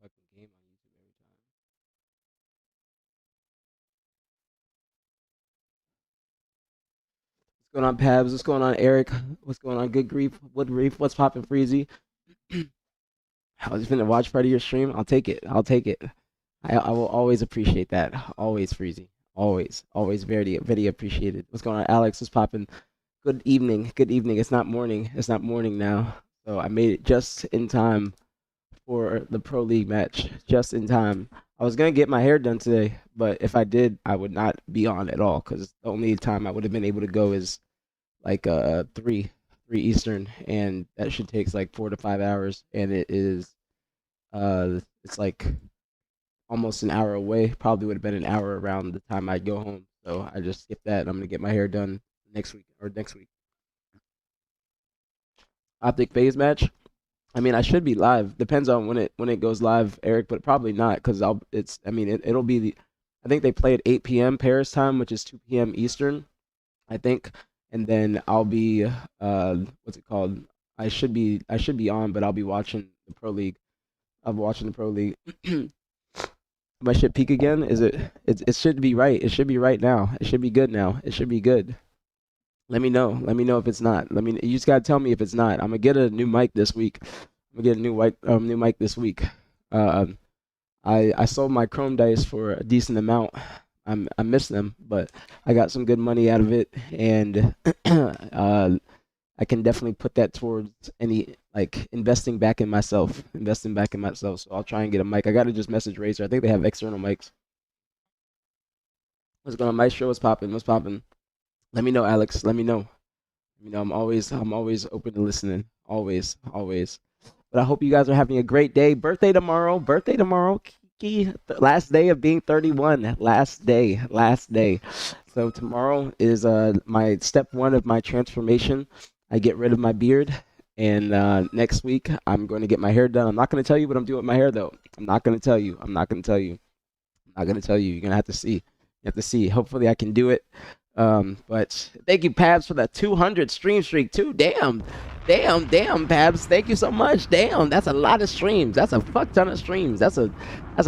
fucking game on YouTube every time. What's going on, Pabs? What's going on, Eric? What's going on, Good Grief? Wood Grief? What's poppin', Freezy? I was finna watch part of your stream. I'll take it. I'll take it. I will always appreciate that. Always, Freezy. Always very appreciated. What's going on, Alex? What's poppin'? Good evening. Good evening. It's not morning. It's not morning now. So I made it just in time for the Pro League match. Just in time. I was gonna get my hair done today, but if I did, I would not be on at all because the only time I would have been able to go is like 3 Eastern, and that should takes like 4 to 5 hours, and it's like almost an hour away. Probably would have been an hour around the time I'd go home. So I just skipped that. I'm gonna get my hair done next week or next week. Optic phase match. I mean, I should be live. Depends on when it goes live, Eric, but probably not because I'll. It's. I mean, it'll be. I think they play at 8 p.m. Paris time, which is 2 p.m. Eastern. I think, and then I'll be. What's it called? I should be on, but I'll be watching the Pro League. I'll be watching the Pro League. My shit peak again? Is it? It should be right. It should be right now. It should be good now. It should be good. Let me know. Let me know if it's not. You just gotta tell me if it's not. I'm gonna get a new mic this week. I'm gonna get a new mic this week. Uh, I sold my Chrome dice for a decent amount. I miss them, but I got some good money out of it, and I can definitely put that towards any like investing back in myself. So I'll try and get a mic. I gotta just message Razer. I think they have external mics. What's going on, Maestro? What's popping? What's popping? Let me know, Alex. Let me know. I'm always open to listening. Always. But I hope you guys are having a great day. Birthday tomorrow. Birthday tomorrow. Kiki. Last day of being 31. Last day. So tomorrow is my step one of my transformation. I get rid of my beard. And next week I'm going to get my hair done. I'm not going to tell you what I'm doing with my hair though. I'm not going to tell you. I'm not going to tell you. I'm not going to tell you. You're going to have to see. You have to see. Hopefully I can do it. But thank you, Pabs, for that 200 stream streak too. Damn, Pabs. Thank you so much. Damn, that's a lot of streams. That's a fuck ton of streams. That's a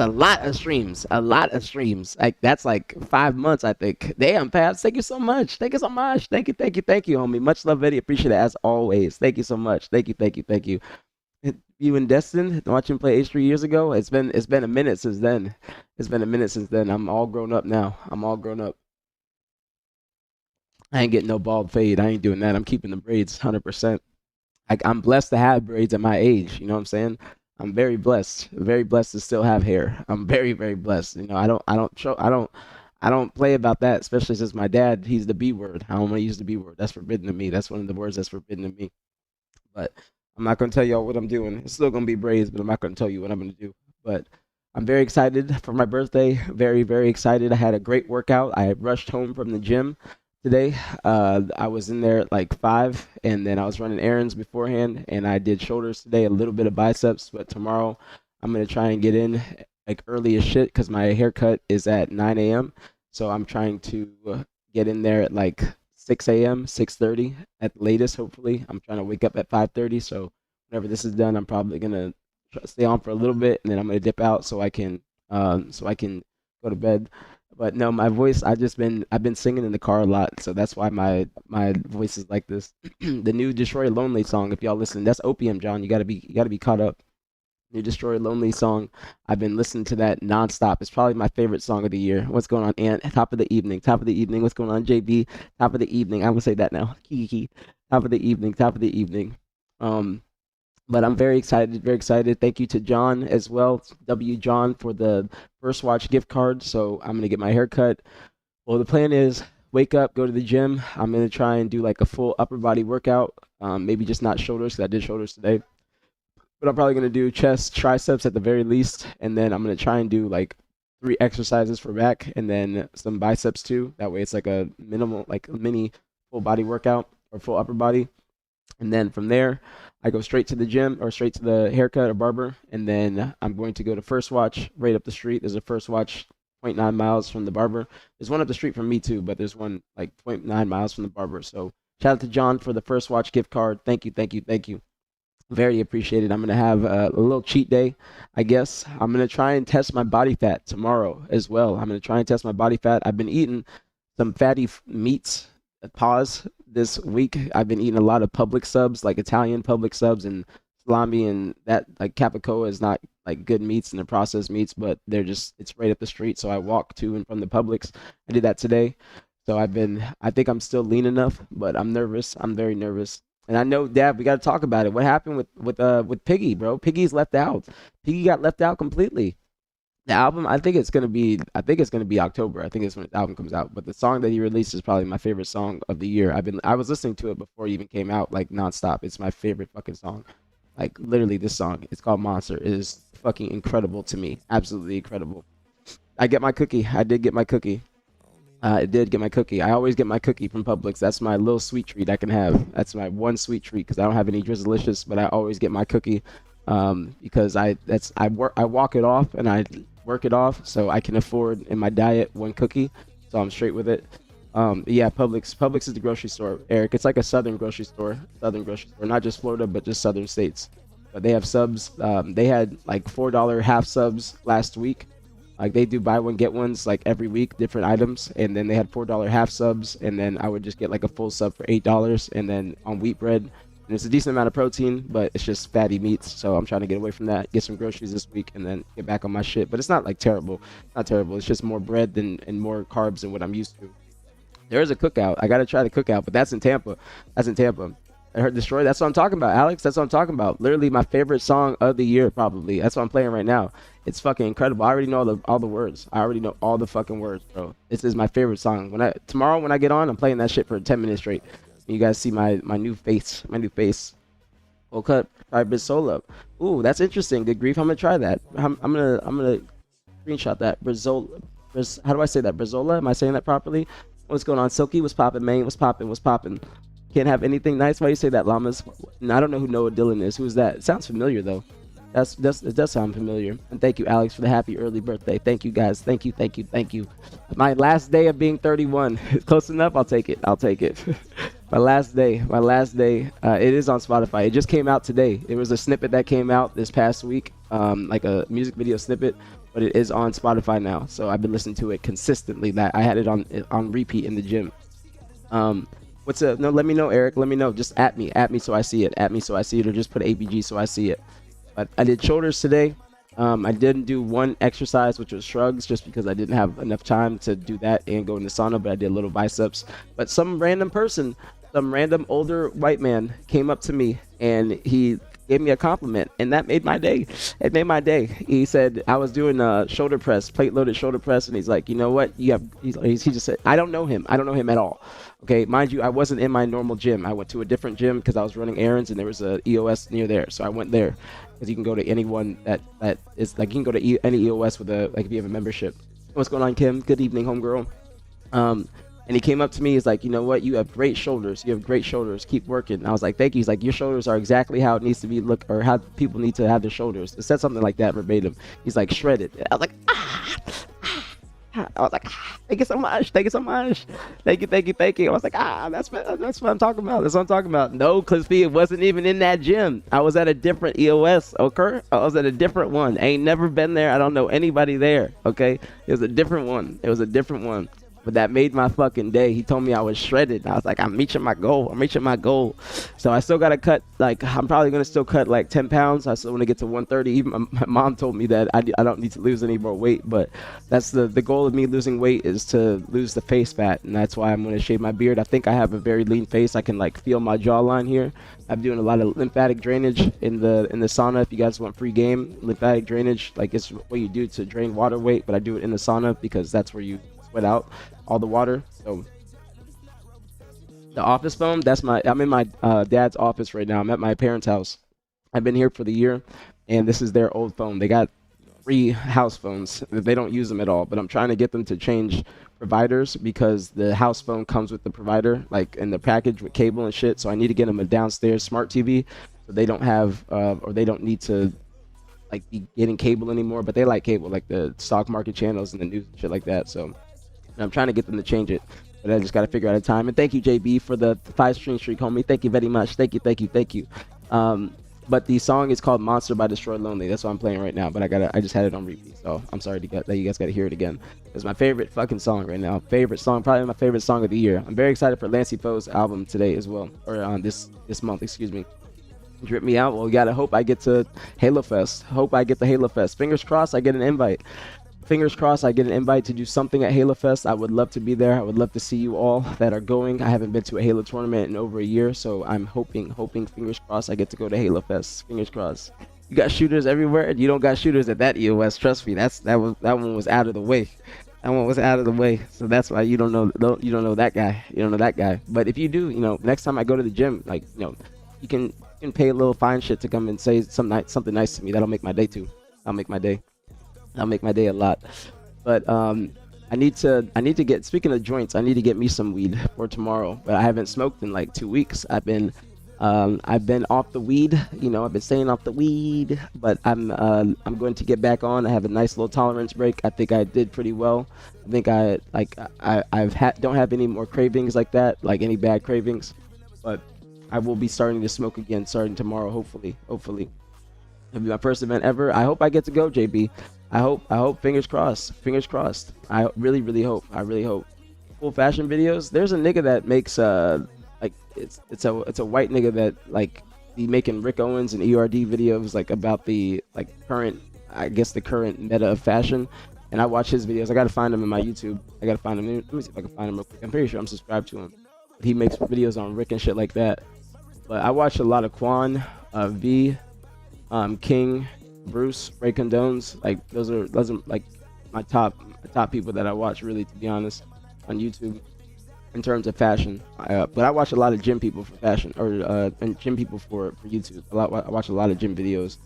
lot of streams. A lot of streams. Like that's like 5 months, I think. Damn, Pabs. Thank you so much. Thank you so much. Thank you, homie. Much love, Eddie. Appreciate it as always. Thank you so much. Thank you. You and Destin watching play H3 years ago. It's been a minute since then. It's been a minute since then. I'm all grown up now. I'm all grown up. I ain't getting no bald fade. I ain't doing that. I'm keeping the braids 100%. I'm blessed to have braids at my age. You know what I'm saying? I'm very blessed to still have hair. I'm very blessed. I don't play about that, especially since my dad, he's the B word. I don't want to use the B word. That's forbidden to me. That's one of the words that's forbidden to me. But I'm not gonna tell y'all what I'm doing. It's still gonna be braids, but I'm not gonna tell you what I'm gonna do. But I'm very excited for my birthday. Very excited. I had a great workout. I rushed home from the gym today. I was in there at like 5, and then I was running errands beforehand, and I did shoulders today, a little bit of biceps. But tomorrow, I'm gonna try and get in like early as shit because my haircut is at 9 a.m. So I'm trying to get in there at like 6 a.m., 6:30 at the latest. Hopefully, I'm trying to wake up at 5:30. So whenever this is done, I'm probably gonna stay on for a little bit, and then I'm gonna dip out so I can go to bed. But no, my voice, I've been singing in the car a lot, so that's why my voice is like this. The new Destroy Lonely song, if y'all listen, that's Opium, John. You gotta be caught up. New Destroy Lonely song. I've been listening to that nonstop. It's probably my favorite song of the year. What's going on, Ant? Top of the evening. Top of the evening. What's going on, JB? Top of the evening. I'm gonna say that now. Kiki. Top of the evening. Top of the evening. Um, but I'm very excited, very excited. Thank you to John as well, W. John, for the First Watch gift card. So I'm gonna get my hair cut. Well, the plan is wake up, go to the gym. I'm gonna try and do like a full upper body workout. Maybe just not shoulders, because I did shoulders today. But I'm probably gonna do chest, triceps at the very least, and then I'm gonna try and do like 3 exercises for back, and then some biceps too. That way, it's like a minimal, like a mini full body workout or full upper body. And then from there, I go straight to the gym or straight to the haircut or barber. And then I'm going to go to First Watch right up the street. There's a First Watch zero point 0.9 miles from the barber. There's one up the street from me too, but there's one like zero point 0.9 miles from the barber. So shout out to John for the First Watch gift card. Thank you. Very appreciated. I'm gonna have a little cheat day, I guess. I'm gonna try and test my body fat tomorrow as well. I'm gonna try and test my body fat. I've been eating some fatty meats. Pause. This week, I've been eating a lot of public subs, like Italian public subs and salami, and that like capicola is not like good meats and they're processed meats, but they're just it's right up the street. So I walk to and from the Publix. I did that today. So I think I'm still lean enough, but I'm nervous. I'm very nervous. And I know, Dad, we got to talk about it. What happened with Piggy, bro? Piggy's left out. Piggy got left out completely. The album, I think it's gonna be October. I think it's when the album comes out. But the song that he released is probably my favorite song of the year. I was listening to it before it even came out, like nonstop. It's my favorite fucking song. Like literally, this song. It's called Monster. It is fucking incredible to me. Absolutely incredible. I get my cookie. I did get my cookie. I did get my cookie. I always get my cookie from Publix. That's my little sweet treat I can have. That's my one sweet treat because I don't have any Drizzlicious, but I always get my cookie because I walk it off and I work it off so I can afford in my diet one cookie. So I'm straight with it. Yeah, Publix is the grocery store, Eric. It's like a southern grocery store, not just Florida, but just southern states. But they have subs. They had like $4 half subs last week. Like they do buy one get ones like every week, different items, and then they had $4 half subs, and then I would just get like a full sub for $8, and then on wheat bread, and it's a decent amount of protein, but it's just fatty meats, so I'm trying to get away from that, get some groceries this week, and then get back on my shit. But it's not like terrible, not terrible. It's just more bread than and more carbs than what I'm used to. There is a cookout. I gotta try the cookout, but that's in Tampa. That's in Tampa. I heard Destroy. That's what I'm talking about, Alex. That's what I'm talking about. Literally my favorite song of the year, probably. That's what I'm playing right now. It's fucking incredible. I already know all the words. I already know all the fucking words, bro. This is my favorite song. Tomorrow when I get on, I'm playing that shit for 10 minutes straight. You guys see my new face. My new face. Full cut. Try Brizola. Ooh, that's interesting. Good grief. I'm gonna try that. I'm gonna screenshot that. How do I say that? Brizola? Am I saying that properly? What's going on? Silky, what's popping, man? What's popping? What's popping? Can't have anything nice. Why you say that, llamas? And I don't know who Noah Dillon is. Who's that? It sounds familiar though. It does sound familiar. And thank you, Alex, for the happy early birthday. Thank you, guys. Thank you, thank you, thank you. My last day of being 31. Close enough. I'll take it. I'll take it. My last day. My last day. It is on Spotify. It just came out today. It was a snippet that came out this past week, like a music video snippet. But it is on Spotify now, so I've been listening to it consistently. That I had it on repeat in the gym. What's up? No, let me know, Eric. Let me know. Just at me so I see it. At me so I see it, or just put ABG so I see it. But I did shoulders today. I didn't do one exercise, which was shrugs, just because I didn't have enough time to do that and go in the sauna. But I did a little biceps. But some random person, some random older white man, came up to me and he gave me a compliment, and that made my day. It made my day. He said I was doing a shoulder press, plate loaded shoulder press, and he's like, you know what? He just said, I don't know him. I don't know him at all. Okay, mind you, I wasn't in my normal gym. I went to a different gym because I was running errands, and there was a EOS near there, so I went there because you can go to anyone that is like you can go to any EOS with a like if you have a membership. What's going on, Kim? Good evening, homegirl. And he came up to me. He's like, you know what? You have great shoulders. You have great shoulders. Keep working. And I was like, thank you. He's like, your shoulders are exactly how it needs to be or how people need to have their shoulders. It said something like that verbatim. He's like, shredded. I was like, I was like, thank you so much. Thank you so much. Thank you, thank you, thank you. I was like, that's what I'm talking about. That's what I'm talking about. No, because it wasn't even in that gym. I was at a different EOS, okay? I was at a different one. I ain't never been there. I don't know anybody there, okay? It was a different one. It was a different one. But that made my fucking day. He told me I was shredded. I was like, I'm reaching my goal. I'm reaching my goal. So I still got to cut, like, I'm probably going to still cut like 10 pounds. I still want to get to 130. Even my mom told me that I don't need to lose any more weight. But that's the goal of me losing weight is to lose the face fat. And that's why I'm going to shave my beard. I think I have a very lean face. I can like feel my jawline here. I'm doing a lot of lymphatic drainage in the sauna. If you guys want free game, lymphatic drainage, like it's what you do to drain water weight. But I do it in the sauna because that's where you sweat out all the water. So the office phone, I'm in my dad's office right now. I'm at my parents' house. I've been here for the year, and this is their old phone. They got 3 house phones. They don't use them at all, but I'm trying to get them to change providers because the house phone comes with the provider, like in the package with cable and shit. So I need to get them a downstairs smart TV so they don't have or they don't need to like be getting cable anymore, but they like cable, like the stock market channels and the news and shit like that. So I'm trying to get them to change it, but I just got to figure out a time. And thank you, JB, for the 5 stream streak, homie. Thank you very much. Thank you, thank you, thank you. But the song is called Monster by Destroy Lonely. That's what I'm playing right now. But I just had it on repeat. So I'm sorry to get that you guys got to hear it again. It's my favorite fucking song right now. Favorite song, probably my favorite song of the year. I'm very excited for Lancey Poe's album today as well, or on this month, excuse me. Drip me out. Well, we gotta hope I get to Halo Fest. Hope I get to Halo Fest. Fingers crossed I get an invite. Fingers crossed I get an invite to do something at Halo Fest. I would love to be there. I would love to see you all that are going. I haven't been to a Halo tournament in over a year, so I'm hoping, fingers crossed, I get to go to Halo Fest. Fingers crossed. You got shooters everywhere. You don't got shooters at that EOS. Trust me. That one was out of the way. That one was out of the way. So that's why you don't know that guy. You don't know that guy. But if you do, next time I go to the gym, like you can pay a little fine shit to come and say something nice to me. That'll make my day too. I'll make my day. That'll make my day a lot. But I need to get, speaking of joints, I need to get me some weed for tomorrow. But I haven't smoked in like 2 weeks. I've been off the weed. I've been staying off the weed. But I'm going to get back on. I have a nice little tolerance break. I think I did pretty well. I think don't have any more cravings like that, like any bad cravings. But I will be starting to smoke again starting tomorrow. Hopefully. It'll be my first event ever. I hope I get to go, JB. I hope. Fingers crossed. I really hope. Full fashion videos. There's a nigga that makes like it's a white nigga that like be making Rick Owens and ERD videos like about the like current meta of fashion. And I watch his videos. I gotta find him in my YouTube. I gotta find him. Let me see if I can find him real quick. I'm pretty sure I'm subscribed to him. He makes videos on Rick and shit like that. But I watch a lot of Quan, V, King, Bruce, Ray Condones. Like those are like my top people that I watch, really, to be honest, on YouTube in terms of fashion. But I watch a lot of gym people for fashion, or and gym people for YouTube. I watch a lot of gym videos.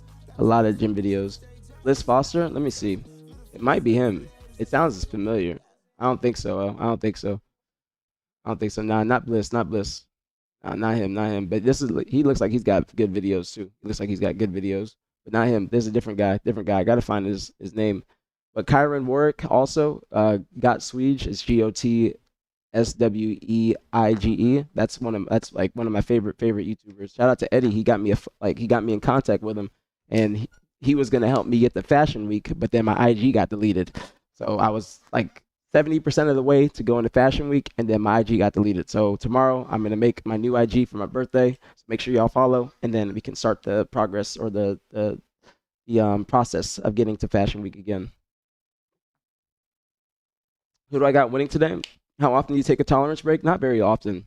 Liz Foster, let me see. It might be him. It sounds familiar. I don't think so. Nah, not Bliss. Not him. But he looks like he's got good videos too. But not him. There's a different guy. I gotta find his name. But Kyron Warwick also got Swede. It's GOTSWEIGE. That's one of my favorite YouTubers. Shout out to Eddie. He got me in contact with him, and he was gonna help me get the Fashion Week, but then my IG got deleted. So I was like 70% of the way to go into Fashion Week, and then my IG got deleted. So tomorrow I'm gonna make my new IG for my birthday. So make sure y'all follow, and then we can start the progress or the process of getting to Fashion Week again. Who do I got winning today? How often do you take a tolerance break? Not very often.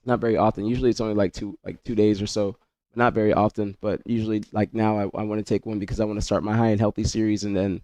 Usually it's only like 2 days or so. Not very often, but usually like now I want to take one because I want to start my high and healthy series, and then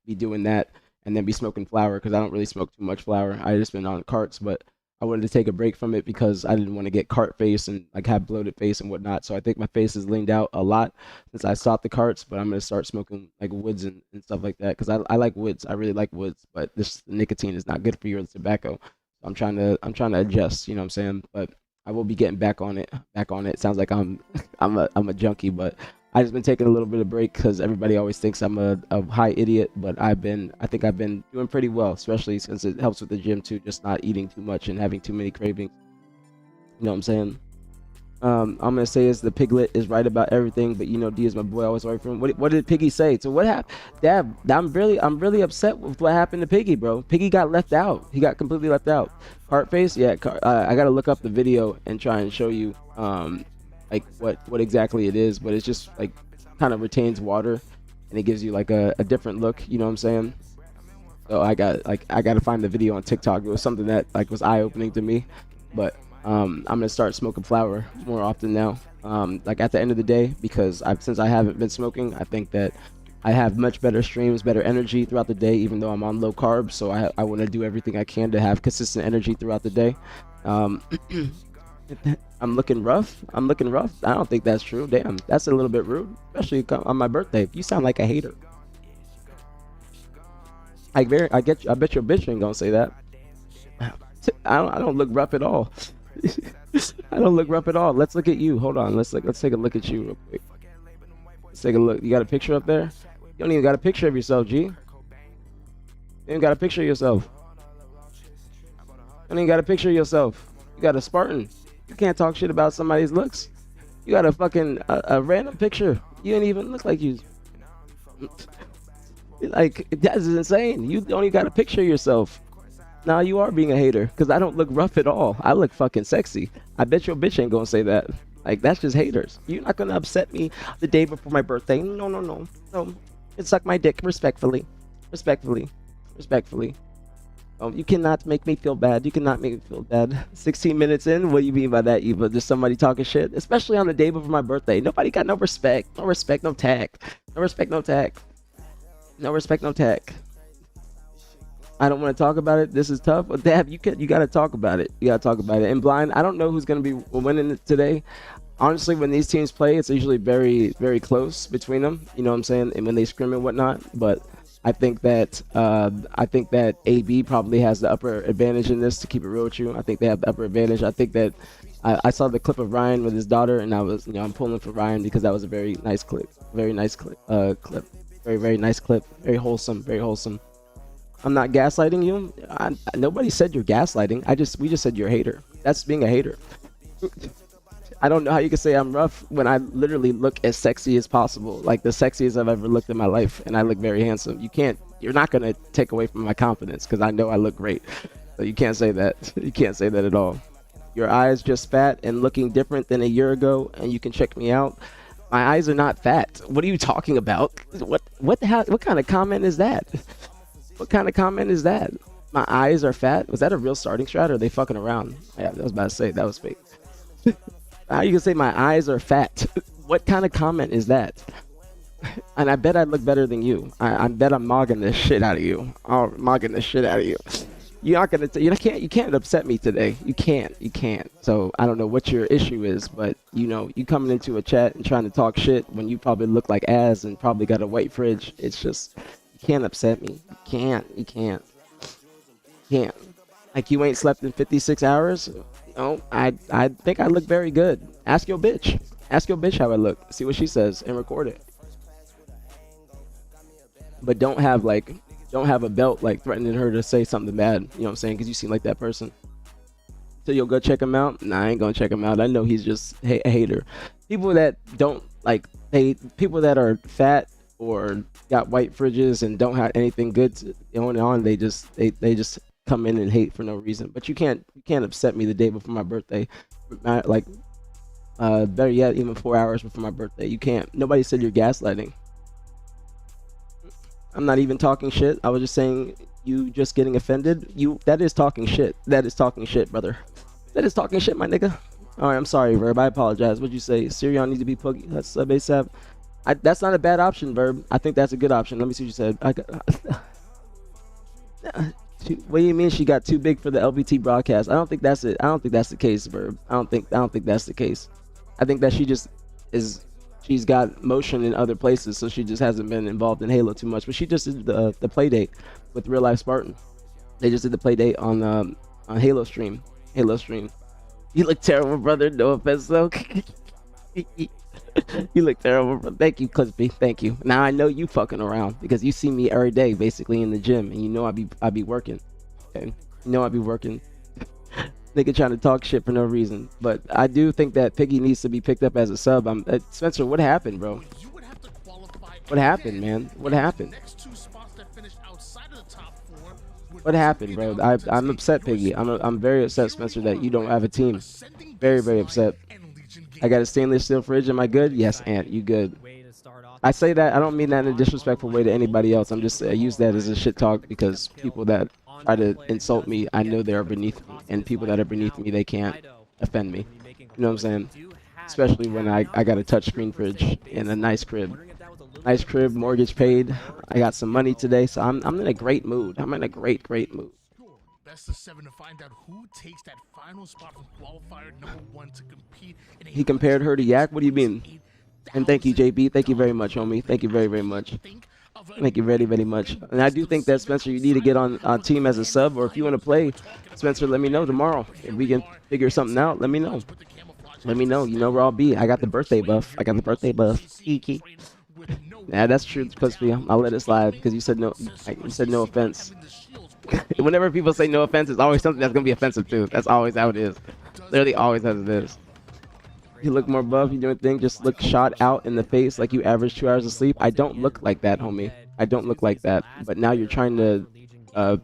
be doing that, and then be smoking flower because I don't really smoke too much flower. I just been on carts, but I wanted to take a break from it because I didn't want to get cart face and like have bloated face and whatnot. So I think my face has leaned out a lot since I stopped the carts, but I'm gonna start smoking like woods and stuff like that because I like woods. I really like woods, but this nicotine is not good for your tobacco. So I'm trying to adjust. You know what I'm saying? But I will be getting back on it. Sounds like I'm a junkie, but I just been taking a little bit of break because everybody always thinks I'm a high idiot, but I think I've been doing pretty well, especially since it helps with the gym too, just not eating too much and having too many cravings. You know what I'm saying? I'm gonna say is the piglet is right about everything, but D is my boy, always right from him. What did Piggy say? So what happened? Dad, I'm really upset with what happened to Piggy, bro. Piggy got left out. He got completely left out. Cart face, yeah. I gotta look up the video and try and show you like what exactly it is, but it's just like kind of retains water and it gives you like a different look. You know what I'm saying? So I gotta find the video on TikTok. It was something that like was eye opening to me, but I'm gonna start smoking flower more often now. Like at the end of the day, because since I haven't been smoking, I think that I have much better streams, better energy throughout the day, even though I'm on low carbs. So I want to do everything I can to have consistent energy throughout the day. I'm looking rough. I don't think that's true. Damn, that's a little bit rude, especially on my birthday. You sound like a hater. I bet your bitch ain't gonna say that. I don't look rough at all. I don't look rough at all. Let's look at you. Hold on. Let's take a look at you real quick. Let's take a look. You got a picture up there? You don't even got a picture of yourself, G. You ain't got a picture of yourself. You ain't got a picture of yourself. You got a Spartan. You can't talk shit about somebody's looks. You got a fucking a random picture. You ain't even look like you. Like that's insane. You only got a picture of yourself. Nah, you are being a hater because I don't look rough at all. I look fucking sexy. I bet your bitch ain't gonna say that. Like that's just haters. You're not gonna upset me the day before my birthday. No, no, no, no. It suck my dick respectfully, respectfully, respectfully. You cannot make me feel bad. You cannot make me feel bad. 16 minutes in, what do you mean by that, Eva? Just somebody talking shit, especially on the day before my birthday. Nobody got no respect, no respect, no tact, no respect, no tact, no respect, no tact. I don't want to talk about it. This is tough. But Dab, you got to talk about it. You got to talk about it. And blind, I don't know who's going to be winning it today. Honestly, when these teams play, it's usually very, very close between them. You know what I'm saying? And when they scrim and whatnot. But I think that AB probably has the upper advantage in this. To keep it real with you, I think they have the upper advantage. I think that I saw the clip of Ryan with his daughter, and I was, I'm pulling for Ryan because that was a very nice clip. Very nice clip. Clip. Very, very nice clip. Very wholesome. Very wholesome. I'm not gaslighting you. Nobody said you're gaslighting. We just said you're a hater. That's being a hater. I don't know how you can say I'm rough when I literally look as sexy as possible, like the sexiest I've ever looked in my life, and I look very handsome. You're not gonna take away from my confidence because I know I look great. So you can't say that. You can't say that at all. Your eyes just fat and looking different than a year ago, and you can check me out. My eyes are not fat. What are you talking about? What the hell? What kind of comment is that? What kind of comment is that? My eyes are fat? Was that a real starting strat or are they fucking around? Yeah, I was about to say that was fake. How you can say my eyes are fat? What kind of comment is that? And I bet I look better than you. I bet I'm mogging the shit out of you. I'm mogging the shit out of you. You're not gonna. You can't upset me today. You can't. You can't. So I don't know what your issue is, but you coming into a chat and trying to talk shit when you probably look like ass and probably got a white fridge. It's just. You can't upset me. You can't. You can't. You can't. Like you ain't slept in 56 hours? No, I think I look very good. Ask your bitch. Ask your bitch how I look. See what she says and record it. But don't have a belt like threatening her to say something bad. You know what I'm saying? Because you seem like that person. So you'll go check him out? Nah, I ain't gonna check him out. I know he's just a hater. People that don't people that are fat or got white fridges and don't have anything good going on, they just come in and hate for no reason. But you can't upset me the day before my birthday, better yet, even 4 hours before my birthday. You can't. Nobody said you're gaslighting. I'm not even talking shit. I was just saying you just getting offended. That is talking shit. That is talking shit, brother. That is talking shit, my nigga. All right, I'm sorry, Verb. I apologize. What'd you say? Sirion needs to be pokey. That's sub ASAP. That's not a bad option, Verb. I think that's a good option. Let me see what you said. What do you mean she got too big for the LBT broadcast? I don't think that's it. I don't think that's the case, Verb. I don't think that's the case. I think that she's got motion in other places, so she just hasn't been involved in Halo too much. But she just did the play date with Real Life Spartan. They just did the play date on Halo stream. Halo stream. You look terrible, brother. No offense, though. You look terrible. Thank you, Clippy. Thank you. Now I know you fucking around because you see me every day, basically in the gym, and you know I be working. Okay, you know I be working. Nigga trying to talk shit for no reason, but I do think that Piggy needs to be picked up as a sub. Spencer, what happened, bro? What happened, man? What happened? What happened, bro? I'm upset, Piggy. I'm very upset, Spencer, that you don't have a team. Very, very upset. I got a stainless steel fridge. Am I good? Yes, Ant, you good. I say that, I don't mean that in a disrespectful way to anybody else. I'm just, I use that as a shit talk because people that try to insult me, I know they are beneath me. And people that are beneath me, they can't offend me. You know what I'm saying? Especially when I got a touchscreen fridge and a nice crib. Nice crib, mortgage paid. I got some money today, so I'm in a great mood. I'm in a great mood. Best of 7 to find out who takes that final spot from qualifier #1 to compete. He compared her to Yak? What do you mean? And thank you, JB. Thank you very much, homie. Thank you very, very much. Thank you very, very much. And I do think that, Spencer, you need to get on team as a sub, or if you want to play, Spencer, let me know tomorrow. If we can figure something out, let me know. Let me know. You know where I'll be. I got the birthday buff. I got the birthday buff. Kiki. Yeah, that's true, Crispy. I'll let it slide because you said no. You said no offense. Whenever people say no offense, it's always something that's gonna be offensive too. That's always how it is. Literally always as it is. You look more buff. You doing thing. Just look shot out in the face like you average 2 hours of sleep. I don't look like that, homie. I don't look like that. But now you're trying to, uh,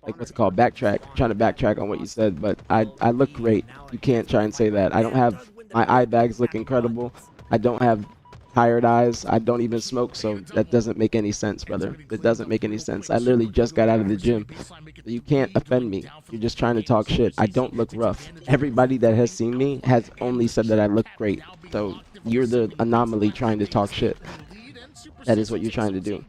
like what's it called? Backtrack. Trying to backtrack on what you said. But I look great. You can't try and say that. I don't have my eye bags look incredible. I don't have tired eyes. I don't even smoke, so that doesn't make any sense, brother. It doesn't make any sense. I literally just got out of the gym. You can't offend me. You're just trying to talk shit. I don't look rough. Everybody that has seen me has only said that I look great. So you're the anomaly trying to talk shit. That is what you're trying to do.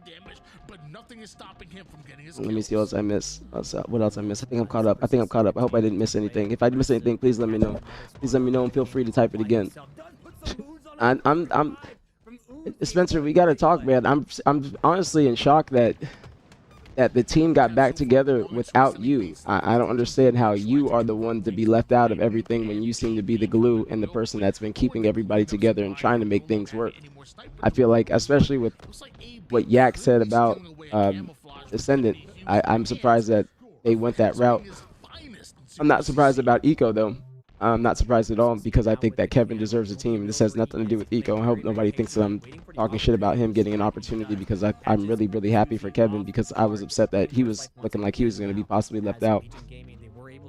Let me see what else I miss. What else I miss? I think I'm caught up. I think I'm caught up. I hope I didn't miss anything. If I missed anything, please let me know. Please let me know and feel free to type it again. I'm Spencer, we gotta talk, man. I'm honestly in shock that the team got back together without you. I don't understand how you are the one to be left out of everything when you seem to be the glue and the person that's been keeping everybody together and trying to make things work. I feel like, especially with what Yak said about Ascendant, I'm surprised that they went that route. I'm not surprised about Eco, though. I'm not surprised at all because I think that Kevin deserves a team. This has nothing to do with Eco. I hope nobody thinks that I'm talking shit about him getting an opportunity because I'm really, really happy for Kevin because I was upset that he was looking like he was going to be possibly left out.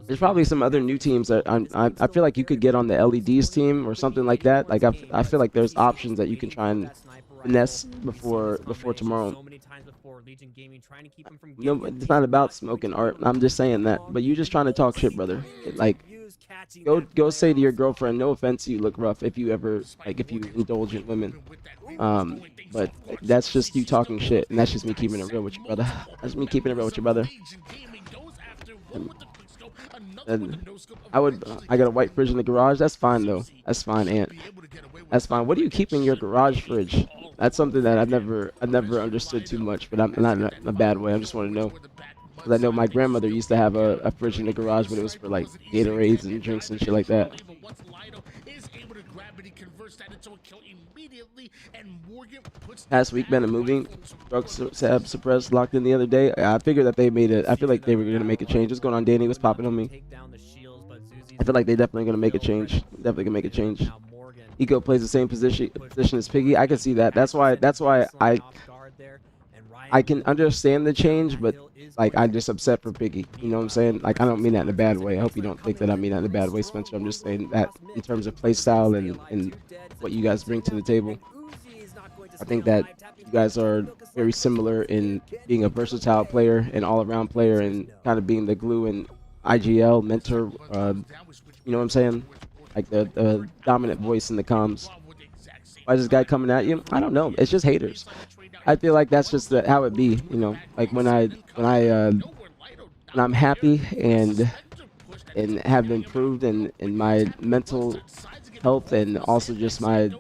There's probably some other new teams that I feel like you could get on the LEDs team or something like that. Like I feel like there's options that you can try and finesse before tomorrow. No, it's not about smoking art. I'm just saying that. But you just trying to talk shit, brother. Like, go say to your girlfriend, no offense, you look rough if you ever if you indulge in women. But that's just you talking shit, and that's just me keeping it real with you, brother. That's me keeping it real with you, brother. And I got a white fridge in the garage. That's fine though. That's fine, Aunt. That's fine. What do you keep in your garage fridge? That's something that I've never understood too much, but I'm not in a bad way. I just want to know. Because I know my grandmother used to have a fridge in the garage, but it was for like Gatorades and drinks and shit like that. Past week been a moving. Drug suppressed, locked in the other day. I figured that they made it. I feel like they were gonna make a change. What's going on, Danny? What's popping on me? I feel like they definitely gonna make a change. Definitely gonna make a change. Eco plays the same position as Piggy. I can see that. That's why I can understand the change, but like I'm just upset for Piggy. You know what I'm saying? Like I don't mean that in a bad way. I hope you don't think that I mean that in a bad way, Spencer. I'm just saying that in terms of play style and what you guys bring to the table. I think that you guys are very similar in being a versatile player, an all-around player, and kind of being the glue and IGL mentor. You know what I'm saying? Like the dominant voice in the comms. Why is this guy coming at you? I don't know. It's just haters. I feel like that's just how it be. You know, like when I'm happy and have improved in my mental health and also just my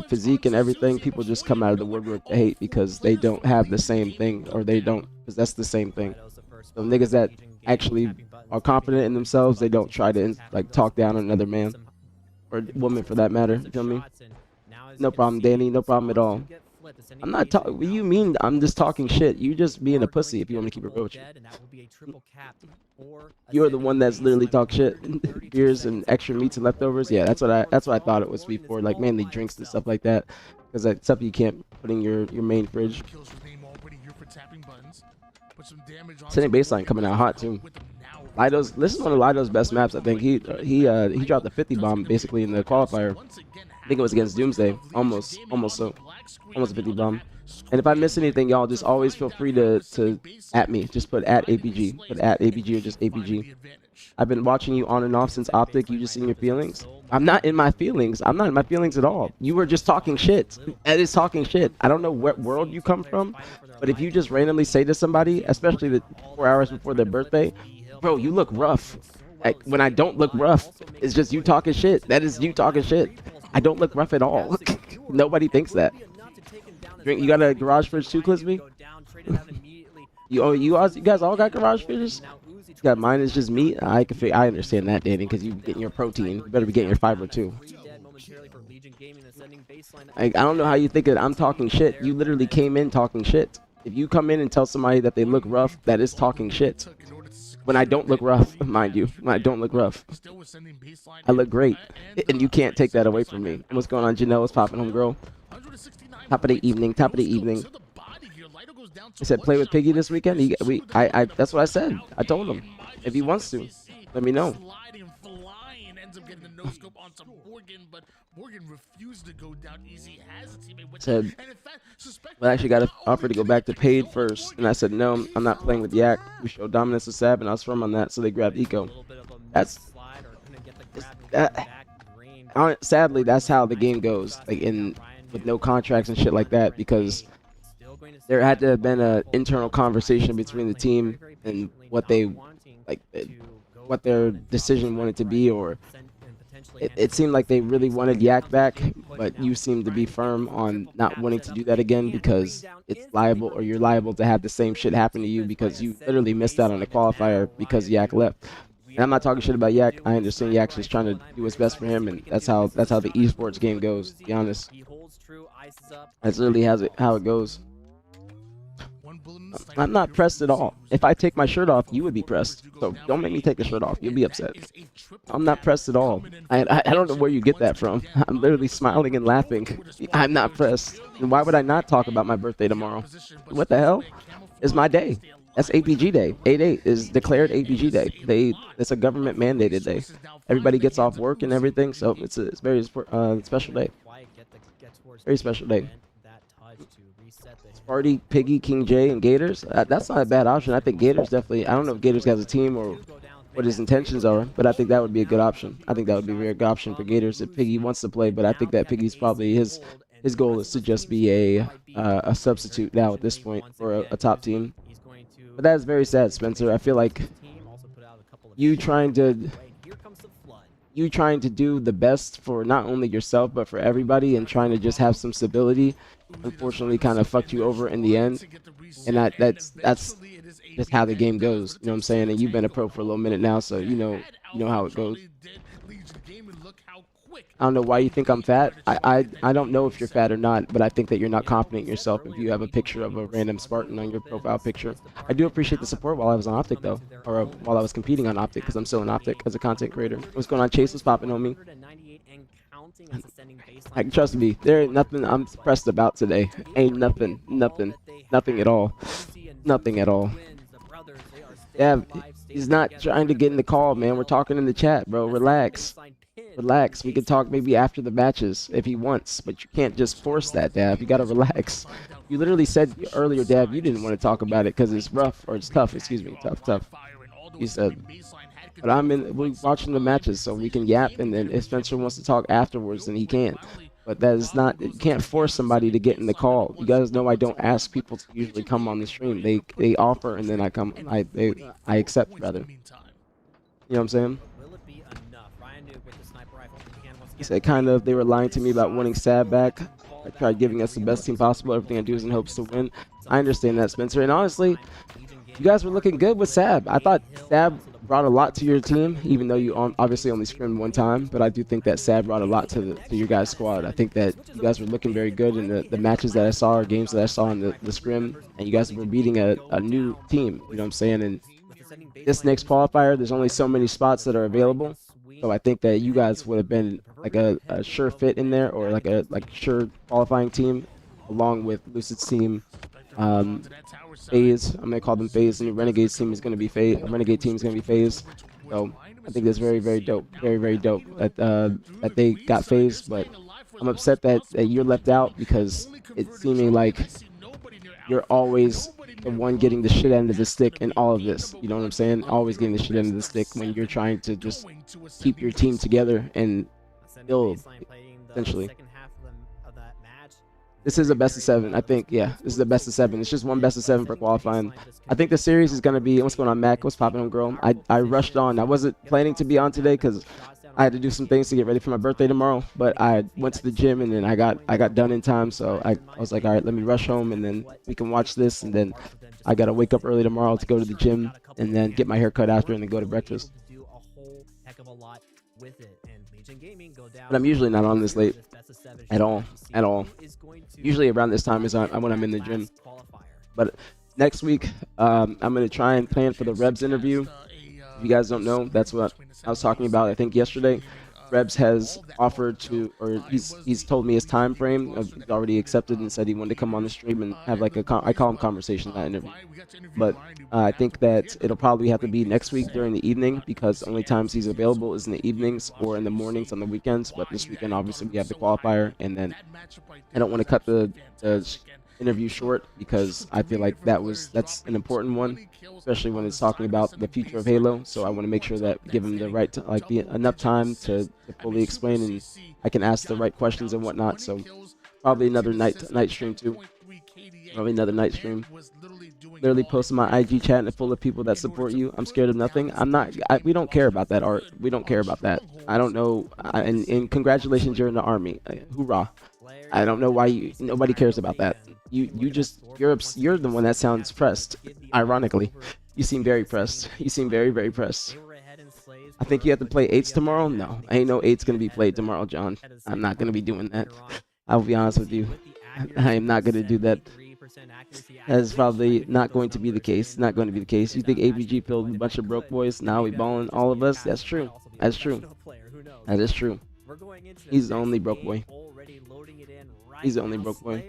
physique and everything, people just come out of the woodwork to hate because they don't have the same thing or they don't possess the same thing. So niggas that actually are confident in themselves, they don't try to like talk down on another man or woman for that matter. You feel me? No problem, Danny. No problem at all. I'm not talking. What do you mean? I'm just talking shit. You just being a pussy if you want me to keep it real with you. You're the one that's literally talk shit. Beers and extra meats and leftovers. Yeah, that's what I thought it was before. Like mainly drinks and stuff like that. Because that's stuff you can't put in your main fridge. Sending baseline coming out hot too. Lido's, this is one of Lido's best maps. I think he dropped a 50 bomb basically in the qualifier. I think it was against Doomsday. Almost a 50 bomb. And if I miss anything, y'all just always feel free to at me. Just put at APG. Put at APG or just APG. I've been watching you on and off since Optic. You just in your feelings. I'm not in my feelings. I'm not in my feelings at all. You were just talking shit. That is talking shit. I don't know what world you come from, but if you just randomly say to somebody, especially the 4 hours before their birthday, bro, you look rough. Like, when I don't look rough, it's just you talking shit. That is you talking shit. I don't look rough at all. Nobody thinks that. You got a garage fridge too, Clisby? you guys all got garage fridges? You got mine is just meat. I understand that, Danny, because you getting your protein. You better be getting your fiber too. Like, I don't know how you think that I'm talking shit. You literally came in talking shit. If you come in and tell somebody that they look rough, that is talking shit. when I don't look rough, mind you, when I don't look rough, I look great, and you can't take that away from me. What's going on, Janelle? What's popping, home girl? Top of the evening. Top of the evening. He said, play with Piggy this weekend. That's what I said. I told him if he wants to, let me know. Ends up getting the no scope onto Morgan, but Morgan refused to go down easy. Has a teammate with Said, well, I actually got an offer to go back to paid first, and I said no, I'm not playing with Yak. We showed dominance with Sab, and I was firm on that, so they grabbed Eco. That's that. Sadly, that's how the game goes, like in with no contracts and shit like that, because there had to have been an internal conversation between the team and what they like, what their decision wanted to be, or it seemed like they really wanted Yak back, but you seem to be firm on not wanting to do that again because it's liable, or you're liable to have the same shit happen to you because you literally missed out on the qualifier because Yak left. And I'm not talking shit about Yak. I understand Yak's just trying to do what's best for him, and that's how the esports game goes. To be honest, that's literally how it goes. I'm not pressed at all. If I take my shirt off, you would be pressed. So don't make me take the shirt off. You'll be upset. I'm not pressed at all. I don't know where you get that from. I'm literally smiling and laughing. I'm not pressed. And why would I not talk about my birthday tomorrow? What the hell? It's my day. That's APG Day. 8/8 is declared APG Day. It's a government mandated day. Everybody gets off work and everything, so it's a very special day. Very special day. Sparty, Piggy, King J, and Gators. That's not a bad option. I think Gators definitely. I don't know if Gators has a team or what his intentions are, but I think that would be a good option. I think that would be a very good option for Gators if Piggy wants to play. But I think that Piggy's probably his goal is to just be a substitute now at this point for a top team. But that is very sad, Spencer. I feel like you trying to do the best for not only yourself but for everybody, and trying to just have some stability, unfortunately kind of fucked you over in the end. And that's just how the game goes, you know what I'm saying? And you've been a pro for a little minute now, so you know how it goes. I don't know why you think I'm fat. I don't know if you're fat or not, but I think that you're not confident in yourself if you have a picture of a random Spartan on your profile picture. I do appreciate the support while I was on Optic, though, or while I was competing on Optic, because I'm still in Optic as a content creator. What's going on? Chase was popping on me. Like, trust me, there ain't nothing I'm pressed about today. Ain't nothing at all. Nothing at all. Yeah, he's not trying to get in the call, man. We're talking in the chat, bro. Relax. Relax. We can talk maybe after the matches if he wants, but you can't just force that, Dab. You gotta relax. You literally said earlier, Dab, you didn't want to talk about it because it's rough, or it's tough. Excuse me, tough. You said, but we're watching the matches, so we can yap, and then if Spencer wants to talk afterwards, then he can. But that is not. You can't force somebody to get in the call. You guys know I don't ask people to usually come on the stream. They offer, and then I come. I accept rather. You know what I'm saying? He said kind of they were lying to me about wanting Sab back. I tried giving us the best team possible. Everything I do is in hopes to win. I understand that, Spencer. And honestly, you guys were looking good with Sab. I thought Sab brought a lot to your team, even though you obviously only scrimmed one time. But I do think that Sab brought a lot to your guys' squad. I think that you guys were looking very good in the matches that I saw, or games that I saw in the scrim. And you guys were beating a new team. You know what I'm saying? And this next qualifier, there's only so many spots that are available. So I think that you guys would have been like a sure fit in there, or like a sure qualifying team, along with Lucid's team, FaZe. I'm gonna call them FaZe, and the Renegades team is gonna be FaZe. Renegade team is gonna be FaZe. So I think that's very, very dope. Very, very dope that they got FaZe. But I'm upset that you're left out, because it's seeming like you're always the one getting the shit end of the stick in all of this. You know what I'm saying? Always getting the shit end of the stick when you're trying to just keep your team together and build, essentially. This is a best of 7, I think. Yeah, this is a best of 7. It's just one best of 7 for qualifying. I think the series is going to be, what's going on, Mac? What's popping on, girl? I rushed on. I wasn't planning to be on today because I had to do some things to get ready for my birthday tomorrow, but I went to the gym, and then I got done in time, so I was like, all right, let me rush home, and then we can watch this, and then I got to wake up early tomorrow to go to the gym, and then get my hair cut after, and then go to breakfast. But I'm usually not on this late at all. Usually around this time is when I'm in the gym. But next week, I'm going to try and plan for the Rebs interview. If you guys don't know, that's what I was talking about. I think yesterday, Rebs has offered to, or he's told me his time frame. He's already accepted and said he wanted to come on the stream and have like I call them conversations, not interviews. But I think that it'll probably have to be next week during the evening because the only times he's available is in the evenings or in the mornings on the weekends. But this weekend, obviously, we have the qualifier, and then I don't want to cut the interview short because I feel like that's an important one, especially when it's talking about the future of Halo. So I want to make sure that we give him the right like the enough time to fully explain and I can ask the right questions and whatnot. So probably another night stream too. Probably another night stream. Literally posting my IG chat and full of people that support you. I'm scared of nothing. I'm not. We don't care about that, Art. We don't care about that. I don't know. And congratulations, you're in the army. Hoorah! I don't know why nobody cares about that. You're the one that sounds pressed. Ironically, you seem very pressed. You seem very pressed. I think you have to play eights tomorrow. No, ain't no eights gonna be played tomorrow, John. I'm not gonna be doing that. I'll be honest with you. I am not gonna do that. That is probably not going to be the case. Not going to be the case. You think ABG filled a bunch of broke boys? Now we balling all of us? That's true. That's true. That is true. He's the only broke boy. He's the only broke boy.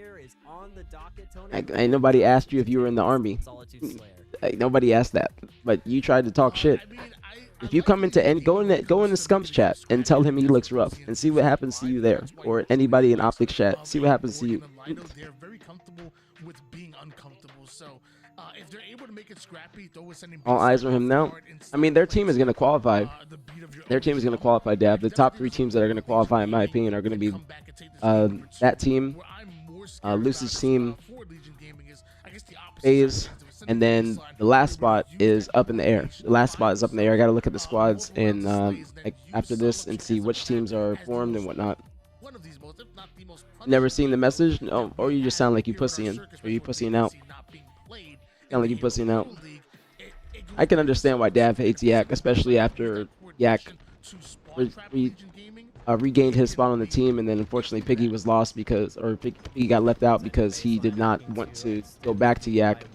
Ain't nobody asked you if you were in the army. Nobody asked that. But you tried to talk shit. If you come into and go in the Scumps chat and tell him he looks rough and see what happens to you there, or anybody in Optics chat, see what happens to you. They're very comfortable with being uncomfortable. So if they're able to make it scrappy, throw us all eyes on him now. I mean, their team is going to qualify. Their team is going to qualify, Dab. The top 3 teams that are going to qualify, in my opinion, are going to be that team, Lucid's team, FaZe, and then the last spot is up in the air. The last spot is up in the air. I got to look at the squads and like after this and see which teams are formed and whatnot. Never seen the message? No. Or you just sound like you pussying. Or you pussying out. Sound like you pussying out. I can understand why Dav hates Yak, especially after Yak regained his spot on the team, and then unfortunately Piggy was lost because, or Piggy got left out because he did not want to go back to Yak,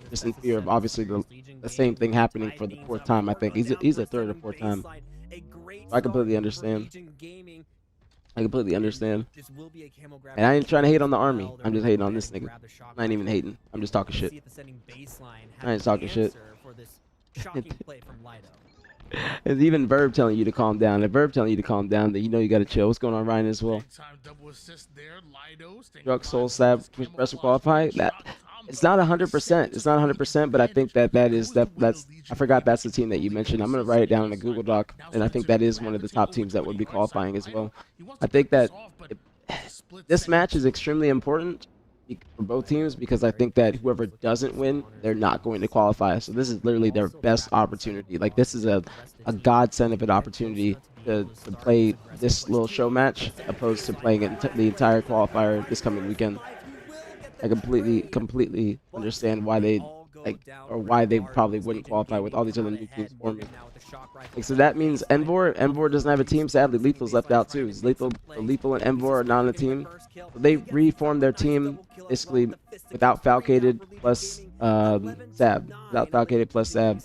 just in fear of obviously the same thing happening for the 4th time. I think he's a 3rd or 4th time. I completely understand. I completely understand. And I ain't trying to hate on the army. I'm just hating on this nigga. I ain't even hating. I'm just talking shit. I ain't talking shit. It's even Verb telling you to calm down. If Verb telling you to calm down, then you know you gotta chill. What's going on, Ryan, as well? Drug Soul Stab Press qualify. That it's not 100%. It's not 100%, but I think that's I forgot that's the team that you mentioned. I'm gonna write it down in a Google Doc, and I think that is one of the top teams that would be qualifying as well. I think that this match is extremely important for both teams because I think that whoever doesn't win, they're not going to qualify. So this is literally their best opportunity. Like this is a godsend of an opportunity to play this little show match opposed to playing it the entire qualifier this coming weekend. I completely understand why they why they probably wouldn't qualify with all these other new teams forming. Like, so that means Envor doesn't have a team. Sadly, Lethal's left out too. Lethal and Envor are not on a team. So they reformed their team basically without Falcated plus Sab. Without Falcated plus Sab.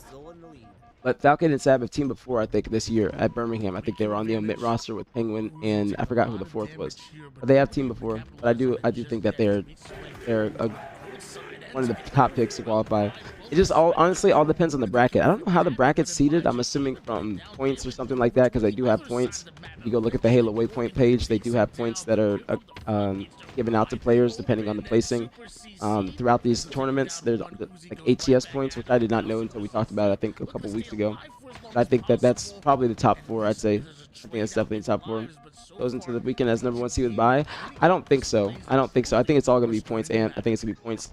But Falcon and Sab have teamed before, I think, this year at Birmingham. I think they were on the omit roster with Penguin, and I forgot who the 4th was. But they have teamed before. But I do think that they're one of the top picks to qualify. It just honestly all depends on the bracket. I don't know how the bracket's seeded. I'm assuming from points or something like that because they do have points. If you go look at the Halo Waypoint page, they do have points that are given out to players depending on the placing. Throughout these tournaments, there's like ATS points, which I did not know until we talked about it, I think a couple weeks ago. But I think that that's probably the top 4, I'd say. I think it's definitely the top 4. Goes into the weekend as #1 seed with bye. I don't think so. I think it's all going to be points, and I think it's going to be points.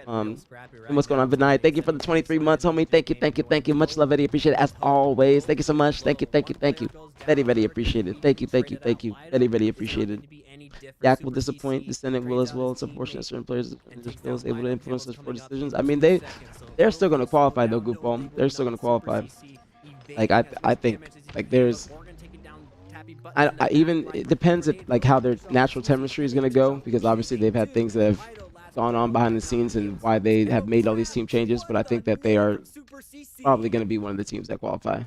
And what's going on, Vinay? Thank you for the 23 months, homie. Thank you. Much love, Eddie. Appreciate it as always. Thank you so much. Thank you. Very appreciate it. Thank you. Very appreciate it. Yak will disappoint. Descendant will as well. It's unfortunate certain players feels able to influence such poor decisions. I mean, they're still going to qualify though, Goofball. They're still going to qualify. Like I think like there's. Even it depends if like how their natural chemistry is going to go because obviously they've had things that have gone on behind the scenes and why they have made all these team changes, but I think that they are probably going to be one of the teams that qualify.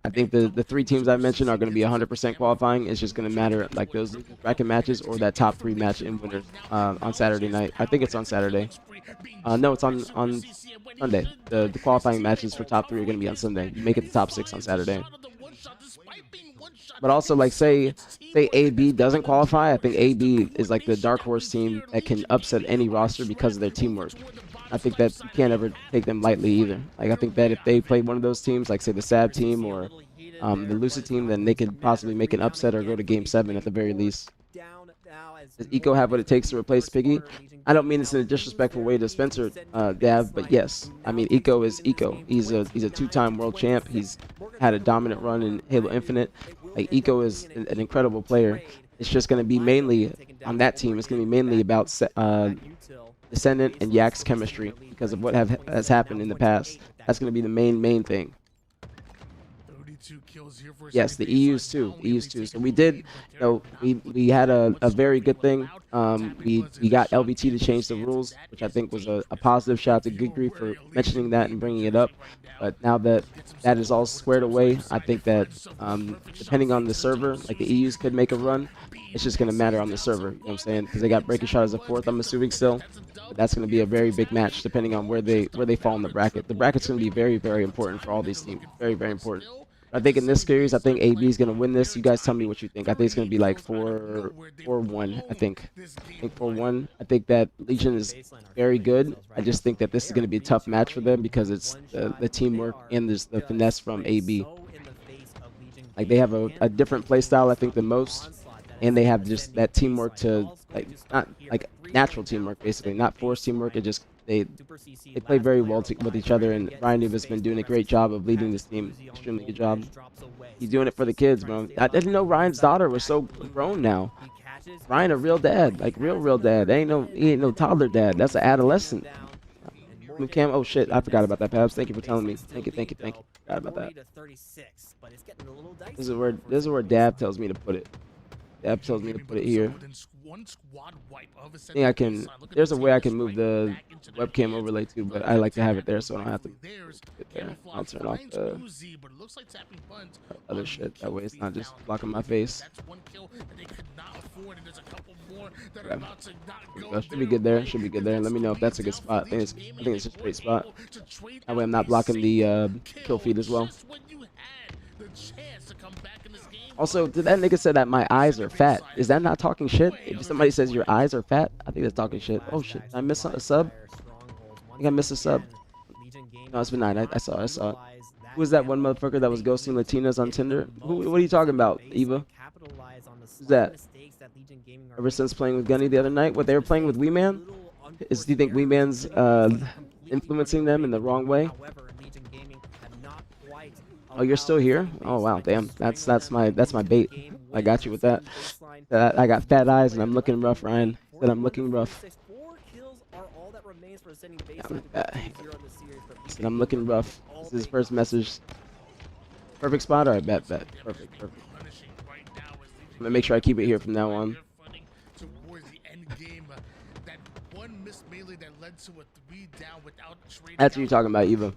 I think the three teams I mentioned are going to be 100% qualifying. It's just going to matter like those losers bracket matches or that top three match in winners on Saturday night. I think it's on Saturday. No, it's on Sunday. The qualifying matches for top three are going to be on Sunday. You make it the top six on Saturday. But also, like, say AB doesn't qualify, I think AB is like the dark horse team that can upset any roster because of their teamwork. I think that you can't ever take them lightly either. Like, I think that if they play one of those teams, like say the SAB team or the Lucid team, then they could possibly make an upset or go to Game 7 at the very least. Does Eco have what it takes to replace Piggy? I don't mean this in a disrespectful way to Spencer, Dav, but yes. I mean, Eco is Eco. He's a two-time world champ. He's had a dominant run in Halo Infinite. Like, Eco is an incredible player. It's just going to be mainly on that team. It's going to be mainly about Descendant and Yak's chemistry because of what has happened in the past. That's going to be the main thing. Yes, the EUs too. EUs too. So we did, we had a very good thing. We got LVT to change the rules, which I think was a positive. Shout out to Good Grief for mentioning that and bringing it up. But now that that is all squared away, I think that depending on the server, like the EUs could make a run. It's just gonna matter on the server. You know what I'm saying? Because they got Breaking Shot as a fourth, I'm assuming still. But that's gonna be a very big match depending on where they fall in the bracket. The bracket's gonna be very important for all these teams. Very important. I think in this series, I think AB is gonna win this. You guys tell me what you think. I think it's gonna be like 4-1. I think 4-1. I think that Legion is very good. I just think that this is gonna be a tough match for them because it's the teamwork and there's the finesse from AB. Like they have a different play style, I think, than most, and they have just that teamwork to like not like natural teamwork, basically, not forced teamwork. It just they play very well with each other, and Ryan Neva's been doing a great job of leading this team. Extremely good job. He's doing it for the kids, bro. I didn't know Ryan's daughter was so grown now. Ryan a real dad, like real dad. He ain't no toddler dad. That's an adolescent. Cam, oh shit, I forgot about that, Pabs. Thank you for telling me. Thank you. Forgot about that. This is where Dab tells me to put it. Dab tells me to put it here. I think I can. There's a way I can move the webcam overlay too, but I like to have it there so I don't have to get there. I'll turn off the other shit. That way it's not just blocking my face. Okay. Should be good there. Should be good there. Let me know if that's a good spot. I think it's a great spot. That way I'm not blocking the kill feed as well. Also, did that nigga say that my eyes are fat? Is that not talking shit? If somebody says your eyes are fat, I think that's talking shit. Oh shit, did I miss a sub? I think I missed a sub. No, it's been 9. I saw it. Who was that one motherfucker that was ghosting Latinas on Tinder? What are you talking about, Eva? Who's that? Ever since playing with Gunny the other night? What, they were playing with Wee Man? Do you think Wee Man's influencing them in the wrong way? Oh, you're still here? Oh wow, damn. That's my bait. I got you with that. I got fat eyes and I'm looking rough, Ryan. Said I'm looking rough. Said I'm looking rough. This is his first message. Perfect spot? Alright, bet. Perfect. I'm gonna make sure I keep it here from now on. That's what you're talking about, Eva.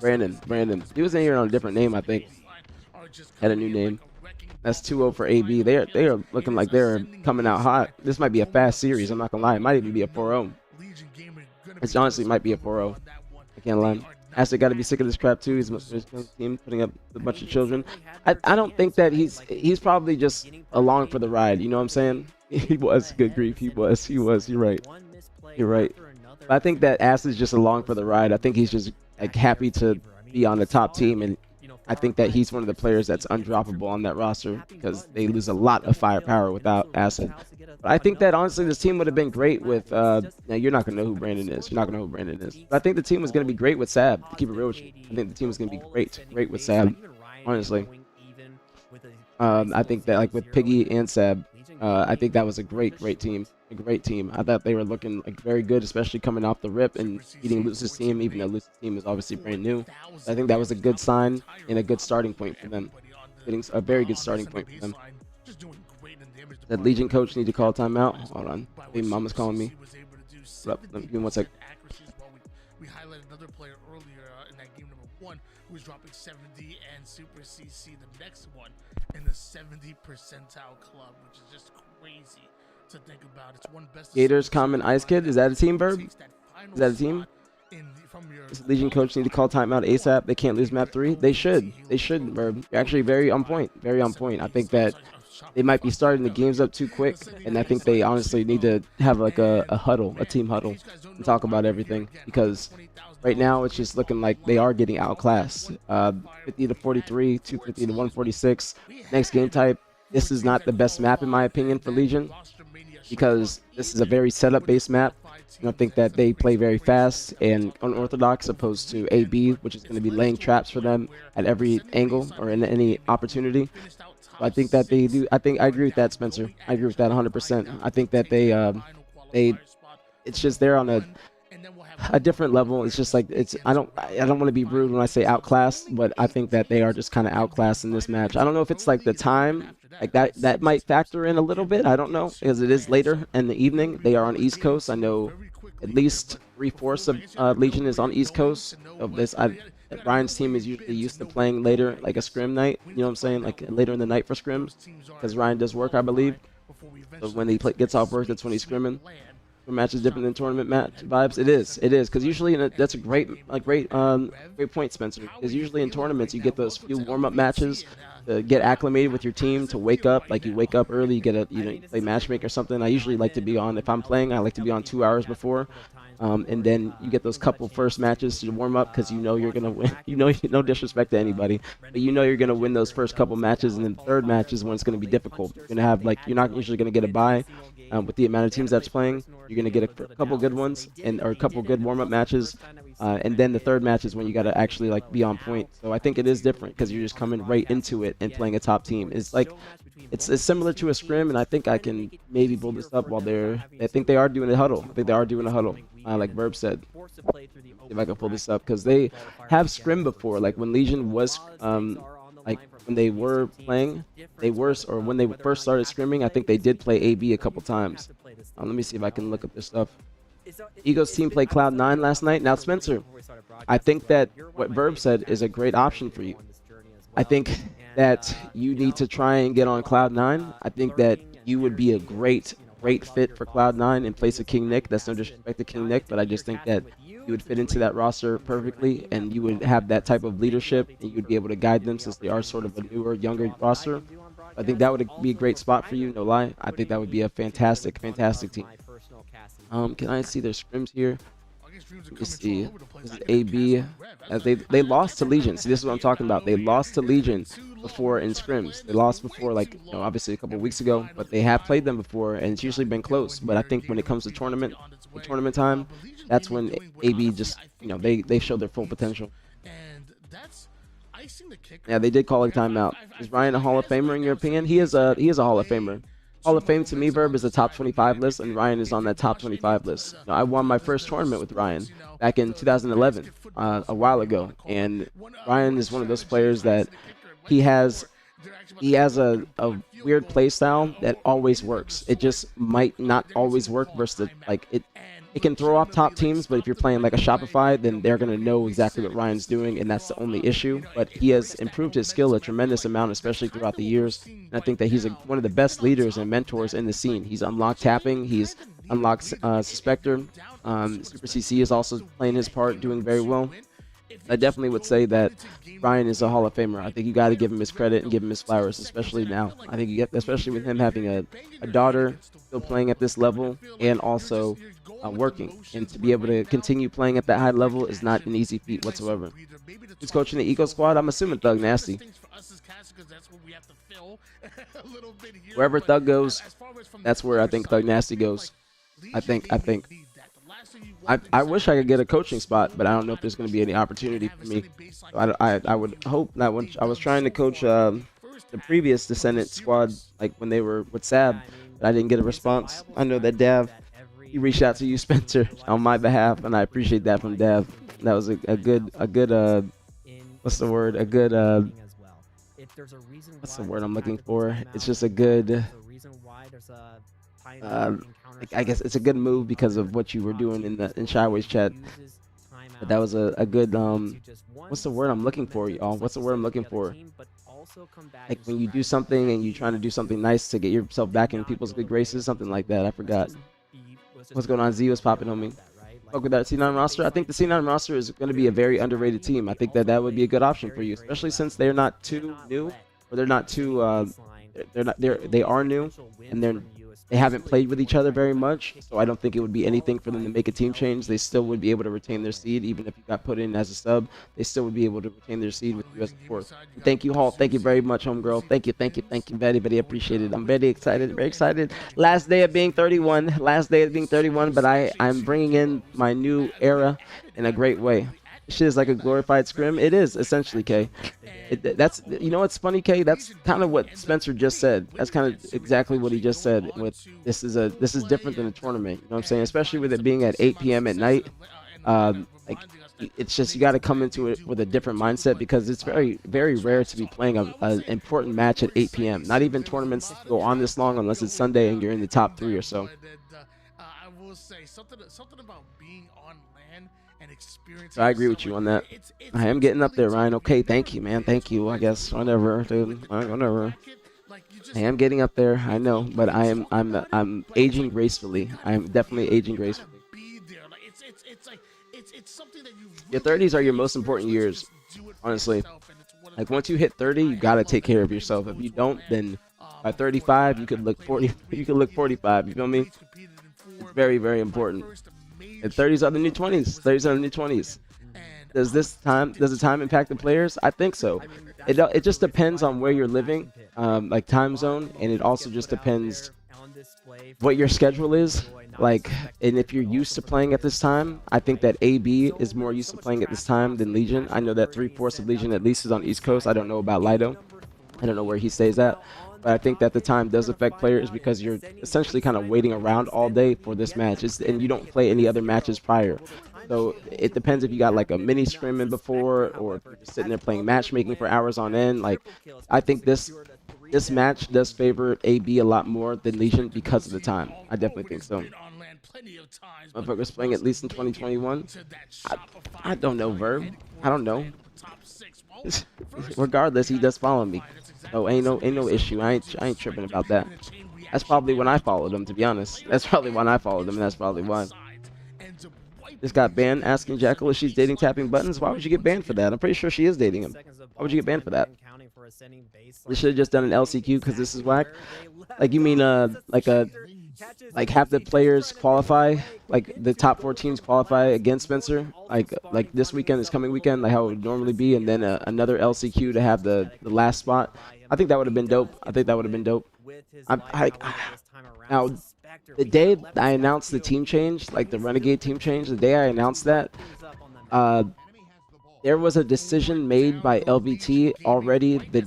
Brandon. He was in here on a different name, I think. Had a new name. That's 2-0 for AB. They are looking like they're coming out hot. This might be a fast series. I'm not gonna lie. It might even be a 4-0. It honestly might be a 4-0. I can't lie. Acid got to be sick of this crap too. He's team putting up a bunch of children. I don't think that he's probably just along for the ride. You know what I'm saying? He was, good grief. He was. You're right. But I think that Acid's just along for the ride. I think he's just like happy to be on the top team, and I think that he's one of the players that's undroppable on that roster because they lose a lot of firepower without Acid. But I think that honestly this team would have been great with now you're not gonna know who Brandon is. But I think the team was gonna be great with Sab, to keep it real with you. I think the team was gonna be great with Sab, honestly. I think that like with Piggy and Sab, I think that was a great team. I thought they were looking like very good, especially coming off the rip and beating Luce's team, even though Luce's team is obviously brand new. So I think that was a good sign and a good starting point for them. Getting a very good starting point for them. That Legion coach need to call timeout. Hold on, maybe Mama's calling me. Give me one sec. 70% accuracy as well. We highlighted another player earlier in that game number 1 who was dropping 70 and Super CC the next one in the 70 percentile club, which is just crazy to think about. It's one best of Gators, 7 Common, Ice Kid. Is that a team, Verb? takes that Is final that a team? spot from your Does the Legion coach need to call timeout ASAP? They can't lose map 3. They should. They should, Verb. You're actually very on point. Very on point. I think that they might be starting the games up too quick, and I think they honestly need to have like a huddle, a team huddle, and talk about everything, because right now it's just looking like they are getting outclassed. 50 to 43, 250 to 146. Next game type. This is not the best map in my opinion for Legion, because this is a very setup-based map. And I think that they play very fast and unorthodox, opposed to AB, which is going to be laying traps for them at every angle or in any opportunity. So I think that they do. I agree with that, Spencer. I agree with that 100%. I think that they it's just they're on a different level. It's just like I don't want to be rude when I say outclassed, but I think that they are just kind of outclassed in this match. I don't know if it's like the time, like that might factor in a little bit. I don't know, because it is later in the evening. They are on East Coast. I know at least 3/4 of Legion is on East Coast of this. Ryan's team is usually used to playing later, like a scrim night. You know what I'm saying? Like later in the night for scrims, because Ryan does work, I believe. So when he gets off work, that's when he's scrimming. Match is different than tournament match vibes. It is, because usually that's a great point, Spencer. Because usually in tournaments you get those few warm-up matches to get acclimated with your team, to wake up. Like you wake up early, you play matchmaker or something. I usually like to be on, if I'm playing, I like to be on 2 hours before. And then you get those couple first matches to warm up, because you know you're gonna win. No disrespect to anybody, but you know you're gonna win those first couple matches, and then the third match is when it's gonna be difficult. You're gonna have you're not usually gonna get a bye. With the amount of teams that's playing, you're gonna get a couple good ones or a couple good warm up matches, and then the third match is when you gotta actually be on point. So I think it is different, because you're just coming right into it and playing a top team. It's similar to a scrim, and I think I can maybe build this up while I think they are doing a huddle. I think they are doing a huddle. Like Verb said, if I can pull this up, because they have scrim before, like when Legion was like when they were playing, or when they first started scrimming, I think they did play AB a couple times. Let me see if I can look up this stuff. Ego's team played Cloud9 last night. Now, Spencer, I think that what Verb said is a great option for you. I think that you need to try and get on Cloud9. I think that you would be a great fit for Cloud9 in place of King Nick. That's no disrespect to King Nick, but I just think that you would fit into that roster perfectly, and you would have that type of leadership, and you would be able to guide them, since they are sort of a newer, younger roster. I think that would be a great spot for you, no lie. I think that would be a fantastic team. Can I see their scrims here? Let me see. This is AB. As they lost to Legion. See, this is what I'm talking about. They lost to Legion before in scrims. They lost before, obviously a couple weeks ago, but they have played them before, and it's usually been close. But I think when it comes to tournament time, that's when AB just, they show their full potential. Yeah, they did call a timeout. Is Ryan a Hall of Famer in your opinion? He is a Hall of Famer. Hall of Fame to me, Verb, is a top 25 list, and Ryan is on that top 25 list. I won my first tournament with Ryan back in 2011, a while ago, and Ryan is one of those players that he has a weird play style that always works. It just might not always work versus it can throw off top teams, but if you're playing like a Shopify, then they're going to know exactly what Ryan's doing, and that's the only issue. But he has improved his skill a tremendous amount, especially throughout the years. And I think that he's one of the best leaders and mentors in the scene. He's unlocked tapping. He's unlocked Suspector. Super CC is also playing his part, doing very well. I definitely would say that Ryan is a Hall of Famer. I think you got to give him his credit and give him his flowers, especially now. I think especially with him having a daughter, still playing at this level, and also working. And to be able to continue playing at that high level is not an easy feat whatsoever. Who's coaching the Eagle squad? I'm assuming Thug Nasty. Wherever Thug goes, that's where I think Thug Nasty goes. I think. I wish I could get a coaching spot, but I don't know if there's going to be any opportunity for me. So I would hope that. When I was trying to coach the previous Descendant squad, like when they were with Sab, but I didn't get a response. I know that Dav, he reached out to you, Spencer, on my behalf, and I appreciate that from Dav. That was a good what's the word? A good what's the word I'm looking for? It's just a good. Uh, I guess it's a good move because of what you were doing in the in Shyways chat. But that was a good what's the word I'm looking for, y'all? What's the word I'm looking for? Like when you do something and you're trying to do something nice to get yourself back in people's good graces, something like that. I forgot. What's going on? Z was popping on me. Fuck with that C9 roster. I think the C9 roster is going to be a very underrated team. I think that that would be a good option for you, especially since they're not too new, or they're not too they're not they are new, and they haven't played with each other very much. So I don't think it would be anything for them to make a team change. They still would be able to retain their seed, even if you got put in as a sub. They still would be able to retain their seed with you as a fourth. And thank you, Hall. Thank you very much, homegirl. Thank you, very, very appreciated. I'm very excited, very excited. Last day of being 31, last day of being 31, but I'm bringing in my new era in a great way. Shit is like a glorified scrim. It is essentially, K. That's you know what's funny, K. That's kind of what Spencer just said. That's kind of exactly what he just said. With this is different than a tournament. You know what I'm saying? Especially with it being at 8 p.m. at night. Like it's just you got to come into it with a different mindset because it's very very rare to be playing a important match at 8 p.m. Not even tournaments go on this long unless it's Sunday and you're in the top three or so. I will say something about being on land and So experiencing I the agree sun. with you on that. I am getting up there, Ryan. Okay, thank you, man. Thank you. I guess whatever, dude. Whatever. I am getting up there. I know, but I'm aging gracefully. I'm definitely aging gracefully. Be there. Like it's something that you Your really 30s are your can't most experience important unless you years, just do it for honestly. yourself. And it's one of the Like once times you that hit 30, you I gotta love take that care of Rebs yourself. If goes you where I'm don't, at. then by Before that, 35, you could look played 40. in You Rebs could look competed 45. You feel me? Rebs competed in It's four, very, but very my important. first And major 30s are the new event 20s. was in 30s are the new California, 20s. and Does I this was time tempted does the to time impact the players? I think so. It just depends on where you're living, like time zone, and it also just depends what your schedule is. Like, and if you're used to playing at this time, I think that AB is more used to playing at this time than Legion. I know that three-fourths of Legion at least is on East Coast. I don't know about Lido. I don't know where he stays at. But I think that the time does affect players because you're essentially kind of waiting around all day for this match. And you don't play any other matches prior. So it depends if you got like a mini scrim in before or if you're just sitting there playing matchmaking for hours on end. Like I think this match does favor AB a lot more than Legion because of the time. I definitely think so. been on land plenty of times, but Motherfuckers playing at wasn't least in making 2021. to that I, Shopify I don't know, Italian Verb. I headquarters don't know. land of the top six. Well, first Regardless, we he gotta does follow me. qualify. That's So exactly what ain't no Sunday issue. led to. I ain't Despite tripping there about that. being a chain That's reaction probably there when I with followed him, to be multiple honest. players, That's probably when and I followed him, and that's Instant probably One why. side ends up wiping Just got Legion banned and asking gives them Jackal the if she's dating baseline tapping buttons. Why would scoring you get once banned for again. that? I'm pretty sure she is dating him. Why would you get banned for that? They should have just done an LCQ because this is whack. Like you mean like have the players qualify, like the top four teams qualify against Spencer, like this weekend, this coming weekend, like how it would normally be, and then another LCQ to have the last spot. I think that would have been dope. I think that would have been dope. I now the day I announced the team change, like the Renegade team change, the day I announced that, uh, there was a decision made by LVT already the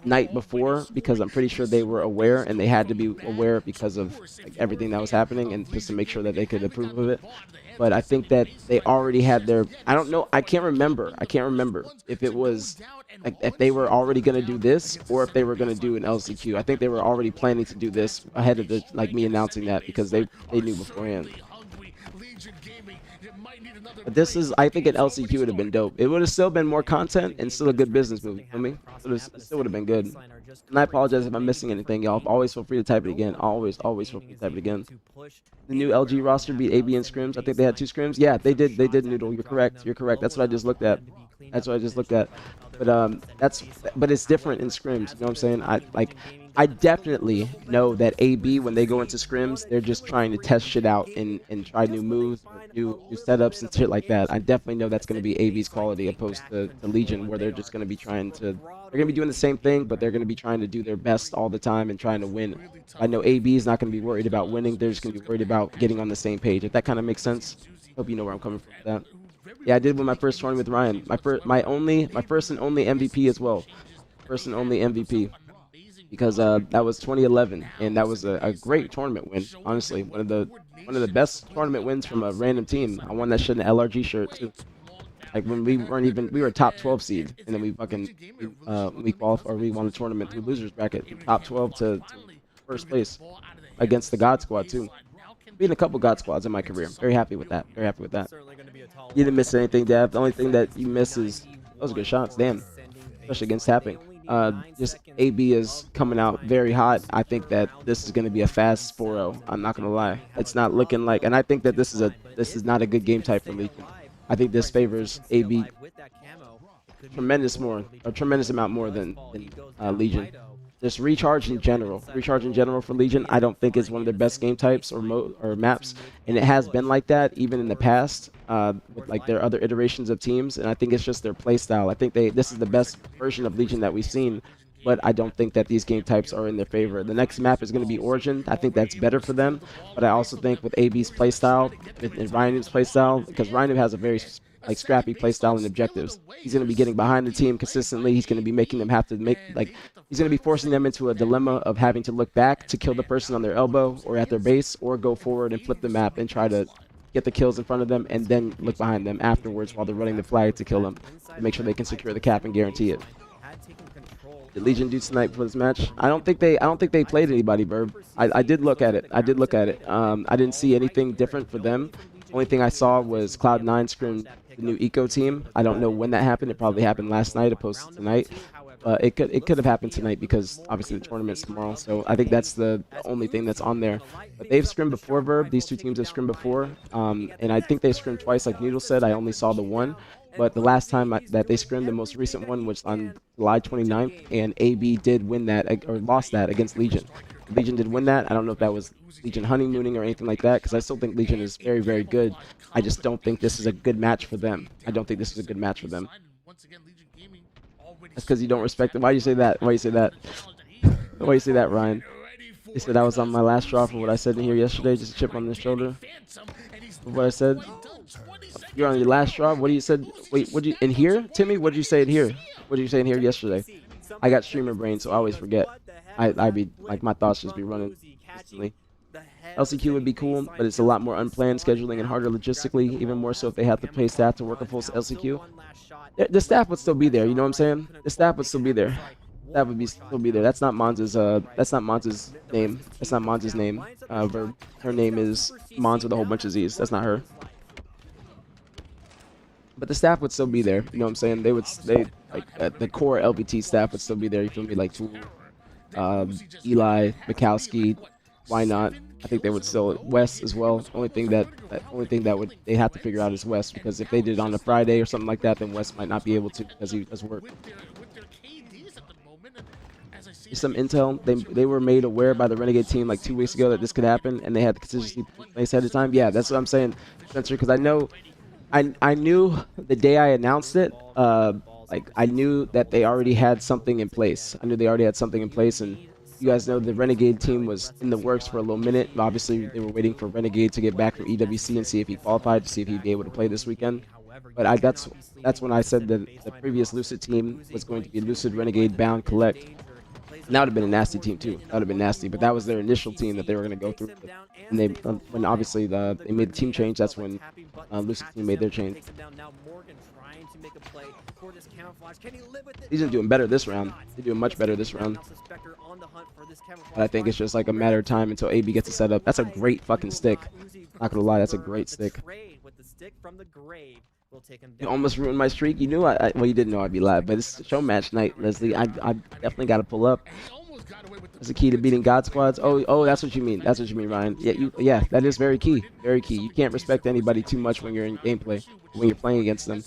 night before because I'm pretty sure they were aware and they had to be aware because of like everything that was happening and just to make sure that they could approve of it. But I think that they already had their I don't know, I can't remember. I can't remember if it was like if they were already going to do this or if they were going to do an LCQ. I think they were already planning to do this ahead of the like me announcing that because they knew beforehand. But this is, I think an LCQ would have been dope. It would have still been more content and still a good business move. You feel me? It still would have been good. And I apologize if I'm missing anything, y'all. Always feel free to type it again. Always feel free to type it again. The new LG roster beat AB in scrims. I think they had two scrims. Yeah, they did. They did, Noodle. You're correct. You're correct. That's what I just looked at. That's what I just looked at. But it's different in scrims. You know what I'm saying? I definitely know that AB when they go into scrims, they're just trying to test shit out and try new moves, or new setups and shit like that. I definitely know that's going to be AB's quality opposed to Legion, where they're just going to be trying to they're going to be doing the same thing, but they're going to be trying to do their best all the time and trying to win. I know AB is not going to be worried about winning. They're just going to be worried about getting on the same page. If that kind of makes sense. Hope you know where I'm coming from with that. Yeah, I did win my first tournament with Ryan. My first and only MVP as well. First and only MVP because that was 2011 and that was a great tournament win. Honestly, one of the best tournament wins from a random team. I won that shit in an LRG shirt too. Like when we were top 12 seed and then we qualified or we won the tournament through losers bracket, top 12 to first place. against the God Squad too. Beating a couple God Squads in my career. Very happy with that. Very happy with that. You didn't miss anything, Dev. The only thing that you miss is those are good shots. Damn, especially against tapping. Just AB is coming out very hot. I think that this is going to be a fast 4-0. I'm not going to lie. It's not looking like, and I think that this is not a good game type for Legion. I think this favors AB tremendous amount more than Legion. Just recharge in general for Legion. I don't think is one of their best game types or maps, and it has been like that even in the past with like their other iterations of teams. And I think it's just their play style. I think this is the best version of Legion that we've seen, but I don't think that these game types are in their favor. The next map is going to be Origin. I think that's better for them, but I also think with AB's playstyle and Ryan's playstyle, because Ryan has a very like scrappy playstyle and objectives. He's going to be getting behind the team consistently. He's going to be making them have to make like he's going to be forcing them into a dilemma of having to look back to kill the person on their elbow or at their base, or go forward and flip the map and try to get the kills in front of them and then look behind them afterwards while they're running the flag to kill them to make sure they can secure the cap and guarantee it. Did Legion do tonight for this match? I don't think they played anybody, Verb. I did look at it. I didn't see anything different for them. Only thing I saw was Cloud9 scrim the new eco team. I don't know when that happened. It probably happened last night opposed to tonight. It could have happened tonight because obviously the tournament's tomorrow. So I think that's the only thing that's on there. But they've scrimmed before, Verb. These two teams have scrimmed before. And I think they scrimmed twice, like Noodle said. I only saw the one. But the last time that they scrimmed, the most recent one was on July 29th, and AB did win that, or lost that against Legion. Legion did win that. I don't know if that was Legion honeymooning or anything like that, because I still think Legion is very, very good. I just don't think this is a good match for them. I don't think this is a good match for them. That's because you don't respect them. Why do you say that? Why do you say that? Why do you say that, Ryan? He said I was on my last straw for what I said in here yesterday, just a chip on the shoulder. What I said? You're on your last straw? What do you said? Wait, what did you in here? Timmy, what did you say in here? What did you say in here yesterday? I got streamer brain, so I always forget. I be like my thoughts just be running constantly. LCQ would be cool, but it's a lot more unplanned scheduling and harder logistically, even more so if they have to pay staff to work a full LCQ. The staff would still be there, you know what I'm saying? The staff would still be there. That would still be there. That's not Monza's name. That's not Monza's name. Verb. Her name is Mons with a whole bunch of Z's. That's not her. But the staff would still be there. You know what I'm saying? The core LBT staff would still be there. You feel me? Like Tool, Eli, Mikowski. Why not? I think they would still West as well. Only thing that they have to figure out is West, because if they did it on a Friday or something like that, then West might not be able to because he does work. Some intel. They were made aware by the Renegade team like 2 weeks ago that this could happen, and they had the contingency place ahead of time. Yeah, that's what I'm saying, Spencer. Because I knew the day I announced it. Like I knew that they already had something in place. I knew they already had something in place, and you guys know the Renegade team was in the works for a little minute. Obviously, they were waiting for Renegade to get back from EWC and see if he qualified, to see if he'd be able to play this weekend. But that's when I said that the previous Lucid team was going to be Lucid, Renegade, Bound, Collect. And that would have been a nasty team too. That would have been nasty. But that was their initial team that they were going to go through. And they, when obviously they made the team change, that's when Lucid team made their change. He's doing better this round. They're doing much better this round. But I think it's just like a matter of time until AB gets it set up. That's a great fucking stick. Not gonna lie, that's a great stick. You almost ruined my streak. You knew well, you didn't know I'd be live, but it's Showmatch night, Leslie. I definitely got to pull up. That's the key to beating God squads. Oh, that's what you mean. That's what you mean, Ryan. Yeah, that is very key. Very key. You can't respect anybody too much when you're in gameplay, when you're playing against them.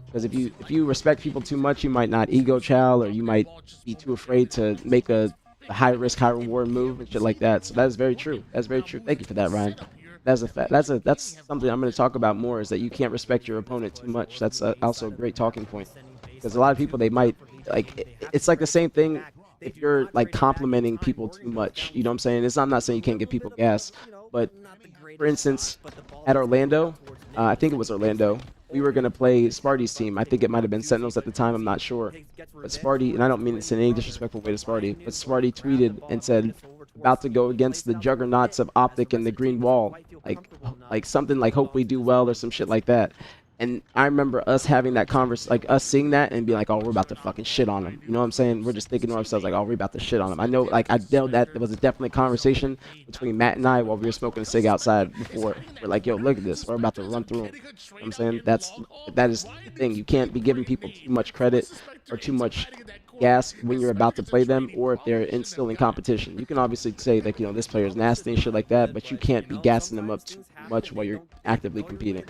Because if you respect people too much, you might not ego chow, or you might be too afraid to make a high risk, high reward move and shit like that. So that is very true. That's very true. Thank you for that, Ryan. That's a fact. That's something I'm going to talk about more, is that you can't respect your opponent too much. That's also a great talking point, because a lot of people, they might it's like the same thing if you're like complimenting people too much. You know what I'm saying? I'm not saying you can't give people gas, but for instance, at Orlando, I think it was Orlando, we were going to play Sparty's team. I think it might have been Sentinels at the time. I'm not sure. But Sparty, and I don't mean this in any disrespectful way to Sparty, but Sparty tweeted and said, about to go against the juggernauts of Optic and the Green Wall. Like something like hope we do well or some shit like that. And I remember us having that converse, like us seeing that and being like, "Oh, we're about to fucking shit on him." You know what I'm saying? We're just thinking to ourselves like, "Oh, we're about to shit on him." I know that there was a definitely conversation between Matt and I while we were smoking a cig outside before. We're like, "Yo, look at this. We're about to run through him." You know what I'm saying? That is the thing. You can't be giving people too much credit or too much gas when you're about to play them, or if they're still in competition. You can obviously say like, this player is nasty and shit like that, but you can't be gassing them up too much while you're actively competing.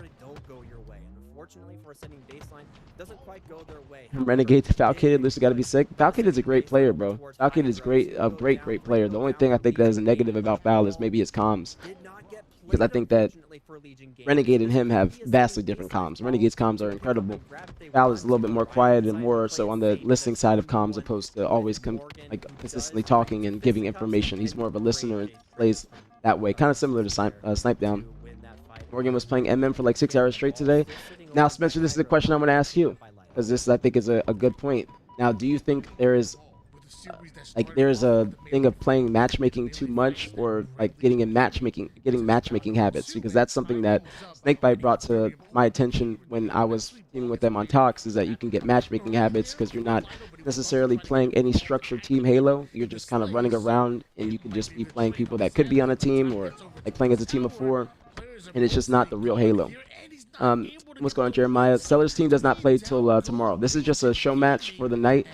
From Renegade to Falcated, Lucy got to be sick. Falcated is a great player, bro. Falcated is great, a great player. The only thing I think that is a negative about Val is maybe his comms, because I think that Renegade and him have vastly different comms. Renegade's comms are incredible. Val is a little bit more quiet and more so on the listening side of comms, opposed to always like consistently talking and giving information. He's more of a listener and plays that way, kind of similar to Snipe Down. Morgan was playing MM for like 6 hours straight today. Now, Spencer, this is the question I'm going to ask you, because this I think is a good point. Now, do you think there is there's a thing of playing matchmaking too much, or like getting matchmaking habits? Because that's something that Snakebite brought to my attention when I was teaming with them on talks, is that you can get matchmaking habits because you're not necessarily playing any structured team Halo. You're just kind of running around, and you could just be playing people that could be on a team, or like playing as a team of four, and it's just not the real Halo. What's going on, Jeremiah? Stellar's team does not play till tomorrow. This is just a show match for the night,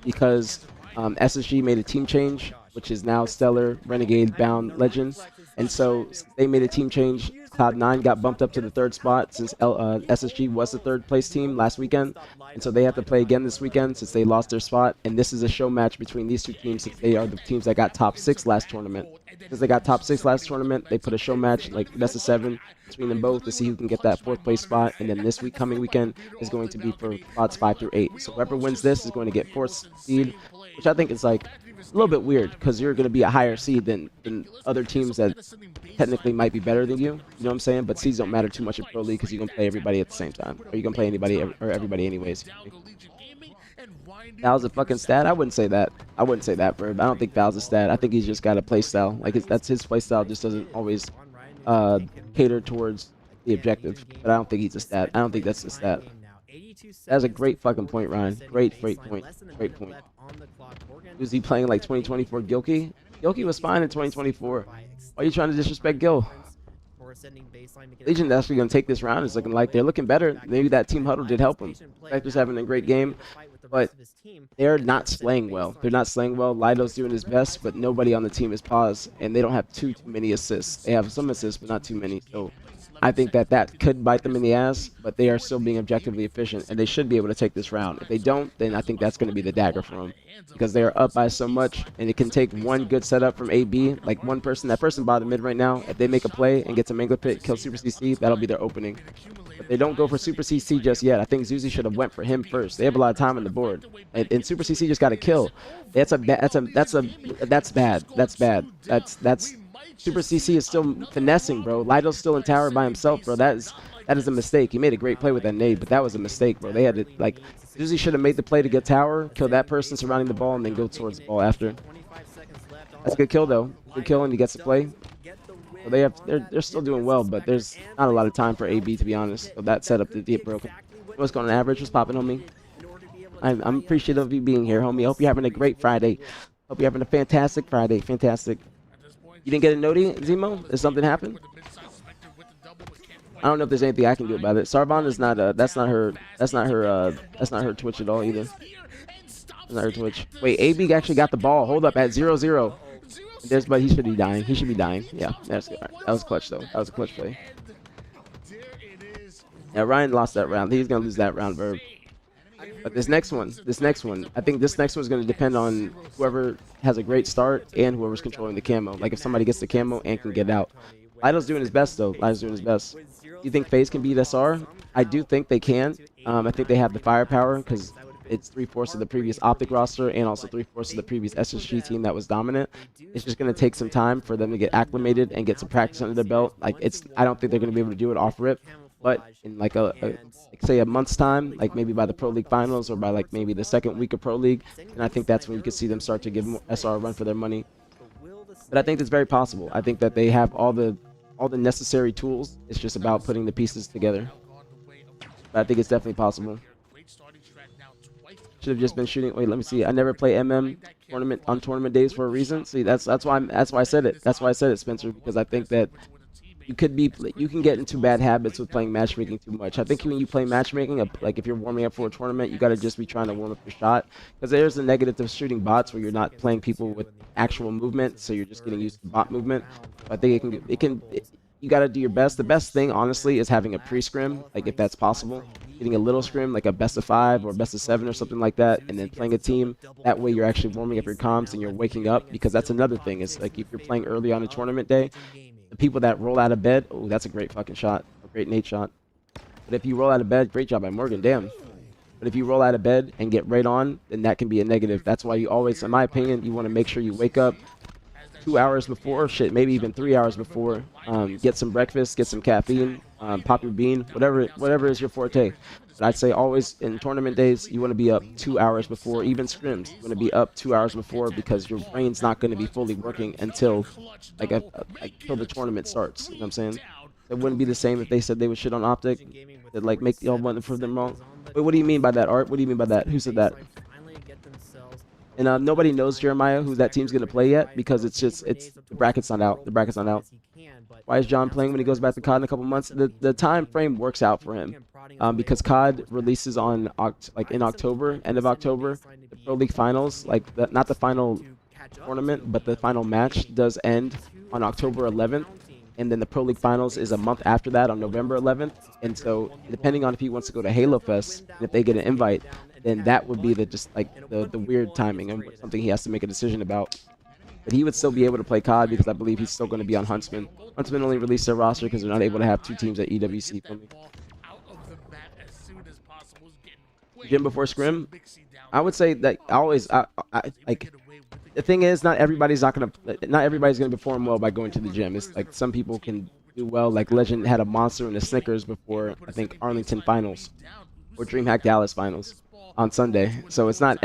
because SSG made a team change, which is now Stellar, Renegade, Bound, Legend. And so they made a team change. Cloud9 got bumped up to the third spot since SSG was the third place team last weekend. And so they have to play again this weekend since they lost their spot. And this is a show match between these two teams, since they are the teams that got top 6 last tournament. Since they got top 6 last tournament, they put a show match, like best of 7, between them both to see who can get that 4th place spot. And then this coming weekend is going to be for spots 5 through 8. So whoever wins this is going to get 4th seed, which I think is like a little bit weird, because you're going to be a higher seed than other teams that technically might be better than you. You know what I'm saying? But seeds don't matter too much in Pro League, because you can play everybody at the same time. Or you can play anybody or everybody anyways. Val's a fucking stat? I wouldn't say that. I wouldn't say that, Verb. I don't think Val's a stat. I think he's just got a play style. Like, that's his play style, just doesn't always cater towards the objective. But I don't think he's a stat. I don't think that's a stat. That's a great fucking point, Ryan. Great point. Great point. Was he playing like 2024 Gilkey? Gilkey was fine in 2024. Why are you trying to disrespect Gil? Legion actually going to take this round. It's looking like they're looking better. Maybe that team huddle did help them. Vector's having a great game, but they're not slaying well. They're not slaying well. Lido's doing his best, but nobody on the team is paused, and they don't have too many assists. They have some assists, but not too many. So I think that could bite them in the ass, but they are still being objectively efficient, and they should be able to take this round. If they don't, then I think that's going to be the dagger for them, because they are up by so much, and it can take one good setup from AB, like one person. That person bottom mid right now, if they make a play and get to Mangler Pit, kill Super CC, that'll be their opening. But they don't go for Super CC just yet. I think Zuzi should have went for him first. They have a lot of time on the board, and Super CC just got a kill. That's bad. That's Super CC is still finessing, bro. Lido's still in tower by himself, bro. That is a mistake. He made a great play with that nade, but that was a mistake, bro. They had to, like, Zuzi should have made the play to get tower, kill that person surrounding the ball, and then go towards the ball after. That's a good kill, though. Good kill, and he gets to play. So they're still doing well, but there's not a lot of time for AB, to be honest. So that setup did get broken. What's going on, average? What's popping, homie? I'm appreciative of you being here, homie. I hope you're having a great Friday. Hope you're having a fantastic Friday. Fantastic. You didn't get a noti, Zemo? Did something happen? I don't know if there's anything I can do about it. Sarvan is not that's not her Twitch at all either. That's not her Twitch. Wait, AB actually got the ball. Hold up at 0-0. But he should be dying. He should be dying. Yeah, that's good. Right. That was clutch though. That was a clutch play. Yeah, Ryan lost that round. He's gonna lose that round, Verb. But this next one, I think this next one is going to depend on whoever has a great start and whoever's controlling the camo. Like, if somebody gets the camo and can get out. Lido's doing his best, though. Lido's doing his best. You think FaZe can beat SR? I do think they can. I think they have the firepower, because it's 3/4 of the previous Optic roster and also 3/4 of the previous SSG team that was dominant. It's just going to take some time for them to get acclimated and get some practice under their belt. Like, I don't think they're going to be able to do it off rip. But in like say a month's time, like maybe by the Pro League finals or by like maybe the second week of Pro League, and I think that's when you can see them start to give SR a run for their money. But I think it's very possible. I think that they have all the necessary tools. It's just about putting the pieces together. but I think it's definitely possible. Great starting strat now twice in a Should have just been row. shooting. Wait, let me see. I never play MM tournament on tournament days for a reason. See, that's why I said it. That's why I said it, Spencer, because I think that you can get into bad habits with playing matchmaking too much. I think when you play matchmaking, like if you're warming up for a tournament, you got to just be trying to warm up your shot, because there's a negative to shooting bots where you're not playing people with actual movement, so you're just getting used to bot movement. I think you got to do your best. The best thing, honestly, is having a pre-scrim, like if that's possible, getting a little scrim, like a best of 5 or best of 7 or something like that, and then playing a team. That way, you're actually warming up your comms and you're waking up, because that's another thing. Is like if you're playing early on a tournament day, the people that roll out of bed, oh, that's a great fucking shot, a great Nate shot. But if you roll out of bed, great job by Morgan, damn. But if you roll out of bed and get right on, then that can be a negative. That's why you always, in my opinion, you want to make sure you wake up 2 hours before, shit, maybe even 3 hours before. Get some breakfast, get some caffeine, pop your bean, whatever is your forte. But I'd say always in tournament days, you want to be up 2 hours before, even scrims. You want to be up 2 hours before, because your brain's not going to be fully working until like till the tournament starts. You know what I'm saying? It wouldn't be the same if they said they would shit on Optic. That like make y'all want to prove them wrong. Wait, what do you mean by that, Art? What do you mean by that? Who said that? And nobody knows, Jeremiah, who that team's gonna play yet, because it's the bracket's not out. The bracket's not out. Why is John playing when he goes back to COD in a couple months? The time frame works out for him, because COD releases on in October, end of October. The Pro League finals, not the final tournament, but the final match does end on October 11th, and then the Pro League finals is a month after that on November 11th. And so, depending on if he wants to go to Halo Fest, and if they get an invite, then that would be the weird timing and something he has to make a decision about. But he would still be able to play COD, because I believe he's still going to be on Huntsman. Huntsman only released their roster because they're not able to have 2 teams at EWC for me. Gym before scrim, I would say that like the thing is, not everybody's gonna perform well by going to the gym. It's like some people can do well. Like Legend had a monster in the Snickers before, I think, Arlington finals or DreamHack Dallas finals on Sunday. So it's not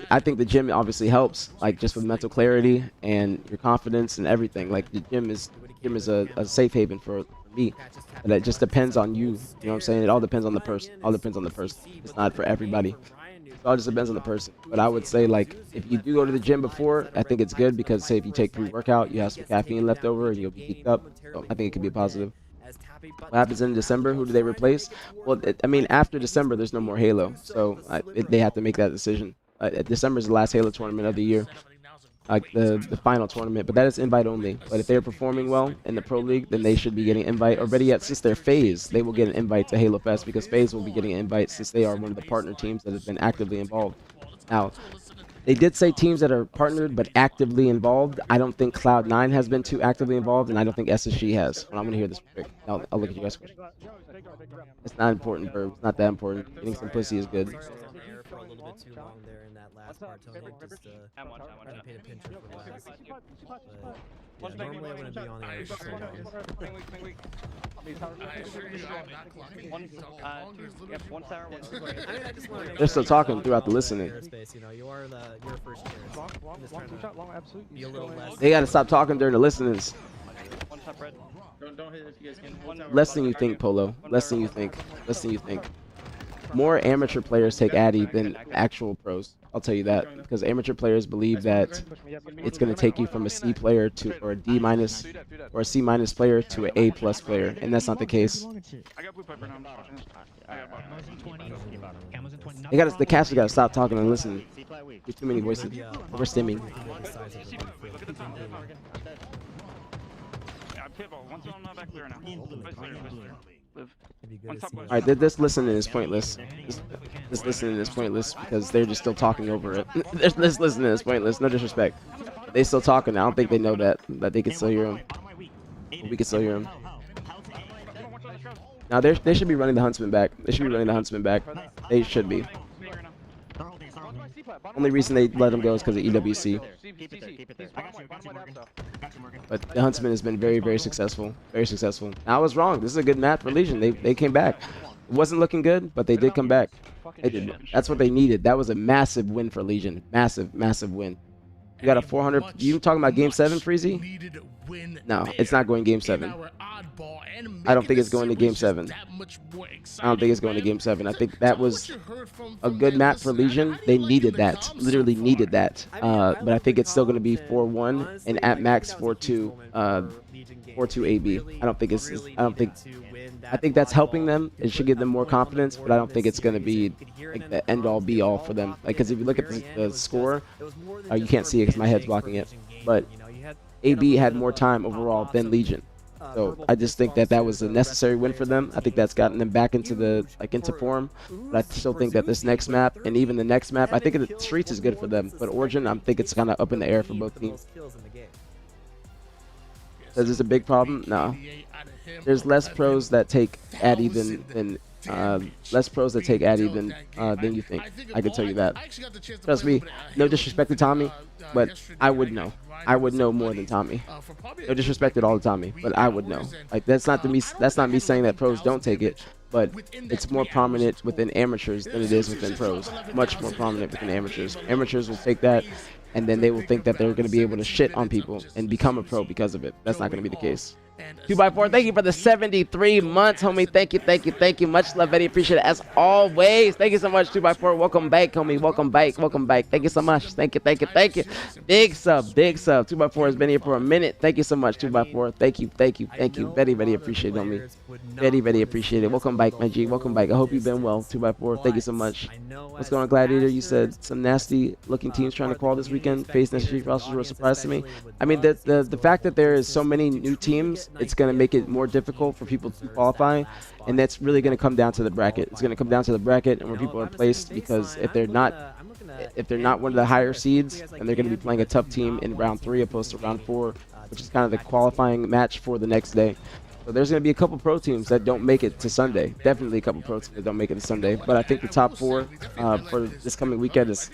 I think the gym obviously helps, like just with mental clarity and your confidence and everything. Like the gym is a safe haven for me. But it just depends on you. You know what I'm saying? It all depends on the person. All depends on the person. It's not for everybody. It all just depends on the person. But I would say, like, if you do go to the gym before, I think it's good, because say if you take pre-workout, you have some caffeine left over and you'll be geeked up. So I think it could be positive. What happens in December? Who do they replace? Well, I mean, after December, there's no more Halo, so they have to make that decision. December is the last Halo tournament of the year, like the final tournament, but that is invite only. But if they're performing well in the Pro League, then they should be getting invite. Or better yet, since they're FaZe, they will get an invite to Halo Fest, because FaZe will be getting an invite since they are one of the partner teams that have been actively involved. Now, they did say teams that are partnered but actively involved. I don't think Cloud9 has been too actively involved, and I don't think SSG has. Well, I'm gonna hear this quick. I'll look at you guys. It's not important, Verb. It's not that important. Getting some pussy is good. Normally I wouldn't be on the air for so long. They're still talking throughout the listening. They gotta stop talking during the listenings. Less than you think, Polo. Less than you think. Less than you think. More amateur players take Addy than actual pros. I'll tell you that, because amateur players believe that it's going to take you from a C player to, or a D minus, or a C minus player to an A plus player, and that's not the case. The caster got to stop talking and listen. There's too many voices. Overstimming. Alright, this listening is pointless. This listening is pointless because they're just still talking over it. This listening is pointless, no disrespect. They still talking. I don't think they know that they can still hear them. We can still hear them. Now they should be running the Huntsman back. They should be running the Huntsman back. They should be. Only reason they let him go is because of EWC. But the Huntsman has been very, very successful. Very successful. I was wrong. This is a good map for Legion. They came back. It wasn't looking good, but they did come back. They did. That's what they needed. That was a massive win for Legion. Massive, massive win. You got a 400. You talking about Game 7, Freezy? No, it's not going Game 7. I don't think it's going to Game 7. I don't think it's going to Game 7. I think that was a good map for Legion. They needed that. Literally needed that. But I think it's still going to be 4-1 and at max 4-2. 4-2 AB. I don't think it's. I don't think. I think that's helping them. It should give them more confidence, but I don't think it's going to be like the end-all, be-all for them. Like, because if you look at the score, you can't see it because my head's blocking it. But AB had more time overall than Legion. So I just think that that was a necessary win for them. I think that's gotten them back into the into form. But I still think that this next map and even the next map, I think the Streets is good for them. But Origin, I think it's kind of up in the air for both teams. Is this a big problem? No. There's less pros that take Addy than less pros that take Addy than you think. I can tell you that. Trust me, no disrespect to Tommy, but I would know. I would know more than Tommy. No disrespect at all to Tommy, but I would know. Like that's not me saying that pros don't take it, but it's more prominent within amateurs than it is within pros. Much more prominent within amateurs. Amateurs will take that, and then they will think that they're going to be able to shit on people and become a pro because of it. That's not going to be the case. 2x4, thank you for the 73 months, homie. Thank you, thank you, thank you. Much love, very appreciate it as always. Thank you so much, 2x4. Welcome back, homie. Welcome back, welcome back. Thank you so much. Thank you, thank you, thank you. Big sub, big sub. 2x4 has been here for a minute. Thank you so much, 2x4. Thank you, thank you, thank you. Very, very appreciate it, homie. Very, very appreciate it. Welcome back, my G. Welcome back. I hope you've been well, 2x4. Thank you so much. What's going on, Gladiator? You said some nasty looking teams trying to qual this weekend. Face SSG rosters were a surprise to me. I mean, the fact that there is so many new teams, it's going to make it more difficult for people to qualify, and that's really going to come down to the bracket. It's going to come down to the bracket and where people are placed, because if they're not one of the higher seeds, then they're going to be playing a tough team in round 3 opposed to round 4, which is kind of the qualifying match for the next day. So there's going to be a couple pro teams that don't make it to Sunday. Definitely a couple pro teams that don't make it to Sunday. But I think the top 4 for this coming weekend is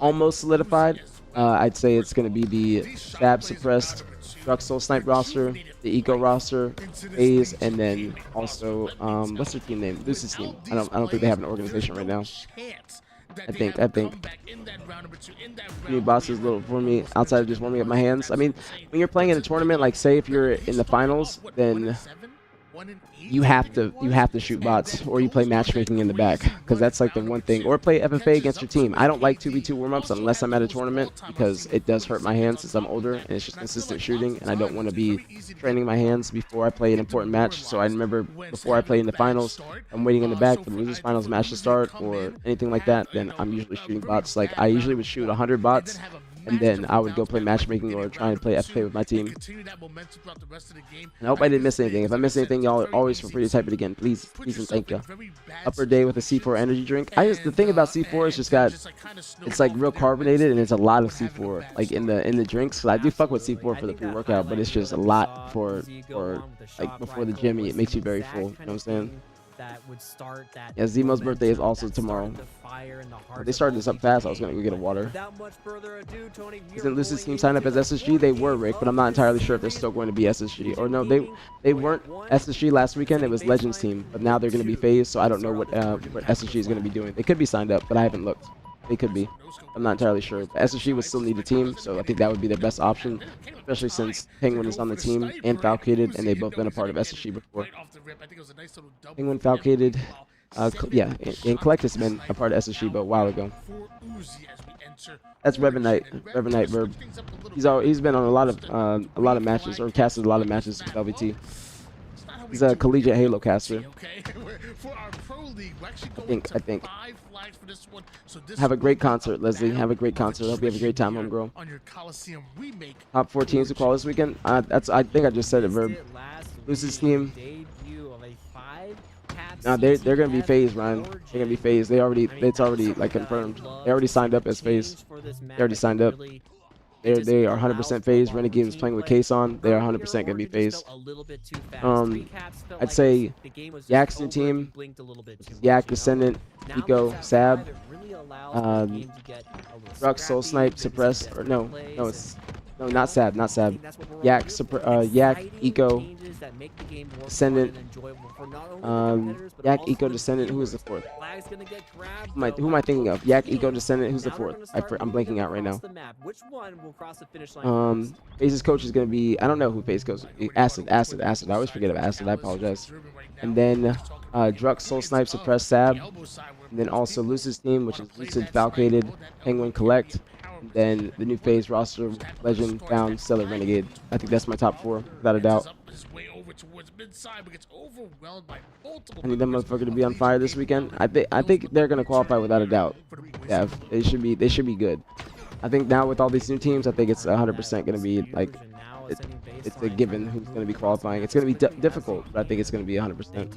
almost solidified. I'd say it's going to be the Fab Suppressed Drug Soul Snipe roster, the Eco roster, A's, and then also what's their team name? Lucid's team. I don't think they have an organization right now. I think new bosses little for me outside of just warming up my hands. I mean, when you're playing in a tournament, like say if you're in the finals, then you have to shoot bots, or you play matchmaking in the back, because that's like the one thing, or play FFA against your team. I don't like 2v2 warm-ups unless I'm at a tournament, because it does hurt my hands since I'm older and it's just consistent shooting, and I don't want to be training my hands before I play an important match. So I remember before I play in the finals, I'm waiting in the back for the losers finals match to start or anything like that, then I'm usually shooting bots. Like I usually would shoot 100 bots, and then I would go play matchmaking or try and play FFA with my team. And I hope I didn't miss anything. If I missed anything, y'all are always feel free to type it again. Please, please, and thank you. Upper day with a C4 energy drink. The thing about C4 is just it's like real carbonated, and it's a lot of C4 like in the drinks. So I do fuck with C4 for the pre-workout, but it's just a lot for like before the gym. It makes you very full. You know what I'm saying? Yeah, Zemo's birthday is also tomorrow. They started this up fast. I was gonna go get a water. Isn't Lucid's team signed up as SSG? They were, Rick, but I'm not entirely sure if they're still going to be SSG. Or no, they weren't SSG last weekend. It was Legends team, but now they're going to be phased. So I don't know what SSG is going to be doing. They could be signed up, but I haven't looked. They could be. I'm not entirely sure. But SSG would still need a team, so I think that would be their best option, especially since Penguin is on the team and Falcated, and they've both been a part of SSG before. Penguin, Falcated, yeah, and Collect has been a part of SSG, but a while ago. That's Revenite Verb. He's been on a lot of matches, or casted a lot of matches with LVT. He's a collegiate Halo caster. I think. Have a great concert, Leslie. Have a great concert. Hope you have a great time, homegirl. Top 4 teams to call this weekend. I think I just said it, Verb. Lucid's team. No, they're gonna be phased, Ryan. They're gonna be phased. It's already like confirmed. They already signed up as phased. They already signed up. They are 100% phased. Renegade is playing with Case on. They are 100% gonna be phased. I'd say Yak's new team. Yak, Descendant, Eco, Sab, Rux, Soul Snipe, Suppressed, or no, not Sab. Yak, Yak, Eco, Descendant, for not only the competitors, but Yak also Eco the Descendant. Who is the viewers. fourth? Flag's gonna get grabbed, Who am I thinking of? Yak Eco Descendant. Who's the Now we're fourth? gonna start I'm moving them blanking out right across now. the map. Which one will cross the finish line first? FaZe's coach is gonna be. I don't know who FaZe coach. Acid. I always forget about Acid. I apologize. And then Drux, Soul Snipe, Suppress, Sab. And then also Lucid's team, which is Lucid, Falcated, Penguin, Collect. And then the new FaZe roster, Legend, Found, Stellar, Renegade. I think that's my top four, without a doubt. I need that motherfucker to be on fire this weekend. I think they're gonna qualify without a doubt. Yeah, they should be good. I think now with all these new teams, I think it's 100% gonna be like it's a given who's going to be qualifying. It's going to be difficult, but I think it's going to be 100%.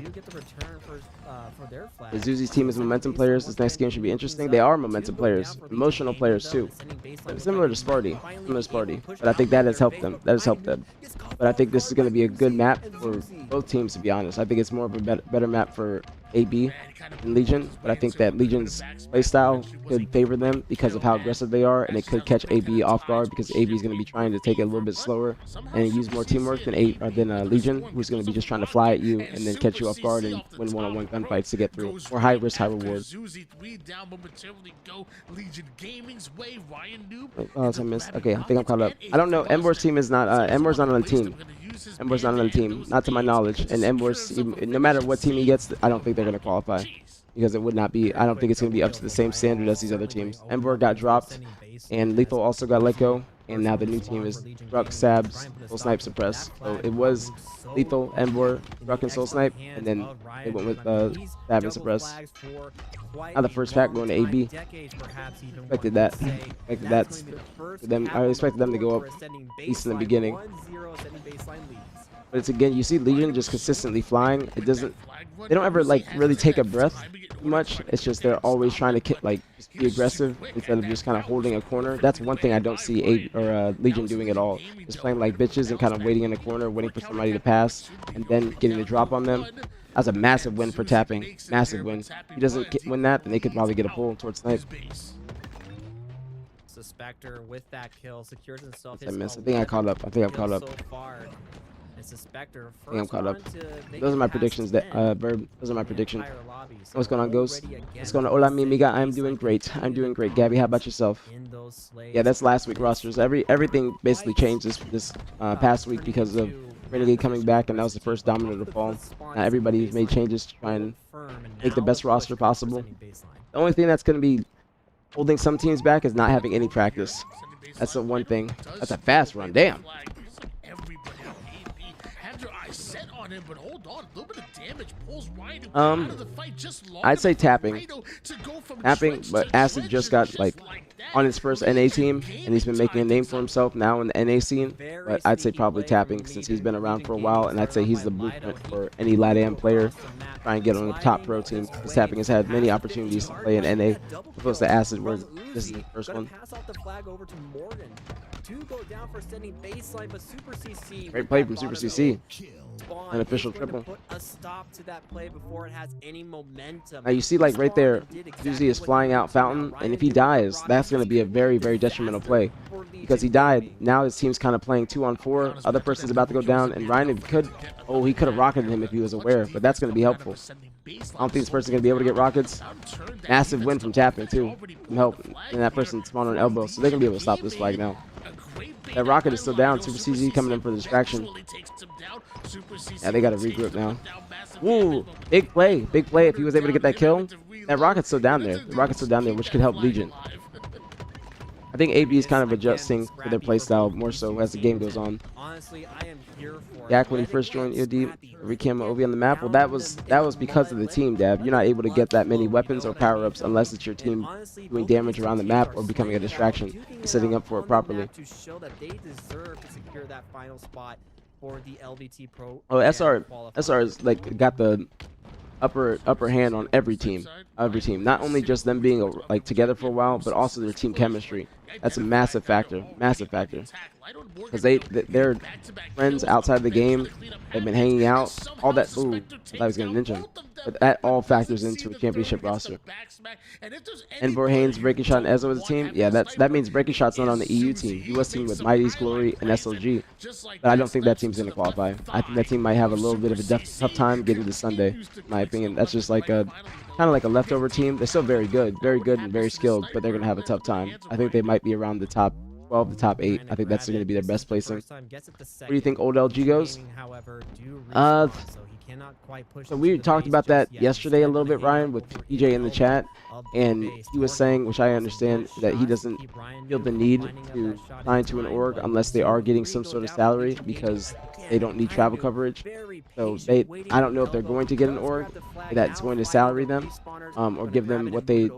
The Zuzi's team is momentum players. This next game should be interesting. They are momentum players, emotional players too. Similar to Sparty, but I think that has helped them. But I think this is going to be a good map for both teams, to be honest. I think it's more of a better map for AB and Legion, but I think that Legion's playstyle could favor them because of how aggressive they are, and it could catch AB off guard because AB is going to be trying to take it a little bit slower and use more teamwork than Legion, who's going to be just trying to fly at you and then catch you off guard and win one-on-one gunfights to get through. Or high risk, high reward. Oh, I missed. Okay, I think I'm caught up. I don't know. Embor's team is not. Embor's not on the team. Embor's not on the team, not to my knowledge. And Embor's, no matter what team he gets, I don't think they're going to qualify. Because it would not be, I don't think it's going to be up to the same standard as these other teams. Embor got dropped, and Lethal also got let go. And now the new team is Druk, Sabs, Soul Snipe, Suppress. So it was Lethal, Embor, Druk, and Soul Snipe. And then they went with Sab and Suppress. Now the first pack going to AB. Expected that. I expected them to go up east in the beginning. But it's again, you see Legion just consistently flying. They don't ever like really take a breath too much. It's just they're always trying to just be aggressive instead of just kind of holding a corner. That's one thing I don't see Legion doing at all. Just playing like bitches and kind of waiting in the corner, waiting for somebody to pass, and then getting the drop on them. That's a massive win for tapping. Massive win. If he doesn't win that, then they could probably get a pull towards Snipe. Suspector with that kill secures himself. I missed. I think I caught up. I think I'm caught up. I think I'm caught up. Those are my predictions. Verb. Those are my predictions. What's going on, Ghost? What's going on? Hola, mi amiga. I'm doing great. Gabby, how about yourself? Yeah, that's last week rosters. Everything basically changed this past week because of Renegade coming back, and that was the first domino to fall. Everybody's made changes to try and make the best roster possible. The only thing that's going to be holding some teams back is not having any practice. That's the one thing. That's a fast run. Damn. I'd say tapping, but Acid just got on his first NA team, and he's been making a name for himself now in the NA scene. But I'd say probably tapping since he's been around for a while, and I'd say he's the blueprint for any LATAM player trying to get on the top pro team. Because tapping has had many opportunities to play in NA, opposed to Acid, where this is the first one. Great play from Super CC. An official triple. Now you see right there, Zuzi is flying out Fountain, and if he dies, that's going to be a very, very detrimental play. Because he died, now his team's kind of playing 2-on-4, other person's about to go down, and Ryan he could have rocketed him if he was aware, but that's going to be helpful. I don't think this person's going to be able to get rockets. Massive win from tapping too, from help, and that person spawned on elbow, so they're going to be able to stop this flag now. That rocket is still down. Super CZ coming in for the distraction. Yeah, they got to regroup now. Ooh, big play. If he was able to get that kill, that rocket's still down there. Which could help Legion. I think AB is kind of adjusting for their playstyle more so as the game goes on. Yak, when he first joined EOD, every camo OV on the map, well, that was because of the team, Dab. You're not able to get that many weapons or power-ups unless it's your team doing damage around the map or becoming a distraction, setting up for it properly. Oh, SR is got the upper hand on every team. every team. Not only just them being like together for a while, but also their team chemistry. That's a massive factor. Massive factor. Because they're friends outside the game. They've been hanging out. All that. Ooh, I thought I was gonna ninja him. But that all factors into a championship roster. And Haynes, Breaking Shot, and Ezo as a team. Yeah, that means Breaking Shot's not on the EU team. US team with Mighty's Glory and SLG. But I don't think that team's gonna qualify. I think that team might have a little bit of a tough time getting to Sunday. In my opinion, that's just like a kind of like a leftover team. They're still very good and very skilled, but they're gonna have a tough time. I think they might be around the top 12, the top 8. I think that's going to be their best placing. Where do you think old LG goes? So we talked about that yesterday a little bit, Ryan, with PJ in the chat, and he was saying, which I understand, that he doesn't feel the need to sign to an org unless they are getting some sort of salary because they don't need travel coverage. So I don't know if they're going to get an org that's going to salary them, or give them what they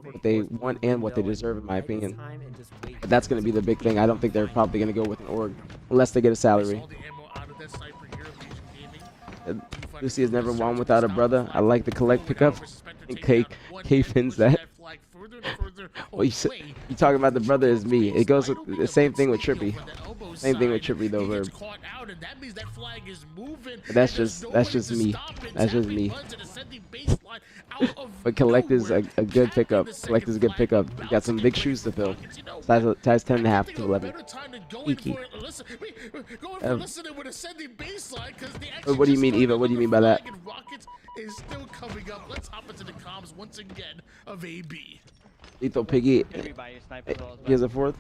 want and what they deserve, in my opinion. But that's going to be the big thing. I don't think they're probably going to go with an org unless they get a salary. Lucy has never won without a brother. I like the collect pickup. And K pins that. Well, you talking about the brother is me. It goes with the same thing with Trippy. Same thing with Trippy though, Verb. That's just me. That's just me. But Collect is a good pickup. Collect is a good pickup. You got some big shoes to fill. Size 10.5 to 11. Eeky. What do you mean, Eva? What do you mean by that? Is still coming up. Let's hop into the comms once again of AB. Lethal Piggy. Here's a fourth.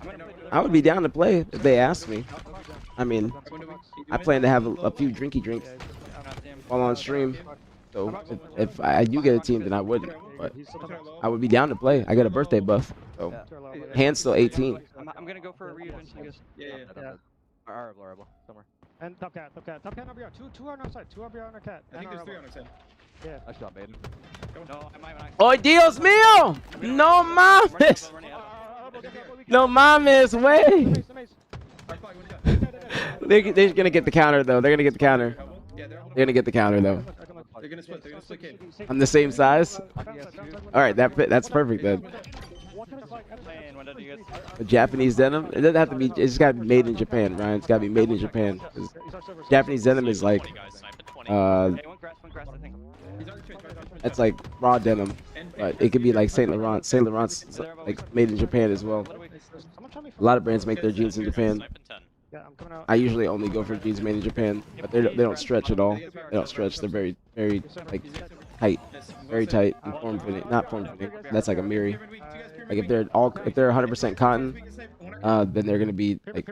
I would be down to play if they asked me. I mean, I plan to have a few drinky drinks while on stream. So if I do get a team, then I wouldn't. But I would be down to play. I got a birthday buff. So hand's still 18. I'm gonna go for a revenge, I guess. Yeah. Arable, somewhere. And top cat on BR. Two on our side. Two on BR on our cat. I think there's 3 on our side. Yeah. I shot Baden. No, I might. Oh, Dios mío! No mames! No mames, way! They're gonna get the counter though. They're gonna get the counter. They're gonna get the counter though. They're gonna split kid. I'm the same size. All right, that's perfect then. A Japanese denim. It doesn't have to be. It's just gotta be made in Japan, Ryan. It's gotta be made in Japan. Japanese denim is like, it's like raw denim, but it could be like Saint Laurent. Saint Laurent's like made in Japan as well. A lot of brands make their jeans in Japan. I usually only go for jeans made in Japan, but they don't stretch at all. They don't stretch. They're very like tight, very tight and form fitting. Not form fitting. That's like a Miri. Like if they're 100% cotton, then they're gonna be like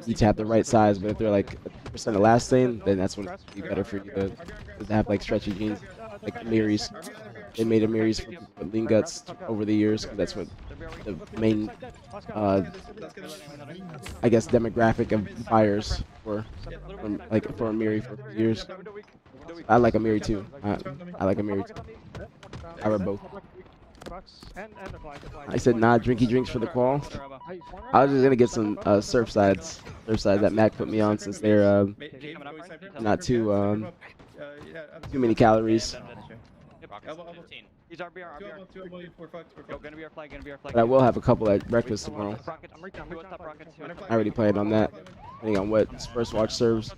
each have the right size. But if they're like percent elastane, then that's when it'd be better for you to have like stretchy jeans, like the Miris. They made a Miris for lean guts over the years. That's what the main, I guess, demographic of buyers for a Miri for years. I like a Miri too. I like a Miri too. I wear both. I said nah, drinky drinks for the qual. I was just gonna get some surfsides that Mac put me on since they're not too many calories. But I will have a couple at breakfast tomorrow. I already planned on that, depending on what Spurs Watch serves.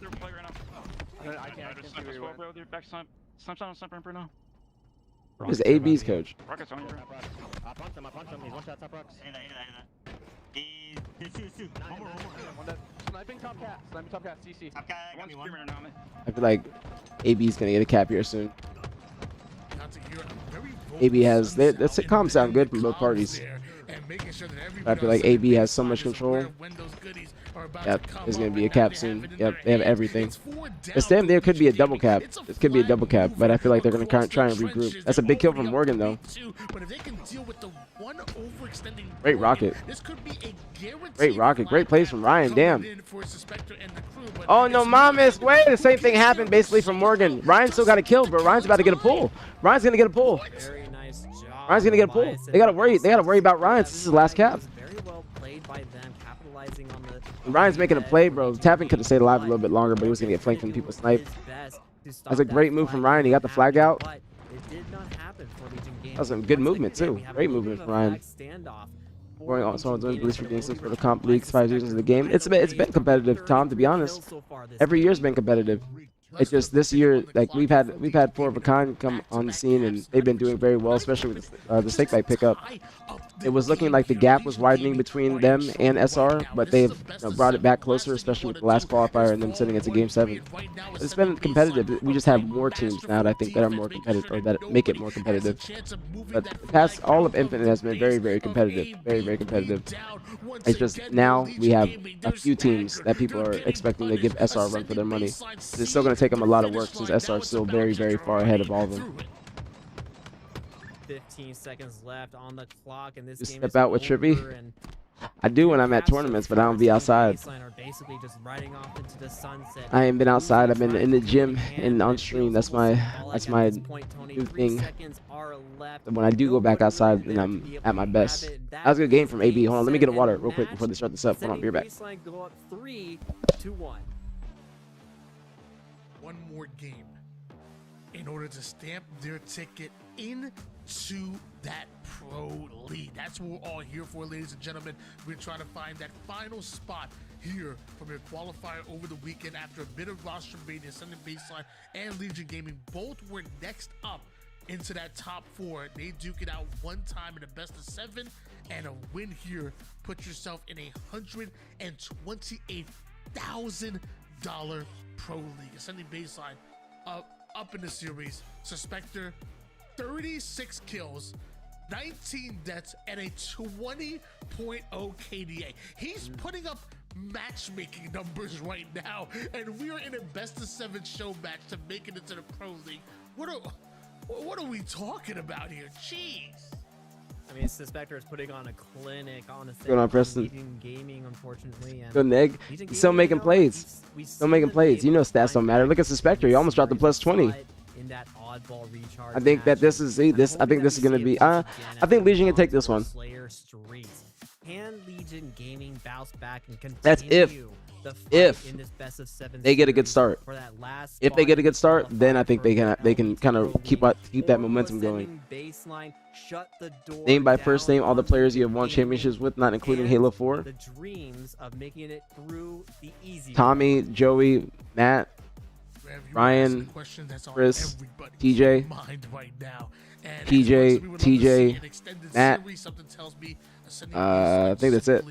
Who's AB's coach? I feel like AB's gonna get a cap here soon. AB has the sitcoms sound good from both parties. I feel like AB has so much control. Yep, there's gonna be a cap soon. Yep, they have everything. It's them. There could be a double cap. It could be a double cap, but I feel like they're gonna try and regroup. That's a big kill from Morgan though. Great rocket. Great rocket. Great plays from Ryan. Damn. Oh no, mames! Wait, the same thing happened basically from Morgan. Ryan still got a kill, bro. Ryan's about to get a pull. Ryan's gonna get a pull. Very nice job. Ryan's gonna get a pull. They gotta worry about Ryan. This is his last cap. Very well played by them, capitalizing on the. Ryan's making a play, bro. Tapping could have stayed alive a little bit longer, but he was gonna get flanked when people snipe. That's a great move from Ryan. He got the flag out. But it did not happen for Legion Gaming. was some good movement Again, too. we have a Great little bit movement of from a Ryan. flag standoff. Scoring on someone's win, release for games for the comp leagues, 5 seasons of the game. It's been competitive, Tom. To be honest, every year's been competitive. It's just this year, like we've had 4 of a kind come on the scene, and they've been doing very well, especially with the stake bike pickup. It was looking like the gap was widening between them and SR, but they've brought it back closer, especially with the last qualifier and them sitting into Game 7. It's been competitive. We just have more teams now that I think that are more competitive, or that make it more competitive. But the past, all of Infinite has been very, very competitive. Very, very competitive. It's just now we have a few teams that people are expecting to give SR a run for their money. It's still going to take them a lot of work since SR is still very, very far ahead of all of them. 15 seconds left on the clock, and this Just game step is out with over, Trippy. and I do when I'm at tournaments, but I don't be outside. Are basically just riding off into the sunset. I ain't been outside. I've been in the gym and on stream. That's my new thing. When I do go back outside, then I'm at my best. That was a good game from AB. Hold on, let me get a water real quick before they start this up. Hold on, be right back. Go up 3-1. One more game in order to stamp their ticket into that pro league. That's what we're all here for, ladies and gentlemen. We're trying to find that final spot here from your qualifier over the weekend after a bit of roster mania. Ascendant Baseline and Legion Gaming both were next up into that top 4. They duke it out one time in a best of 7, and a win here put yourself in $128,000 pro league. Ascending Baseline up in the series. Suspector, 36 kills, 19 deaths, and a 20.0 KDA. He's putting up matchmaking numbers right now, and we are in a best of 7 show match to make it into the pro league. What are we talking about here? Jeez. I mean, Suspector is putting on a clinic on the Going on, Preston. Gaming, unfortunately. And Good Neg. He's still making plays. Still making plays. You know stats don't matter. Look at Suspector. He almost dropped the plus 20. I think that this is I think this is gonna be. I think Legion can take this one. Can Legion Gaming bounce back and continue? That's if they get a good start. If they get a good start, then I think they can kind of keep that momentum going. Name by first name all the players you have won championships with, not including Halo 4. The dreams of making it through the easy. Tommy, Joey, Matt, Ryan, Chris, TJ, PJ, TJ, Matt. I think that's it.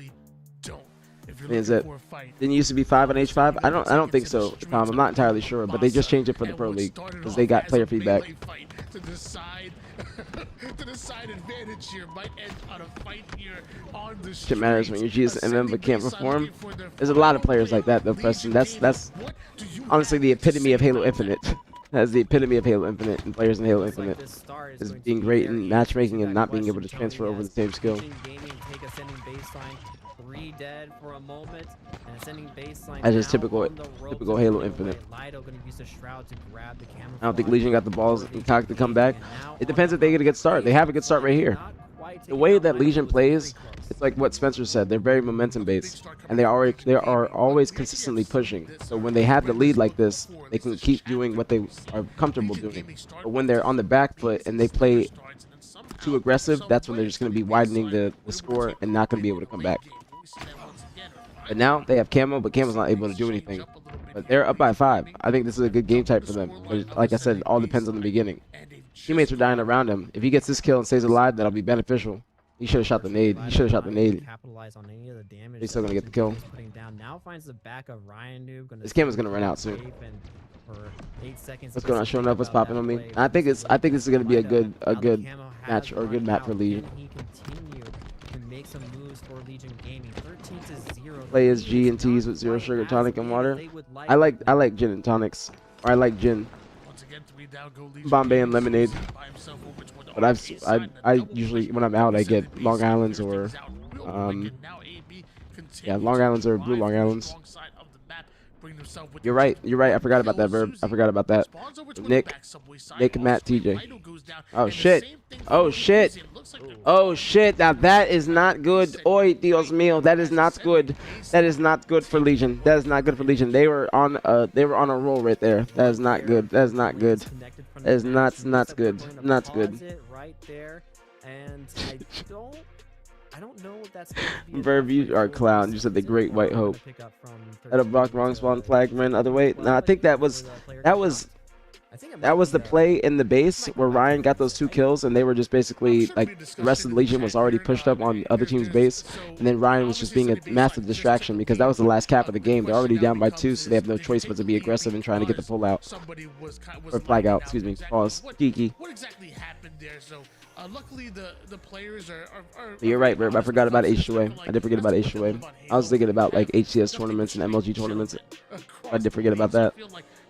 Is it? Didn't it used to be 5 on H5? I don't think so, Tom. I'm not entirely sure, but they just changed it for the pro league because they got player feedback. To decide advantage here might end on a fight here on the Shit matters when you're Jesus and them but can't perform. There's a lot of players like that though, Preston. That's honestly the epitome of Halo Infinite. That's the epitome of Halo Infinite, and players in Halo Infinite is being great in matchmaking and not being able to transfer over the same skill. Dead for a moment, and sending baseline. That's just typical Halo Infinite. I don't think Legion got the balls and cock to come back. It depends if they get a good start. They have a good start right here. The way that Legion plays, it's like what Spencer said. They're very momentum based, and they are always consistently pushing. So when they have the lead like this, they can keep doing what they are comfortable doing. But when they're on the back foot and they play too aggressive, that's when they're just going to be widening the score and not going to be able to come back. But now they have Camo, but Camo's not able to do anything. But they're up by 5. I think this is a good game type for them. But like I said, it all depends on the beginning. Teammates are dying around him. If he gets this kill and stays alive, that'll be beneficial. He should have shot the nade. He's still going to get the kill. This Camo's going to run out soon. What's going on? Showing up. What's popping on me? I think this is going to be a good match or a good map for Legion. Make some moves for Legion Gaming. 13-0. Play as G and T's with 0 sugar, tonic, and water. I like gin and tonics, or I like gin. Bombay and lemonade. But I usually when I'm out I get Long Island's or Long Island's or Blue Long Island's. You're right. I forgot about that verb. I forgot about that. Nick, Matt, TJ. Oh shit. Oh shit. Now that is not good. Oy, Dios mío. That is not good. That is not good for Legion. That is not good for Legion. They were on a roll right there. That is not good. That is not good. That is not good. Not good. right there, and I don't know if that's going to be Verb, you are a clown. You said the Great White Hope. At a block wrong spawn flag ran other way. No, I think that was the play in the base where Ryan got those 2 kills, and they were just basically like the rest of the Legion was already pushed up on the other team's base, and then Ryan was just being a massive distraction because that was the last cap of the game. They're already down by 2, so they have no choice but to be aggressive and trying to get the pull out or flag out. Excuse me. Pause. Geeky. What exactly happened there? So luckily the players are You're right, Verb. I forgot about H2A. I did forget about H2A. I was thinking about like HCS tournaments and MLG tournaments. I did forget about that.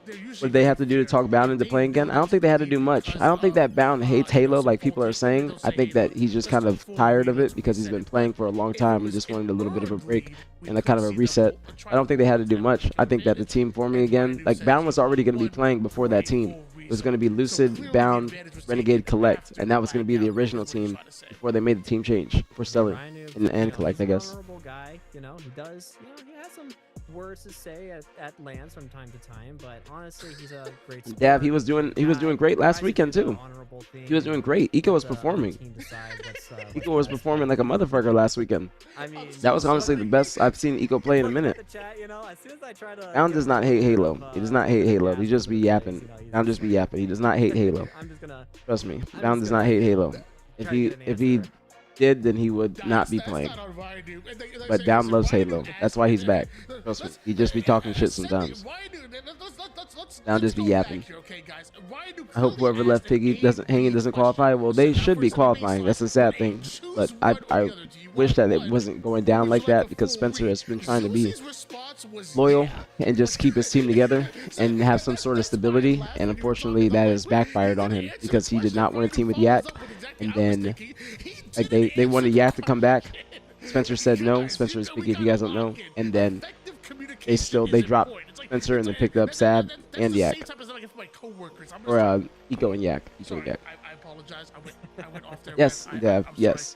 What did they have to do to talk Bound into playing again? I don't think they had to do much. I don't think that Bound hates Halo like people are saying. I think that he's just kind of tired of it because he's been playing for a long time and just wanted a little bit of a break and a kind of a reset. I don't think they had to do much. I think that the team forming again, like Bound was already going to be playing before that team. It was going to be Lucid, Bound, Renegade, Collect, and that was going to be the original team before they made the team change for Stellar and Collect, I guess. Guy, he does, he has some words to say at lands from time to time, but honestly, he's a great sport. Yeah, he was doing great last weekend too. He was doing great. Eco was performing. Eco was performing like a motherfucker last weekend. I mean, That was honestly the best I've seen Eco play in a minute. Bound does not hate Halo. He does not hate Halo. He just be yapping. Bound just be yapping. He does not hate Halo. Trust me. Bound does not hate Halo. If he did, then he would not be playing. But Bound loves Halo. That's why he's back. Trust me. He just be talking shit sometimes. Bound just be yapping. I hope whoever left Piggy doesn't qualify. Well, they should be qualifying. That's a sad thing. But I wish that it wasn't going down like that because Spencer has been trying to be loyal and just keep his team together and have some sort of stability. And unfortunately, that has backfired on him because he did not want a team with Yak. And then like they wanted Yak to come back. Spencer said no. Spencer is Piggy, if you guys don't know. And then they dropped Spencer and then picked up Sab and Yak. Or Eco and Yak. Eco and Yak. Yes, yeah, yes.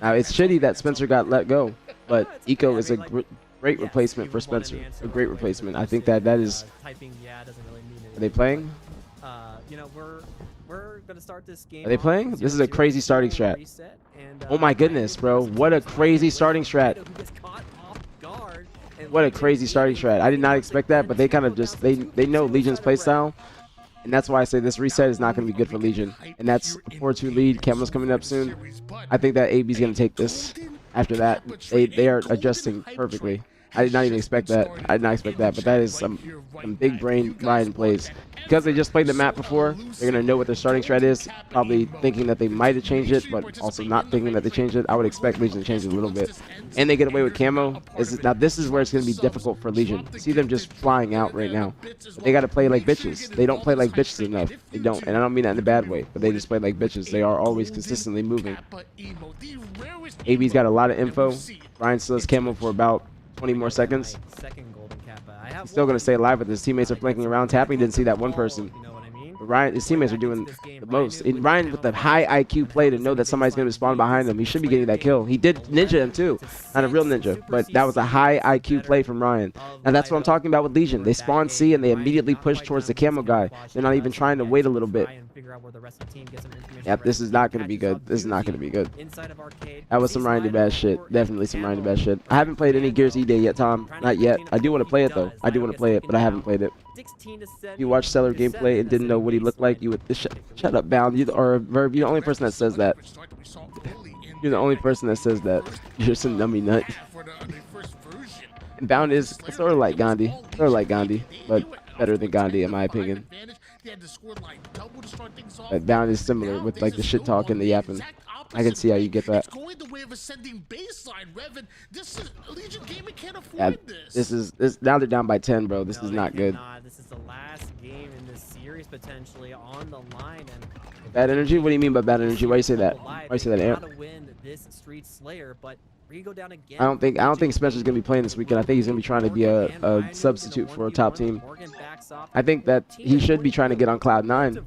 Now it's shitty that Spencer got let go, but Eco is a great replacement for Spencer. A great replacement. I think that is. Are they playing? We're gonna start this game. Are they playing? This is a crazy starting strat. Oh my goodness, bro! What a crazy starting strat! What a crazy starting strat! I did not expect that, but they kind of just they know Legion's playstyle, and that's why I say this reset is not going to be good for Legion. And that's a 4-2 lead. Camel's coming up soon. I think that AB's going to take this. After that, they are adjusting perfectly. I did not even expect that. I did not expect that, but that is some big brain Ryan plays. Because they just played the map before, they're going to know what their starting strat is, probably thinking that they might have changed it, but also not thinking that they changed it. I would expect Legion to change it a little bit. And they get away with camo. Now this is where it's going to be difficult for Legion. See them just flying out right now. They got to play like bitches. They don't play like bitches enough. They don't, and I don't mean that in a bad way, but they just play like bitches. They are always consistently moving. AB's got a lot of info. Ryan still has camo for about 20 more seconds. He's still going to stay alive, but his teammates are flanking around. Tapping didn't see that one person. But Ryan, his teammates are doing the most. And Ryan with the high IQ play to know that somebody's going to spawn behind him. He should be getting that kill. He did ninja him too. Not a real ninja, but that was a high IQ play from Ryan. And that's what I'm talking about with Legion. They spawn C and they immediately push towards the camo guy. They're not even trying to wait a little bit. Yep, this is not going to be good. This is not going to be good. That was some Ryan Bash shit. Definitely some Ryan Bash shit. I haven't played any Gears E-Day yet, Tom. Not yet. I do want to play it though. I do want to play it, but I haven't played it. If you watched Stellar gameplay and didn't know what he looked like, you would shut up, Bound. Or Verb, you're the only person that says that. You're the only person that says that. You're some nummy nut. And Bound is sort of like Gandhi. Sort of like Gandhi, but better than Gandhi in my opinion. But Bound is similar with like the shit talk and the yapping. I can see how you get that. Yeah, this now they're down by 10, bro. This is not good. This is the last game in this series potentially on the line. And bad energy? What do you mean by bad energy? Why do you say that? Why do you say that, Aaron? I don't think Spencer's gonna be playing this weekend. I think he's gonna be trying to be a substitute for a top team. I think that he should be trying to get on Cloud9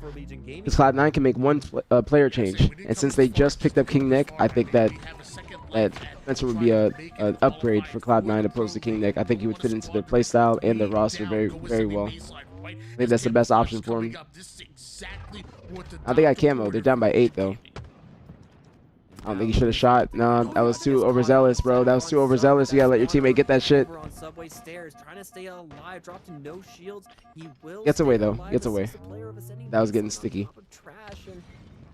because Cloud9 can make one player change, and since they just picked up King Nick, I think that Spencer would be an upgrade for Cloud9 opposed to King Nick. I think he would fit into their playstyle and their roster very, very well. I think that's the best option for him. I think I camo. They're down by 8 though. I don't think he should have shot. No, that was too overzealous, bro. That was too overzealous. You gotta let your teammate get that shit. On subway stairs, trying to stay alive, dropped to no shields. He will Gets away stay though. alive, Gets but away. sees the player of ascending That was base getting on sticky. top of trash, and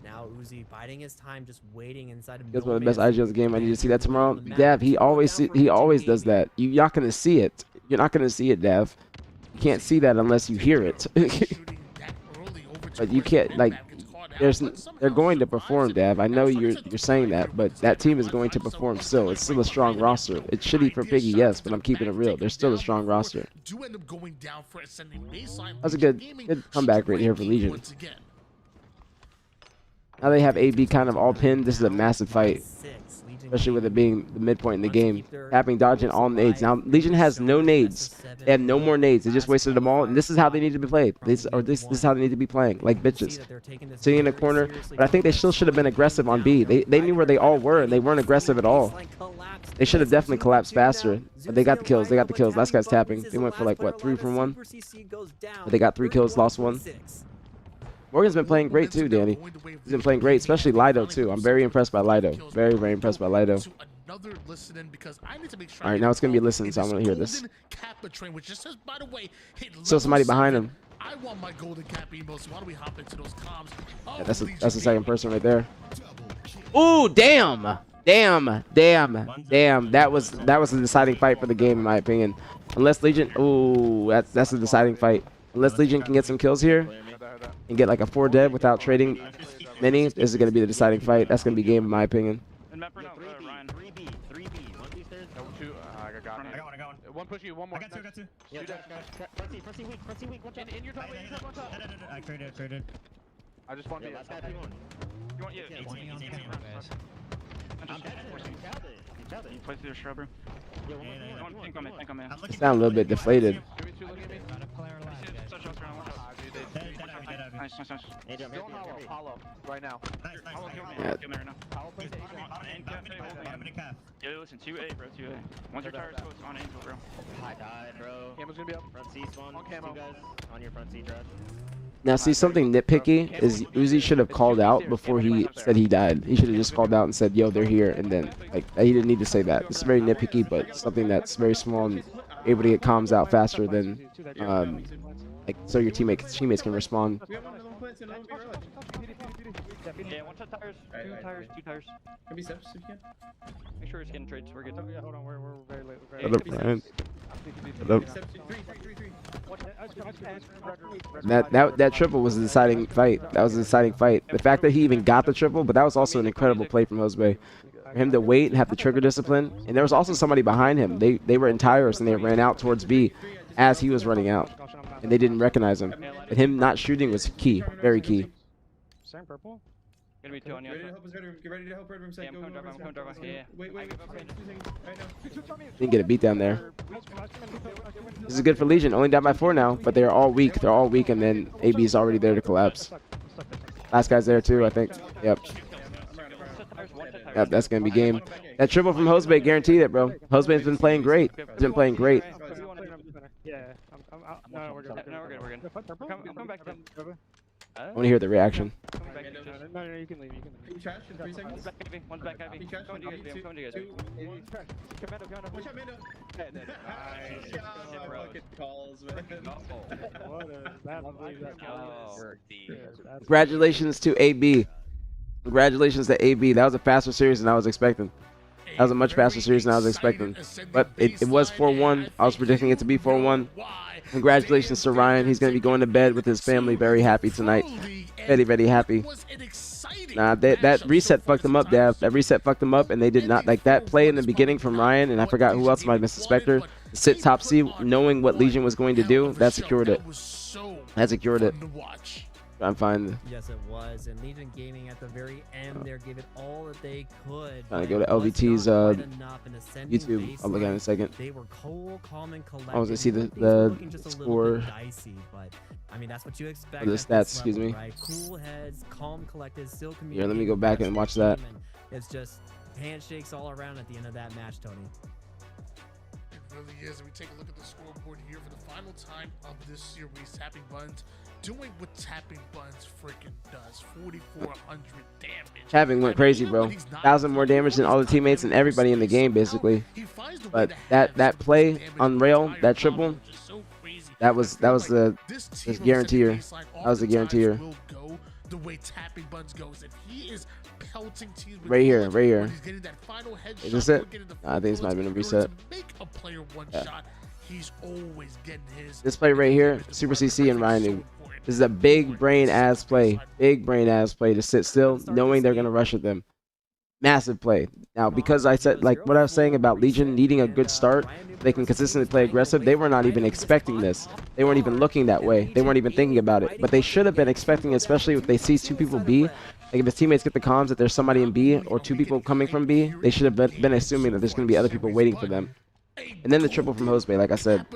now Uzi biding his time, just waiting inside of That's no one of the best man's IGL's game. I need to see that tomorrow. on the map. Dav, he Keep a always lookout for he Legion always does Gaming. that. You're not gonna see it. You're not gonna see it, Dav. You can't see that unless you hear it. But you can't like. They're going to perform, Dav. I know you're saying that, but that team is going to perform still. It's still a strong roster. It's shitty for Piggy, yes, but I'm keeping it real. They're still a strong roster. That's a good comeback right here for Legion. Now they have AB kind of all pinned. This is a massive fight, especially with it being the midpoint in the game. Tapping, dodging, all nades. Now Legion has no nades. They have no more nades. They just wasted them all, and this is how they need to be played. This is how they need to be playing, like bitches. Sitting in a corner, but I think they still should have been aggressive on B. They knew where they all were, and they weren't aggressive at all. They should have definitely collapsed faster, but they got the kills. They got the kills. Last guy's tapping. They went for like what, 3 from 1? But they got 3 kills, lost 1. Morgan's been playing great too, Danny. He's been playing great, especially Lido too. I'm very impressed by Lido. Very, very impressed by Lido. All right, now it's gonna be listening, so I'm gonna hear this. Still somebody behind him. I want my golden cap emo, so why don't we hop into those comms? Yeah, that's the second person right there. Ooh, damn, damn, damn, damn. That was a deciding fight for the game, in my opinion. Unless Legion, ooh, that's a deciding fight. Unless Legion can get some kills here and get like a 4 dead without trading many, this is gonna be the deciding fight. That's gonna be game, in my opinion. I got one. One push you, one more. I got two. Yeah, front seat weak. In your top lane, I traded. I just want to be. You want, You play through the shrubbery. Think on me. You sound a little bit deflated. Nice. Hollow right now. Yeah. Yo, listen, 2A, bro, 2A. Once your tires go, it's on Angel, bro. I died, bro. Camo's gonna be up. Front seat spawn. On camo. Two guys on your front seat, Josh. Now, see, something nitpicky is Uzi should have called out before he said he died. He should have just called out and said, yo, they're here, and then, like, he didn't need to say that. It's very nitpicky, but something that's very small and able to get comms out faster than, like, so your teammates can respond. Yeah, one shot tires, two tires. Can be steps if you can. Make sure it's getting trades, we're good. Yeah, hold on, we're very late. What up, Brian? What up? Steps, three. That triple was a deciding fight. That was a deciding fight. The fact that he even got the triple, but that was also an incredible play from Josbe. For him to wait and have the trigger discipline, and there was also somebody behind him. They were in tires and they ran out towards B as he was running out, and they didn't recognize him. And him not shooting was key, very key. Same purple. Gonna be 2 on you. Get ready to help Red Room. Yeah, I'm coming driver. Yeah. Wait. 2 seconds. Right now. Didn't get a beat down there. This is good for Legion. Only down by 4 now, but they're all weak. They're all weak, and then AB is already there to collapse. Last guy's there too, I think. Yep. Yep, that's gonna be game. That triple from Josbe guaranteed it, bro. Josbe's been playing great. He's been playing great. Yeah, no, we're good. I'm coming back in. I want to hear the reaction. No, you can leave. Can you trash in 3 seconds? One's back heavy. Can you trash? Coming to you guys. Commando. Watch out, Mando. Nice. Fucking calls, man. Congratulations to AB. Congratulations to AB. That was a faster series than I was expecting. That was a much faster series than I was expecting. But it was 4-1. I was predicting it to be 4-1. Congratulations to Ryan. He's going to be going to bed with his family very happy tonight. Very, very happy. Nah, that reset fucked him up, Dav. That reset fucked him up, and they did not. Like, that play in the beginning from Ryan, and I forgot who else might have been Spectre. Sit top C, knowing what Legion was going to do, that secured it. That secured it. I'm fine. Yes, it was. And Legion Gaming at the very end there gave it all that they could. Trying to go to LVT's YouTube. I'll look at it in a second. They were cool, calm, and collected. I was gonna see the score. Dicey, but I mean that's what you expect. Or the stats, excuse me. Right? Cool heads, calm, collected, still communicating. Here, let me go back and watch that. It's just handshakes all around at the end of that match, Tony. really is. And we take a look at the scoreboard here for the final time of this series. Tapping Buns doing what Tapping Buns freaking does. 4,400 damage. Tapping went crazy, bro. 1,000 more damage than all the teammates and everybody in the game, basically. But that play on rail, that triple, that was the guaranteer. That was the guaranteer. The way Tapping Buns goes, and he is pelting teams with right here. he's getting that final headshot. Is this it? I think this might have been a reset. Make a player one shot. He's always getting his. This play right here, Super CC and Ryan. This is a big brain ass play. Big brain ass play to sit still, knowing they're gonna rush at them. Massive play. Now, because I said, like what I was saying about Legion needing a good start, they can consistently play aggressive. They were not even expecting this. They weren't even looking that way. They weren't even thinking about it. But they should have been expecting, especially if they see two people B. Like if his teammates get the comms that there's somebody in B or two people coming from B, they should have been assuming that there's going to be other people waiting for them. And then the triple from Hosebay, like I said.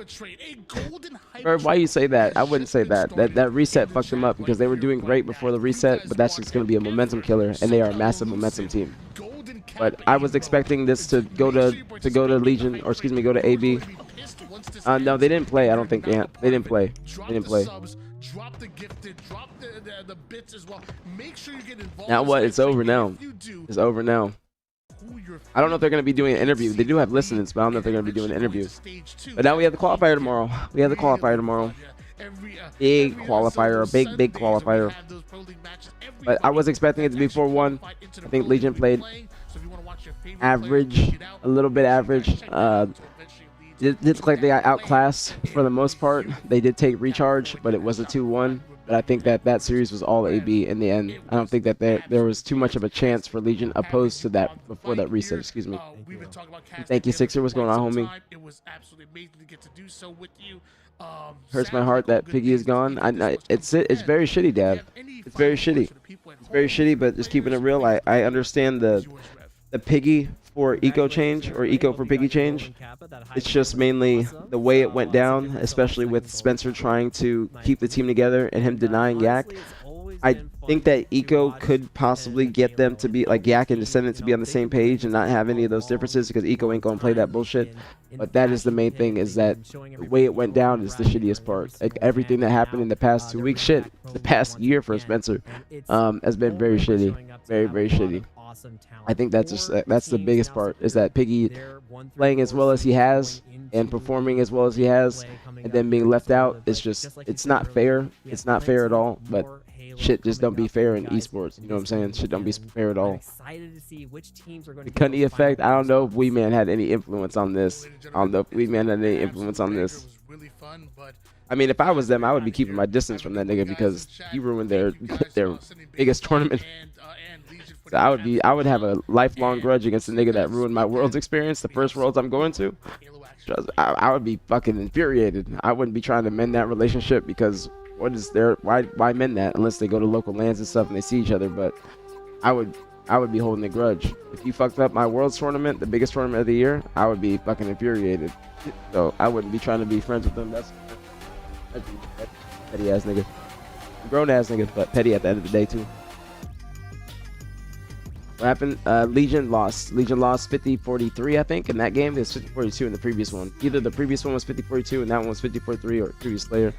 Or why you say that? I wouldn't say that. That reset fucked them up because they were doing great before the reset, but that's just going to be a momentum killer, and they are a massive momentum team. But I was expecting this to go to Legion, or excuse me, go to AB. No, they didn't play. I don't think they didn't play. They didn't play. Drop the gifted, drop the bits as well. Make sure you get involved. Now what? It's over now. It's over now. I don't know if they're going to be doing an interview. They do have listeners, but I don't know if they're going to be doing an interview. But now we have the qualifier tomorrow. We have the qualifier tomorrow. Big qualifier, big qualifier. But I was expecting it to be 4-1. I think Legion played average, a little bit average. It did look like they got outclassed for the most part. They did take recharge, but it was a 2-1. But I think that series was all AB in the end. I don't think that there was too much of a chance for Legion opposed to that before that reset. Excuse me. Thank you, Sixer. What's going on, homie? It was absolutely amazing to get to do so with you. Hurts my heart that Piggy is gone. It's very shitty, Dad. It's very shitty. It's very shitty. But just keeping it real, I understand the Piggy for eco change or eco for Piggy change. It's just mainly the way it went down, especially with Spencer trying to keep the team together and him denying Yak. I think that eco could possibly get them to be like Yak and Descendant to be on the same page and not have any of those differences because eco ain't gonna play that bullshit. But that is the main thing, is that the way it went down is the shittiest part. Like everything that happened in the past 2 weeks, the past year for Spencer has been very shitty, very shitty. I think that's the biggest part, is that Piggy playing as well as he has and performing as well as he has and then being left out. It's not fair. It's not fair at all. But shit just don't be fair in esports. You know what I'm saying? Shit don't be fair at all. The Cunny effect, I don't know if Wee Man had any influence on this. I don't know if Wee Man had any influence on this. I mean, if I was them, I would be keeping my distance from that nigga because he ruined their biggest tournament. So I would have a lifelong grudge against the nigga that ruined my Worlds experience, the first Worlds I'm going to. I would be fucking infuriated. I wouldn't be trying to mend that relationship because why mend that unless they go to local lands and stuff and they see each other. But I would be holding a grudge. If you fucked up my Worlds tournament, the biggest tournament of the year, I would be fucking infuriated. So I wouldn't be trying to be friends with them. That's petty ass nigga. Grown ass nigga, but petty at the end of the day too. What happened? Legion lost. Legion lost 50-43, I think, in that game. It was 50-42 in the previous one. Either the previous one was 50-42 and that one was 50-43 or previous player.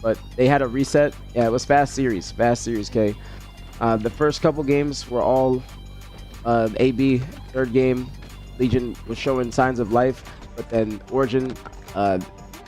But they had a reset. Yeah, it was fast series, K. The first couple games were all AB. Third game, Legion was showing signs of life, but then Origin,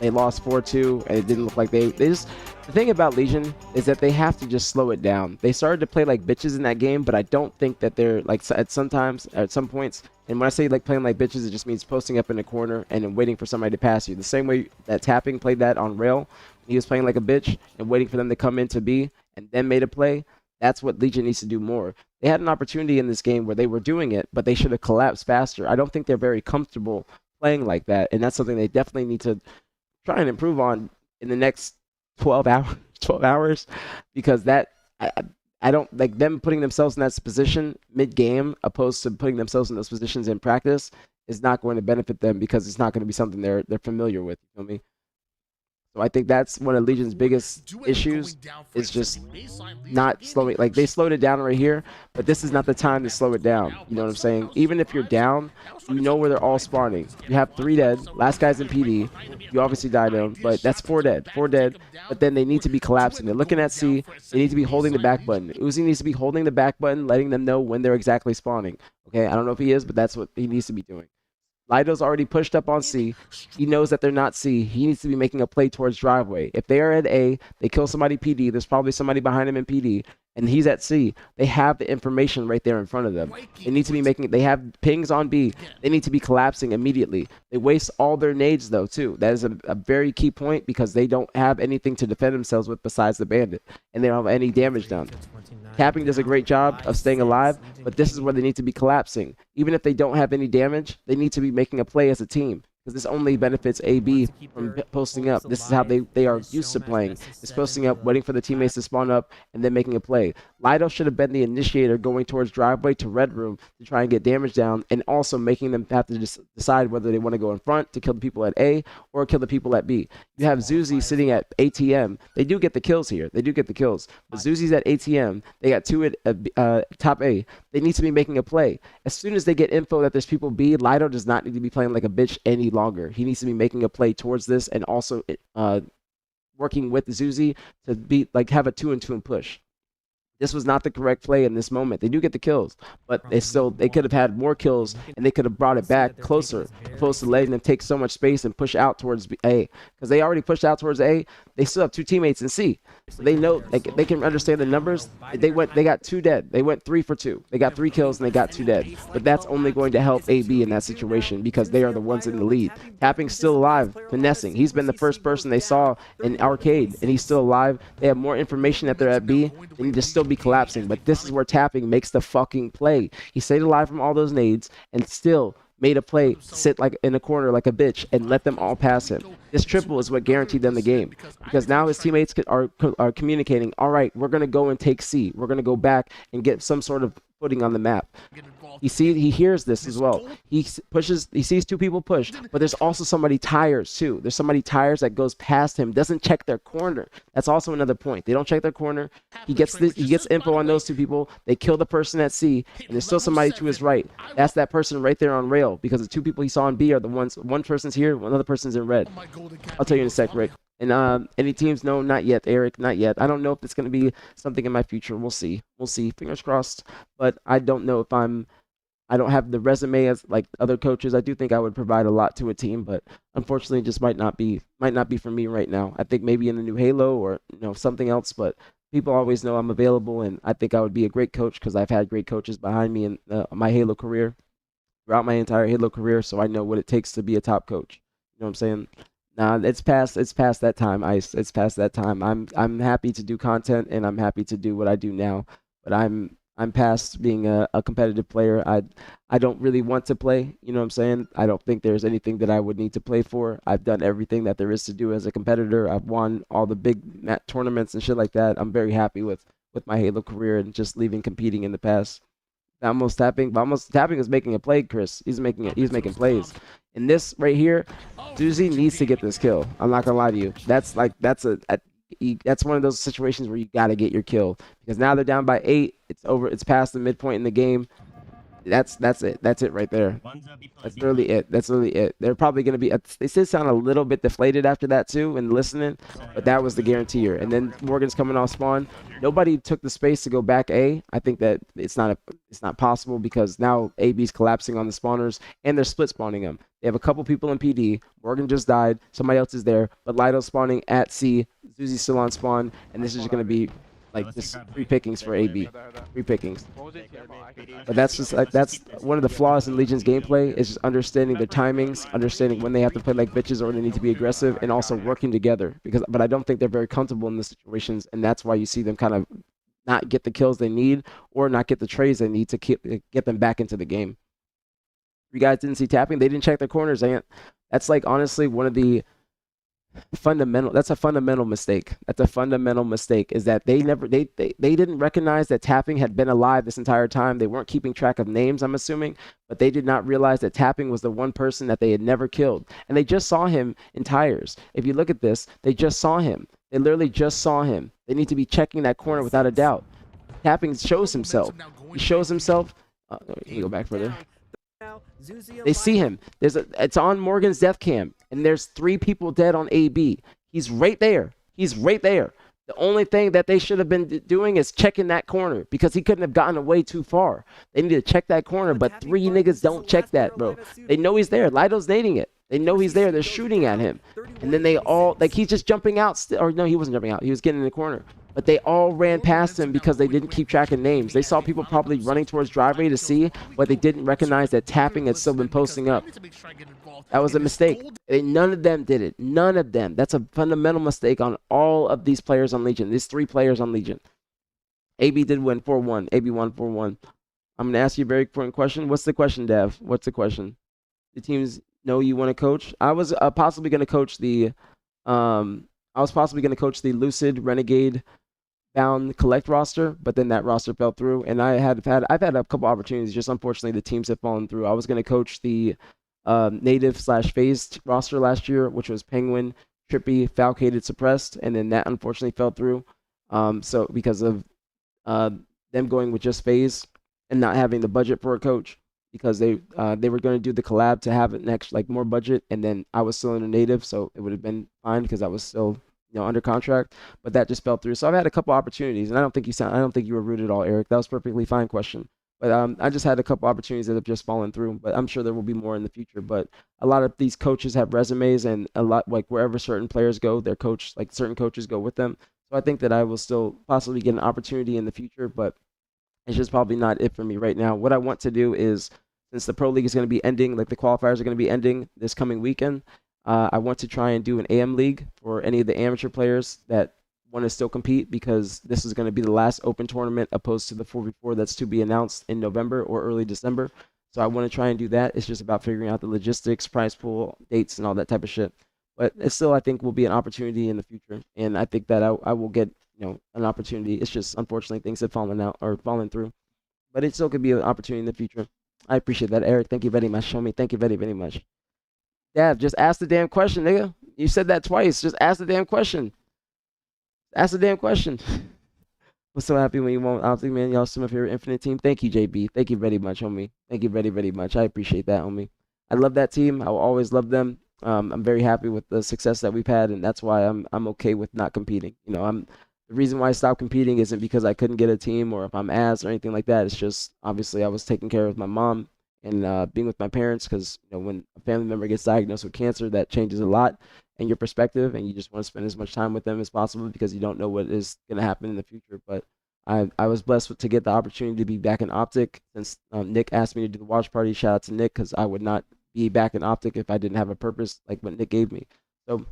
they lost 4-2, and it didn't look like they just. The thing about Legion is that they have to just slow it down. They started to play like bitches in that game, but I don't think that they're like at some points. And when I say like playing like bitches, it just means posting up in the corner and then waiting for somebody to pass you. The same way that Tapping played that on Rail. He was playing like a bitch and waiting for them to come in to B and then made a play. That's what Legion needs to do more. They had an opportunity in this game where they were doing it, but they should have collapsed faster. I don't think they're very comfortable playing like that, and that's something they definitely need to try and improve on in the next 12 hours, because that I don't like them putting themselves in that position mid-game opposed to putting themselves in those positions in practice is not going to benefit them because it's not going to be something they're familiar with. You feel me? So I think that's one of Legion's biggest issues is just not slowing. Like they slowed it down right here, but this is not the time to slow it down. You know what I'm saying? Even if you're down, you know where they're all spawning. You have 3 dead. Last guy's in PD. You obviously died him, but that's 4 dead. 4 dead. But then they need to be collapsing. They're looking at C. They need to be holding the back button. Uzi needs to be holding the back button, letting them know when they're exactly spawning. Okay, I don't know if he is, but that's what he needs to be doing. Lido's already pushed up on C. He knows that they're not C. He needs to be making a play towards driveway. If they are at A, they kill somebody PD. There's probably somebody behind him in PD, and he's at C. They have the information right there in front of them. They need to be making. They have pings on B. They need to be collapsing immediately. They waste all their nades though too. That is a very key point because they don't have anything to defend themselves with besides the bandit, and they don't have any damage done. Tapping does a great job of staying alive, but this is where they need to be collapsing. Even if they don't have any damage, they need to be making a play as a team. Because this only benefits AB from posting up. This is how they are used to playing. It's posting up, waiting for the teammates to spawn up, and then making a play. Lido should have been the initiator going towards driveway to red room to try and get damage down, and also making them have to decide whether they want to go in front to kill the people at A or kill the people at B. You have Zuzi sitting at ATM. They do get the kills here. They do get the kills. But Zuzi's at ATM. They got 2 at top A. They need to be making a play. As soon as they get info that there's people B, Lido does not need to be playing like a bitch any longer. He needs to be making a play towards this and also working with Zuzi to be like have a 2-2 and push. This was not the correct play in this moment. They do get the kills, but they could have had more kills and they could have brought it back closer, opposed to letting them take so much space and push out towards A. Because they already pushed out towards A, they still have 2 teammates in C. So they know they can understand the numbers. They got 2 dead. They went 3 for 2. They got 3 kills and they got 2 dead. But that's only going to help AB in that situation because they are the ones in the lead. Tapping's still alive, finessing. He's been the first person they saw in arcade, and he's still alive. They have more information that they're at B. They need to still be collapsing, but this is where Tapping makes the fucking play. He stayed alive from all those nades and still made a play, sit like in a corner like a bitch and let them all pass him. This triple is what guaranteed them the game because now his teammates are communicating, all right, we're going to go and take C. We're going to go back and get some sort of footing on the map. He hears this as well. He sees 2 people push, but there's also somebody tires too. There's somebody tires that goes past him, doesn't check their corner. That's also another point. They don't check their corner. He gets info on those 2 people. They kill the person at C, and there's still somebody to his right. That's that person right there on rail because the 2 people he saw in B are the ones. One person's here, one other person's in red. I'll tell you in a sec, Rick. And any teams? No, not yet, Eric, not yet. I don't know if it's going to be something in my future. We'll see. We'll see. Fingers crossed. But I don't know if I don't have the resume as like other coaches. I do think I would provide a lot to a team, but unfortunately, it just might not be for me right now. I think maybe in the new Halo or something else. But people always know I'm available, and I think I would be a great coach because I've had great coaches behind me in my Halo career, throughout my entire Halo career. So I know what it takes to be a top coach. You know what I'm saying? Nah, it's past that time, Ice. It's past that time. I'm happy to do content and I'm happy to do what I do now, but I'm past being a competitive player. I don't really want to play, you know what I'm saying? I don't think there's anything that I would need to play for. I've done everything that there is to do as a competitor. I've won all the big tournaments and shit like that. I'm very happy with my Halo career and just leaving competing in the past. Almost tapping is making a play, Chris. He's making plays. And this right here, Zuzi needs to get this kill. I'm not gonna lie to you. That's one of those situations where you gotta get your kill because now they're down by 8. It's over. It's past the midpoint in the game. That's it. That's it right there. That's literally it. They're probably going to be, they did sound a little bit deflated after that too and listening, but that was the guaranteer. And then Morgan's coming off spawn. Nobody took the space to go back A. I think that it's not possible because now AB's collapsing on the spawners and they're split spawning them. They have a couple people in PD. Morgan just died. Somebody else is there, but Lido's spawning at C. Zuzi's still on spawn, and this is going to be like just 3 pickings for AB. 3 pickings. But that's just like that's one of the flaws in Legion's gameplay is just understanding their timings, understanding when they have to play like bitches or when they need to be aggressive, and also working together. But I don't think they're very comfortable in the situations, and that's why you see them kind of not get the kills they need or not get the trades they need to get them back into the game. You guys didn't see tapping. They didn't check their corners. That's like honestly one of the fundamental. That's a fundamental mistake. That's a fundamental mistake. Is that they didn't recognize that Tapping had been alive this entire time. They weren't keeping track of names, I'm assuming, but they did not realize that Tapping was the one person that they had never killed, and they just saw him in tires. If you look at this, they just saw him. They literally just saw him. They need to be checking that corner without a doubt. Tapping shows himself. He shows himself. Can you go back further? They see him. It's on Morgan's death cam, and there's 3 people dead on AB. He's right there. He's right there. The only thing that they should have been doing is checking that corner because he couldn't have gotten away too far. They need to check that corner, but 3 niggas don't check that, bro. They know he's there. Lido's nading it. They know he's there. They're shooting at him. And then they all, like, he's just jumping out. Or no, he wasn't jumping out. He was getting in the corner. But they all ran past him because they didn't keep track of names. They saw people probably running towards driveway to see, but they didn't recognize that Tapping had still been posting up. That was a mistake. None of them did it. None of them. That's a fundamental mistake on all of these players on Legion. These 3 players on Legion. AB did win 4-1. AB won 4-1. I'm going to ask you a very important question. What's the question, Dev? What's the question? The teams know you want to coach? I was possibly going to coach the Lucid Renegade Bound Collect roster, but then that roster fell through, and I've had a couple opportunities. Just unfortunately, the teams have fallen through. I was going to coach the native/phased roster last year, which was Penguin, Trippy, Falcated, Suppressed, and then that unfortunately fell through. So because of them going with just phase and not having the budget for a coach, because they were going to do the collab to have it next, like more budget, and then I was still in a native, so it would have been fine because I was still under contract, but that just fell through. So I've had a couple opportunities, and I don't think you were rude at all, Eric. That was a perfectly fine question. But I just had a couple opportunities that have just fallen through, but I'm sure there will be more in the future. But a lot of these coaches have resumes, and a lot, like, wherever certain players go, their coach, like, certain coaches go with them. So I think that I will still possibly get an opportunity in the future, but it's just probably not it for me right now. What I want to do is, since the Pro League is going to be ending, like the qualifiers are going to be ending this coming weekend, I want to try and do an AM league for any of the amateur players that want to still compete, because this is going to be the last open tournament opposed to the 4v4 that's to be announced in November or early December. So I want to try and do that. It's just about figuring out the logistics, prize pool, dates, and all that type of shit. But it still, I think, will be an opportunity in the future, and I think that I will get an opportunity. It's just unfortunately things have fallen through, but it still could be an opportunity in the future. I appreciate that, Eric. Thank you very much. Show me. Thank you very, very much. Dad, just ask the damn question, nigga. You said that twice. Just ask the damn question. Ask the damn question. I'm so happy when you won't. I think, man, y'all some of your Infinite team. Thank you, JB. Thank you very much, homie. Thank you very, very much. I appreciate that, homie. I love that team. I will always love them. I'm very happy with the success that we've had, and that's why I'm okay with not competing. The reason why I stopped competing isn't because I couldn't get a team or if I'm ass or anything like that. It's just obviously I was taking care of my mom and being with my parents, because when a family member gets diagnosed with cancer, that changes a lot in your perspective, and you just want to spend as much time with them as possible because you don't know what is going to happen in the future. But I was blessed to get the opportunity to be back in Optic, since Nick asked me to do the watch party. Shout out to Nick, because I would not be back in Optic if I didn't have a purpose like what Nick gave me. So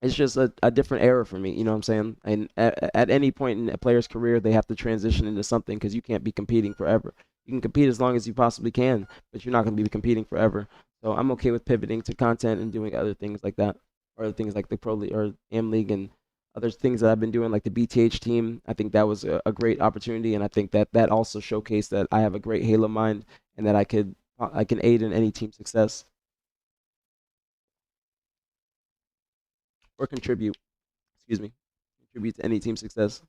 it's just a different era for me, you know what I'm saying? And at any point in a player's career, they have to transition into something, because you can't be competing forever. You can compete as long as you possibly can, but you're not going to be competing forever. So I'm okay with pivoting to content and doing other things like that, or other things like the Pro League or AM League and other things that I've been doing, like the BTH team. I think that was a great opportunity, and I think that also showcased that I have a great Halo mind and that I can aid in any team success or contribute to any team success.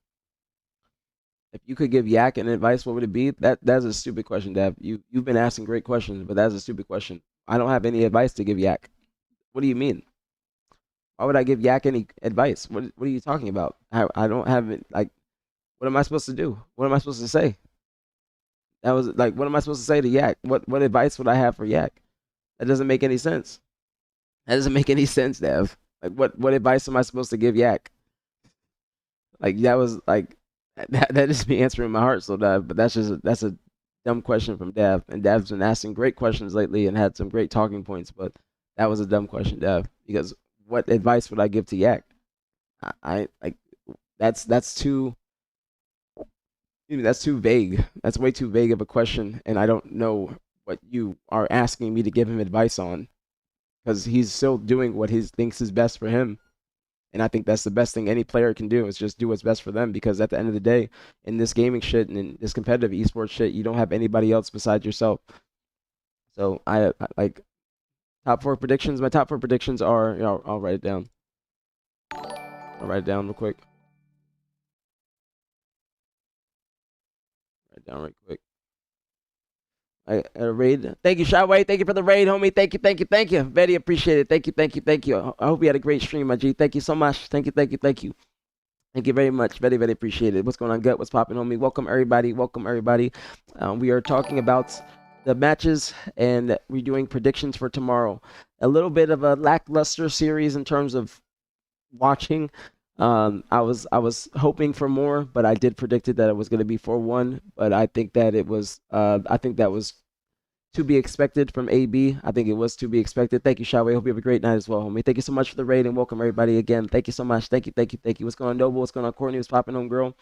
If you could give Yak an advice, what would it be? That's a stupid question, Dev. You've been asking great questions, but that's a stupid question. I don't have any advice to give Yak. What do you mean? Why would I give Yak any advice? What are you talking about? I don't have it. Like, what am I supposed to do? What am I supposed to say? That was like, what am I supposed to say to Yak? What advice would I have for Yak? That doesn't make any sense. That doesn't make any sense, Dev. Like, what advice am I supposed to give Yak? Like, that was like, that is me answering my heart, so Dev. But that's a dumb question from Dev. And Dev's been asking great questions lately and had some great talking points. But that was a dumb question, Dev. Because what advice would I give to Yak? I like that's too vague. That's way too vague of a question, and I don't know what you are asking me to give him advice on, because he's still doing what he thinks is best for him. And I think that's the best thing any player can do is just do what's best for them because at the end of the day, in this gaming shit and in this competitive esports shit, you don't have anybody else besides yourself. So I like top four predictions. My top four predictions are, I'll write it down. I'll write it down real quick. Write it down right quick. A raid. Thank you, Shaway. Thank you for the raid, homie. Thank you, thank you, thank you. Very appreciate it. Thank you, thank you, thank you. I hope you had a great stream, my G. Thank you so much. Thank you, thank you, thank you. Thank you very much. Very, very appreciate it. What's going on, Gut? What's popping, homie? Welcome, everybody. Welcome, everybody. We are talking about the matches and we're doing predictions for tomorrow. A little bit of a lackluster series in terms of watching. I was hoping for more, but I did predicted that it was going to be 4-1. But I think that it was I think that was to be expected from AB. I think it was to be expected. Thank you, Shaway. Hope you have a great night as well, homie. Thank you so much for the raid and welcome everybody again. Thank you so much. Thank you, thank you, thank you. What's going on, Noble? What's going on, Courtney? What's popping, home girl?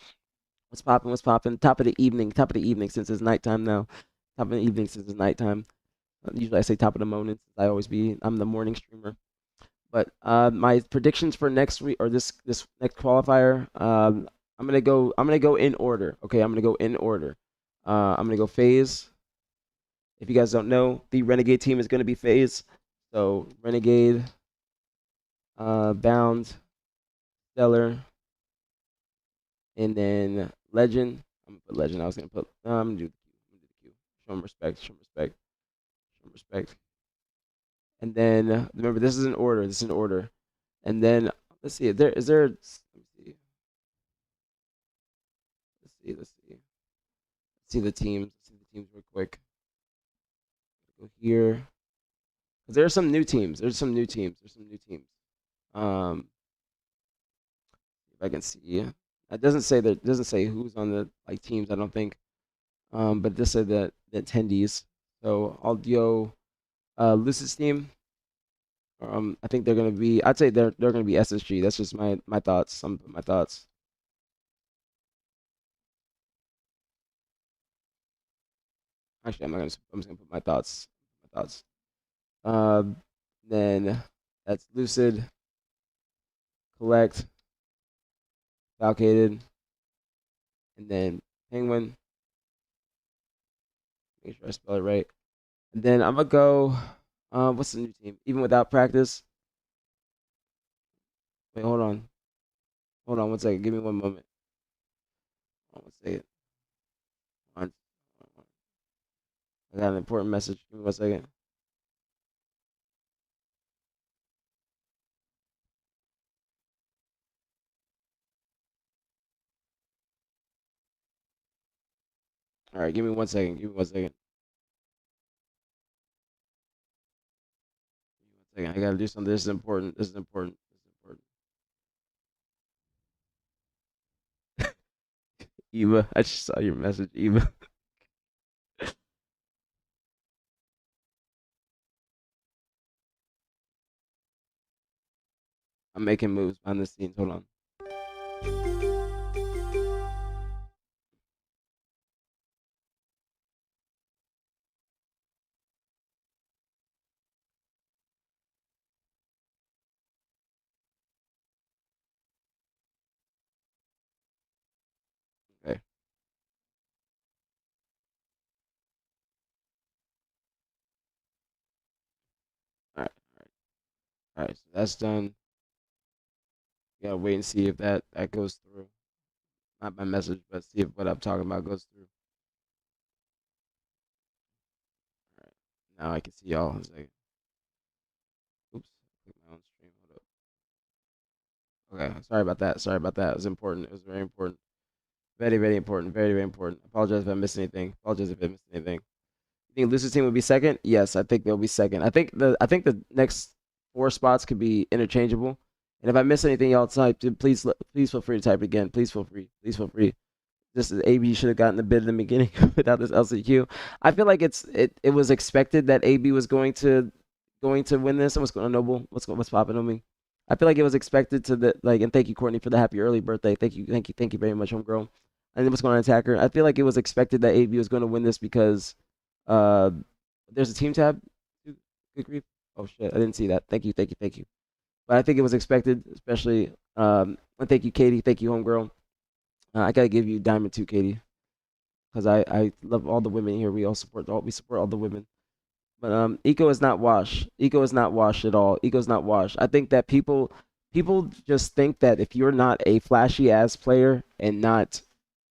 What's popping? What's popping? Top of the evening. Top of the evening since it's nighttime now. Top of the evening since it's nighttime. Usually I say top of the morning. I'm the morning streamer. But my predictions for next week or this next qualifier, I'm gonna go in order. Okay, I'm gonna go in order. I'm gonna go phase. If you guys don't know, the Renegade team is gonna be phase. So Renegade, Bound, Stellar, and then Legend. I'm gonna put Legend. I was gonna put. I'm gonna do the Q. I'm gonna do the Q. Show them respect. Show them respect. Show them respect. And then remember, this is an order. This is an order. And then let's see. Is there? Let me see. Let's see. Let's see. Let's see the teams. Let's see the teams real quick. Go here. 'Cause there are some new teams. There's some new teams. There's some new teams. Um, if I can see. It doesn't say that. It doesn't say who's on the like teams. I don't think. But it just said that the attendees. So I'll do Lucid's team. I think they're gonna be. I'd say they're gonna be SSG. That's just my thoughts. Some of my thoughts. Actually, I'm just gonna put my thoughts. My thoughts. Um, then that's Lucid, Collect, Falcated, and then Penguin. Make sure I spell it right. And then I'm gonna go. What's the new team? Even without practice. Wait, hold on. Hold on 1 second. Give me one moment. Hold on 1 second. Hold on. I got an important message. Give me 1 second. All right, give me 1 second. Give me 1 second. Give me 1 second. I gotta do something. This is important. This is important. This is important. Eva, I just saw your message, Eva. I'm making moves behind the scenes. Hold on. Okay. All right. All right. So that's done. Gotta wait and see if that goes through. Not my message, but see if what I'm talking about goes through. All right. Now I can see y'all. It's like, oops. Click my own stream. Hold up. Okay. Sorry about that. Sorry about that. It was important. It was very important. Very, very important. Very, very important. Apologize if I missed anything. Apologize if I missed anything. You think Lucy's team would be second? Yes, I think they'll be second. I think the next 4 spots could be interchangeable. And if I miss anything, y'all type. Please feel free to type again. Please feel free. Please feel free. Just as AB should have gotten the bid in the beginning without this LCQ. I feel like it was expected that AB was going to win this. What's going on, Noble? What's popping on me? I feel like it was expected to the like. And thank you, Courtney, for the happy early birthday. Thank you very much, homegirl. And then what's going on, Attacker? I feel like it was expected that AB was going to win this because uh, there's a team tab. Good grief! Oh shit, I didn't see that. Thank you. but I think it was expected, especially. And thank you, Katie. Thank you, homegirl. I gotta give you Diamond too, Katie, because I love all the women here. We support all the women. But Eco is not washed. Eco is not washed at all. Eco's not washed. I think that people just think that if you're not a flashy ass player and not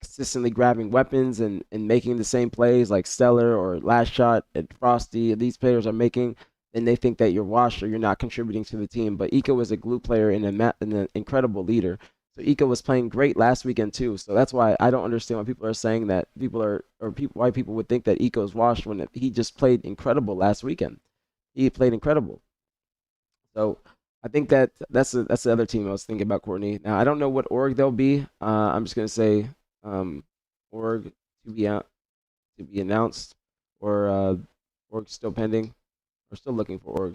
consistently grabbing weapons and making the same plays like Stellar or Last Shot and Frosty and these players are making, then they think that you're washed or you're not contributing to the team. But Eco is a glue player and an incredible leader. So Eco was playing great last weekend too. So that's why I don't understand why people are saying that why people would think that Eco's washed when he just played incredible last weekend. He played incredible. So I think that's the other team I was thinking about, Courtney. Now I don't know what org they'll be. I'm just gonna say um, org to be out to be announced or org still pending. We're still looking for org.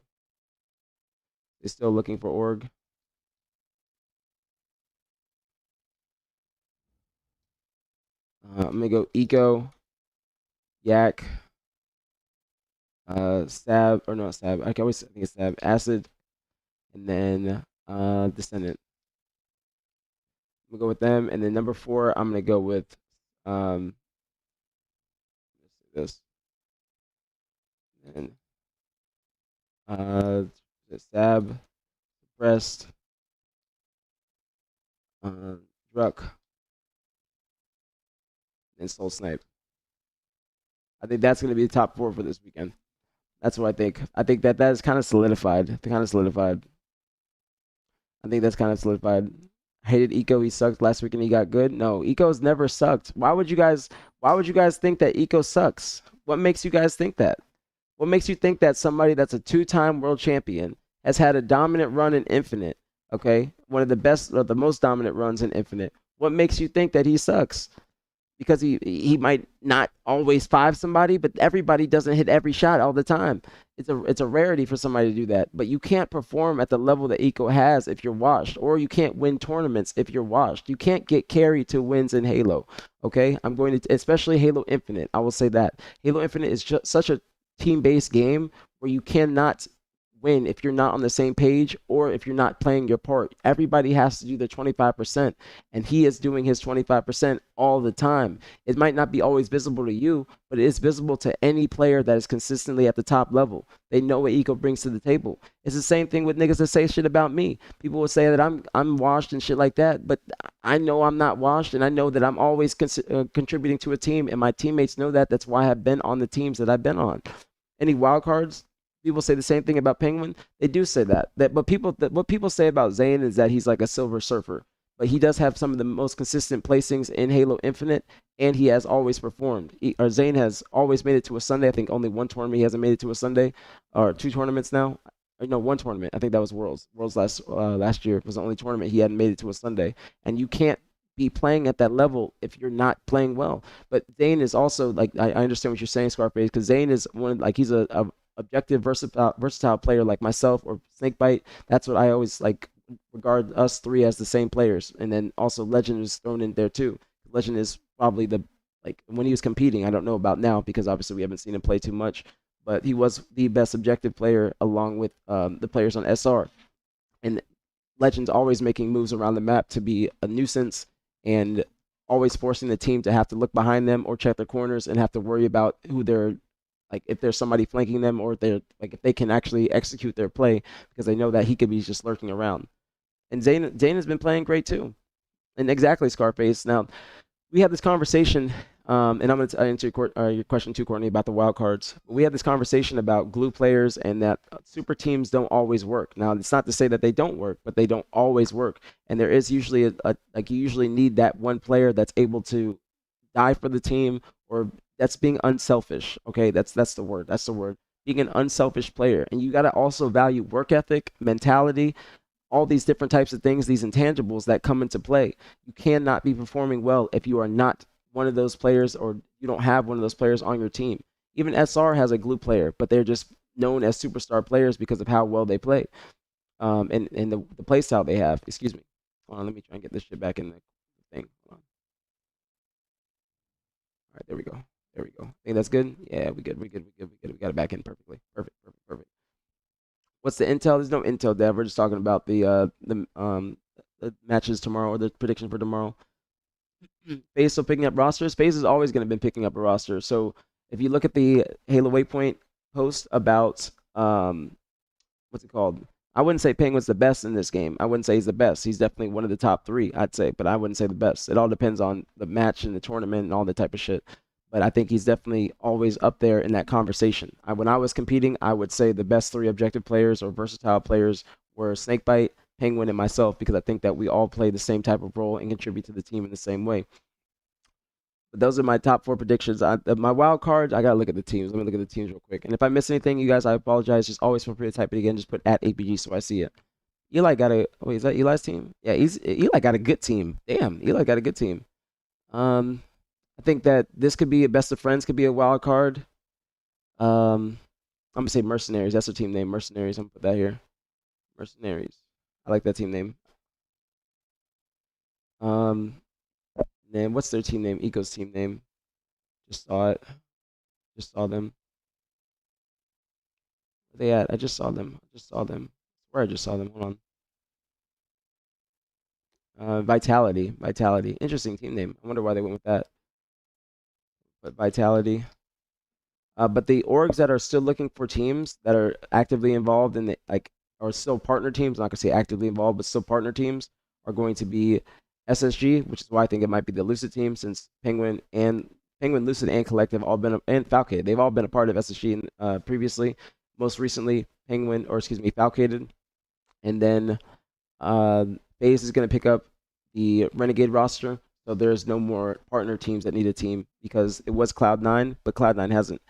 They're still looking for org. I'm gonna go Eco, Yak, Stab or not Stab. I can always think it's Stab, Acid, and then Descendant. I'm gonna go with them, and then number four, I'm gonna go with um this and uh Stab, Breast, uh, Druck, and Soul Snipe. I think that's gonna be the top four for this weekend. That's what I think. I think that that is kind of solidified. Kind of solidified. I think that's kind of solidified. Hated Eco. He sucked last week and he got good. No, Eco's never sucked. Why would you guys think that Eco sucks? What makes you guys think that? What makes you think that somebody that's a two-time world champion has had a dominant run in Infinite? Okay, one of the best or the most dominant runs in Infinite. What makes you think that he sucks? Because he might not always five somebody, but everybody doesn't hit every shot all the time. It's a rarity for somebody to do that. But you can't perform at the level that Eco has if you're washed, or you can't win tournaments if you're washed. You can't get carried to wins in Halo. Okay, I'm going to especially Halo Infinite. I will say that Halo Infinite is just such a team-based game where you cannot win if you're not on the same page or if you're not playing your part. Everybody has to do their 25%, and he is doing his 25% all the time. It might not be always visible to you, but it is visible to any player that is consistently at the top level. They know what Eco brings to the table. It's the same thing with niggas that say shit about me. People will say that I'm washed and shit like that, but I know I'm not washed, and I know that I'm always contributing to a team, and my teammates know that. That's why I've been on the teams that I've been on. Any wild cards? People say the same thing about Penguin. They do say that. What people say about Zayn is that he's like a silver surfer, but he does have some of the most consistent placings in Halo Infinite, and he has always performed. Or Zayn has always made it to a Sunday. I think only one tournament he hasn't made it to a Sunday, or two tournaments now. Or no, one tournament. I think that was Worlds. Worlds last year was the only tournament he hadn't made it to a Sunday, and you can't be playing at that level if you're not playing well. But Zayn is also like I understand what you're saying, Scarface, because Zayn is one like he's a objective versatile player like myself or Snakebite. That's what I always like regard us three as the same players. And then also Legend is thrown in there too. Legend is probably the like when he was competing. I don't know about now because obviously we haven't seen him play too much, but he was the best objective player along with the players on SR. And Legend's always making moves around the map to be a nuisance and always forcing the team to have to look behind them or check their corners and have to worry about who they're like if there's somebody flanking them or if they're like if they can actually execute their play because they know that he could be just lurking around. And Zane has been playing great too. And exactly, Scarface. Now we had this conversation, and I'm going to answer your question too, Courtney, about the wild cards. We had this conversation about glue players and that super teams don't always work. Now it's not to say that they don't work, but they don't always work. And there is usually like you usually need that one player that's able to die for the team or that's being unselfish. Okay, that's the word. That's the word. Being an unselfish player, and you got to also value work ethic, mentality, all these different types of things, these intangibles that come into play. You cannot be performing well if you are not one of those players or you don't have one of those players on your team. Even SR has a glue player, but they're just known as superstar players because of how well they play and the play style they have. Excuse me. Hold on, let me try and get this shit back in the thing. Hold on. All right, there we go. There we go. I think that's good. Yeah, we good. We good. We good. We good. We got it back in perfectly. Perfect. Perfect. Perfect. What's the intel? There's no intel, Dev. We're just talking about the matches tomorrow or the prediction for tomorrow. FaZe still picking up rosters. FaZe is always going to be picking up a roster. So if you look at the Halo Waypoint post about what's it called? I wouldn't say Penguin's the best in this game. I wouldn't say he's the best. He's definitely one of the top three, I'd say, but I wouldn't say the best. It all depends on the match and the tournament and all that type of shit. But I think he's definitely always up there in that conversation. When I was competing, I would say the best three objective players or versatile players were Snakebite, Penguin, and myself because I think that we all play the same type of role and contribute to the team in the same way. But those are my top four predictions. My wild cards, I gotta look at the teams. Let me look at the teams real quick. And if I miss anything, you guys, I apologize. Just always feel free to type it again. Just put at APG so I see it. Eli got a. Wait, is that Eli's team? Yeah, Eli got a good team. Damn, Eli got a good team. I think that this could be a best of friends. Could be a wild card. I'm gonna say Mercenaries. That's their team name. Mercenaries. I'm gonna put that here. Mercenaries. I like that team name. Then what's their team name? Eco's team name. Just saw it. Just saw them. Where they at? I just saw them. I just saw them. Where I just saw them. Hold on. Vitality. Vitality. Interesting team name. I wonder why they went with that. But Vitality. But the orgs that are still looking for teams that are actively involved in the are still partner teams. I'm not gonna say actively involved, but still partner teams are going to be SSG, which is why I think it might be the Lucid team since Penguin, Lucid, and Collective all been and Falcated. They've all been a part of SSG previously. Most recently, Falcated, and then FaZe is going to pick up the Renegade roster. So there's no more partner teams that need a team because it was Cloud9, but Cloud9 hasn't.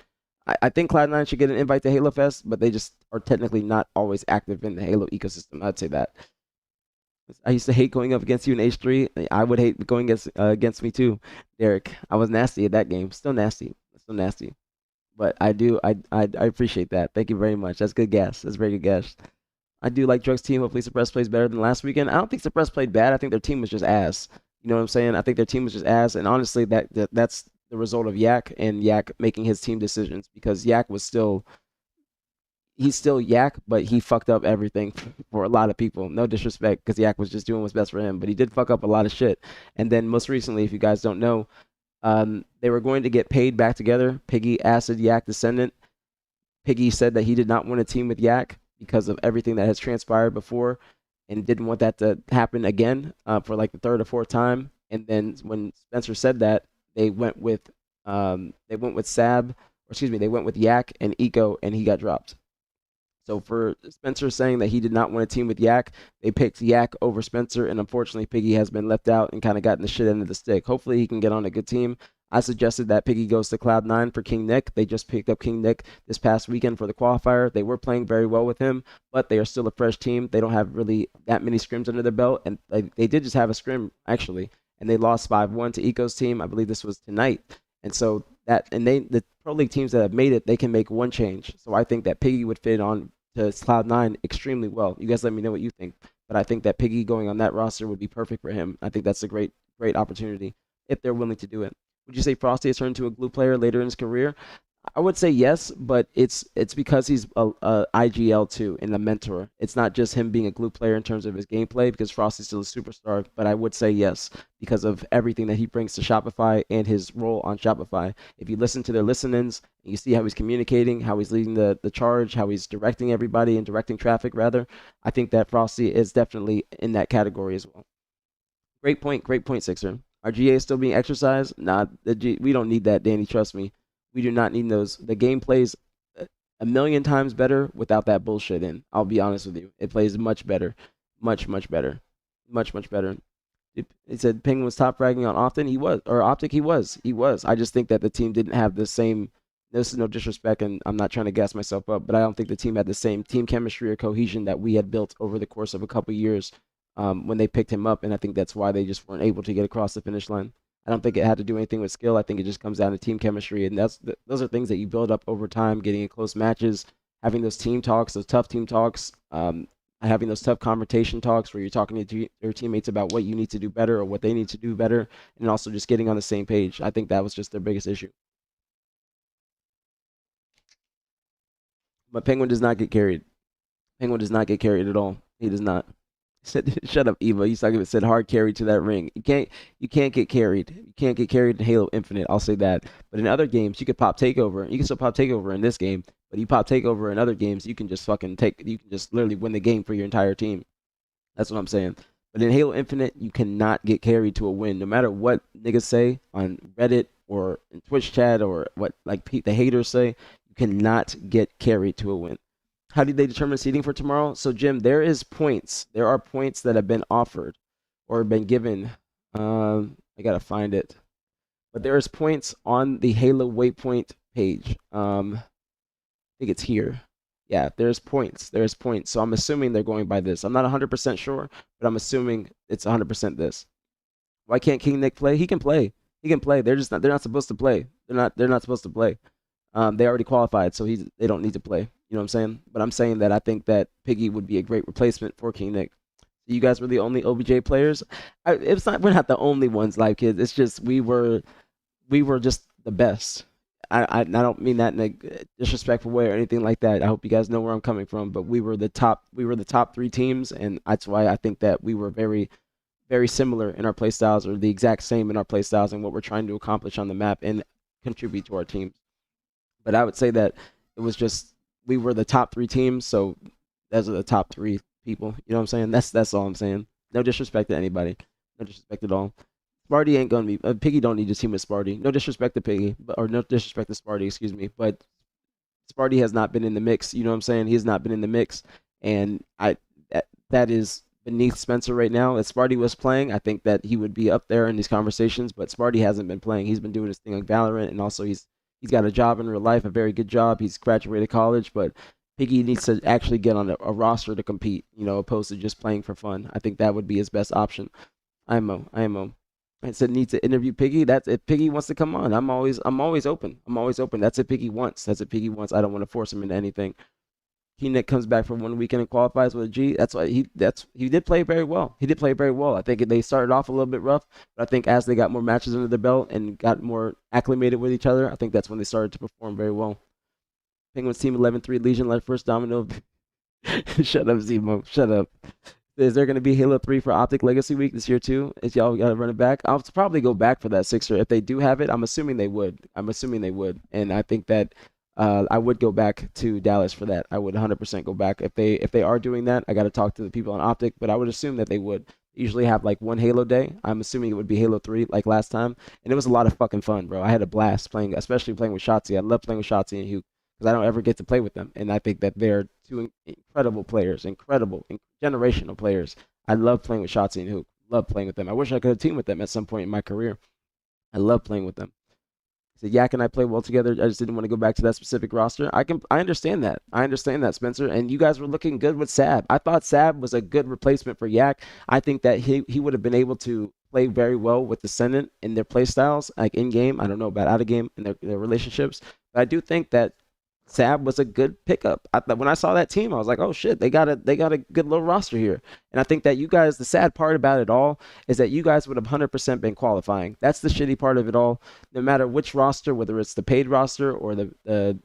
I think Cloud9 should get an invite to Halo Fest, but they just are technically not always active in the Halo ecosystem. I'd say that. I used to hate going up against you in H3. I would hate going against me too, Derek. I was nasty at that game. Still nasty. Still nasty. But I do. I appreciate that. Thank you very much. That's good gas. That's very good gas. I do like Drug's team. Hopefully, Suppress plays better than last weekend. I don't think Suppress played bad. I think their team was just ass. You know what I'm saying? I think their team was just ass. And honestly, that's the result of Yak and Yak making his team decisions because Yak was still he's still Yak, but he fucked up everything for a lot of people. No disrespect, because Yak was just doing what's best for him, but he did fuck up a lot of shit. And then most recently, if you guys don't know, they were going to get paid back together. Piggy, Acid, Yak, Descendant. Piggy said that he did not want a team with Yak because of everything that has transpired before, and didn't want that to happen again for like the third or fourth time. And then when Spencer said that, they went with Sab, or excuse me, they went with Yak and Eco, and he got dropped. So for Spencer saying that he did not want a team with Yak, they picked Yak over Spencer, and unfortunately Piggy has been left out and kind of gotten the shit end of the stick. Hopefully he can get on a good team. I suggested that Piggy goes to Cloud9 for King Nick. They just picked up King Nick this past weekend for the qualifier. They were playing very well with him, but they are still a fresh team. They don't have really that many scrims under their belt, and they did just have a scrim, actually, and they lost 5-1 to Eco's team. I believe this was tonight. And so the Pro League teams that have made it, they can make one change. So I think that Piggy would fit on to Cloud9 extremely well. You guys let me know what you think. But I think that Piggy going on that roster would be perfect for him. I think that's a great opportunity if they're willing to do it. Would you say Frosty has turned into a glue player later in his career? I would say yes, but it's because he's a IGL too and a mentor. It's not just him being a glue player in terms of his gameplay because Frosty's still a superstar. But I would say yes because of everything that he brings to Shopify and his role on Shopify. If you listen to their listen-ins, you see how he's communicating, how he's leading the charge, how he's directing everybody and directing traffic rather. I think that Frosty is definitely in that category as well. Great point, Sixer. Are GA still being exercised? Nah, we don't need that, Danny. Trust me. We do not need those. The game plays a million times better without that bullshit in. I'll be honest with you. It plays much better. Much better. Much better. It said Penguin was top fragging on Often. He was. Or Optic, he was. He was. I just think that the team didn't have the same. This is no disrespect, and I'm not trying to gas myself up, but I don't think the team had the same team chemistry or cohesion that we had built over the course of a couple years when they picked him up, and I think that's why they just weren't able to get across the finish line. I don't think it had to do anything with skill. I think it just comes down to team chemistry, and those are things that you build up over time, getting in close matches, having those team talks, those tough team talks, having those tough confrontation talks where you're talking to your teammates about what you need to do better or what they need to do better, and also just getting on the same page. I think that was just their biggest issue. But Penguin does not get carried. Penguin does not get carried at all. He does not. Said, shut up, Eva. You talking about said hard carry to that ring. You can't get carried. You can't get carried in Halo Infinite. I'll say that. But in other games, you could pop takeover. You can still pop takeover in this game. But you pop takeover in other games, you can just fucking take. You can just literally win the game for your entire team. That's what I'm saying. But in Halo Infinite, you cannot get carried to a win, no matter what niggas say on Reddit or in Twitch chat or what like the haters say. You cannot get carried to a win. How do they determine seeding for tomorrow? So, Jim, there is points. There are points that have been offered or been given. I gotta find it, but there is points on the Halo Waypoint page. I think it's here. Yeah, there's points. There's points. So I'm assuming they're going by this. I'm not 100% sure, but I'm assuming it's 100% this. Why can't King Nick play? He can play. He can play. They're just not. They're not supposed to play. They're not supposed to play. They already qualified, so they don't need to play. You know what I'm saying? But I'm saying that I think that Piggy would be a great replacement for King Nick. You guys were the only OBJ players. It's not. We're not the only ones, live kids. It's just we were just the best. I don't mean that in a disrespectful way or anything like that. I hope you guys know where I'm coming from. But we were the top three teams, and that's why I think that we were very, very similar in our play styles, or the exact same in our play styles and what we're trying to accomplish on the map and contribute to our teams. But I would say that it was just we were the top three teams, so those are the top three people. You know what I'm saying? That's all I'm saying. No disrespect to anybody. No disrespect at all. Sparty ain't gonna be Piggy. Don't need to team with Sparty. No disrespect to Piggy, or no disrespect to Sparty. Excuse me, but Sparty has not been in the mix. You know what I'm saying? He has not been in the mix, and that is beneath Spencer right now. If Sparty was playing, I think that he would be up there in these conversations. But Sparty hasn't been playing. He's been doing his thing like Valorant, and also he's got a job in real life, a very good job. He's graduated college, but Piggy needs to actually get on a roster to compete. You know, opposed to just playing for fun. I think that would be his best option. IMO. I said need to interview Piggy. That's if Piggy wants to come on. I'm always open. I'm always open. That's if Piggy wants. That's if Piggy wants. I don't want to force him into anything. Nick comes back for 1 weekend and qualifies with a G. That's why he did play very well. He did play very well. I think they started off a little bit rough, but I think as they got more matches under their belt and got more acclimated with each other, I think that's when they started to perform very well. Penguins team 11-3 Legion led first domino. Shut up, Zemo. Shut up. Is there going to be Halo 3 for Optic Legacy Week this year too? Is y'all got to run it back? I'll probably go back for that Sixer. If they do have it, I'm assuming they would. And I think that I would go back to Dallas for that. I would 100% go back. If they are doing that, I got to talk to the people on Optic, but I would assume that they would. They usually have like one Halo day. I'm assuming it would be Halo 3 like last time. And it was a lot of fucking fun, bro. I had a blast playing, especially playing with Shotzi. I love playing with Shotzi and Hugh because I don't ever get to play with them. And I think that they're two incredible players, generational players. I love playing with Shotzi and Hook. Love playing with them. I wish I could have teamed with them at some point in my career. I love playing with them. So Yak and I play well together. I just didn't want to go back to that specific roster. I understand that. I understand that, Spencer. And you guys were looking good with Sab. I thought Sab was a good replacement for Yak. I think that he would have been able to play very well with Descendant in their play styles, like in game. I don't know about out of game and their relationships. But I do think that Sab was a good pickup. When I saw that team, I was like, "Oh shit, they got a good little roster here." And I think that you guys, the sad part about it all is that you guys would have 100% been qualifying. That's the shitty part of it all. No matter which roster, whether it's the paid roster or the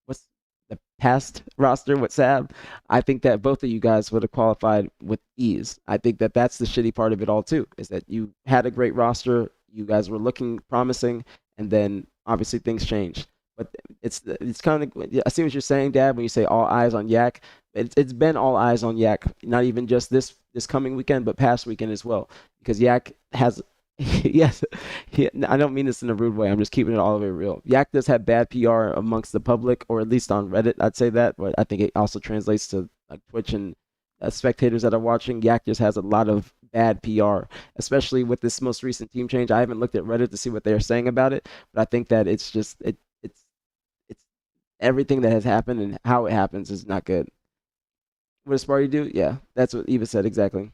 what's the past roster with Sab, I think that both of you guys would have qualified with ease. I think that that's the shitty part of it all too, is that you had a great roster, you guys were looking promising, and then obviously things changed. But it's kind of, I see what you're saying, Dad, when you say all eyes on Yak. It's been all eyes on Yak, not even just this coming weekend, but past weekend as well. Because Yak has, yes, I don't mean this in a rude way. I'm just keeping it all the way real. Yak does have bad PR amongst the public, or at least on Reddit, I'd say that. But I think it also translates to like Twitch and spectators that are watching. Yak just has a lot of bad PR, especially with this most recent team change. I haven't looked at Reddit to see what they're saying about it, but I think that it's just it's everything that has happened and how it happens is not good. What does Sparty do? Yeah, that's what Eva said exactly.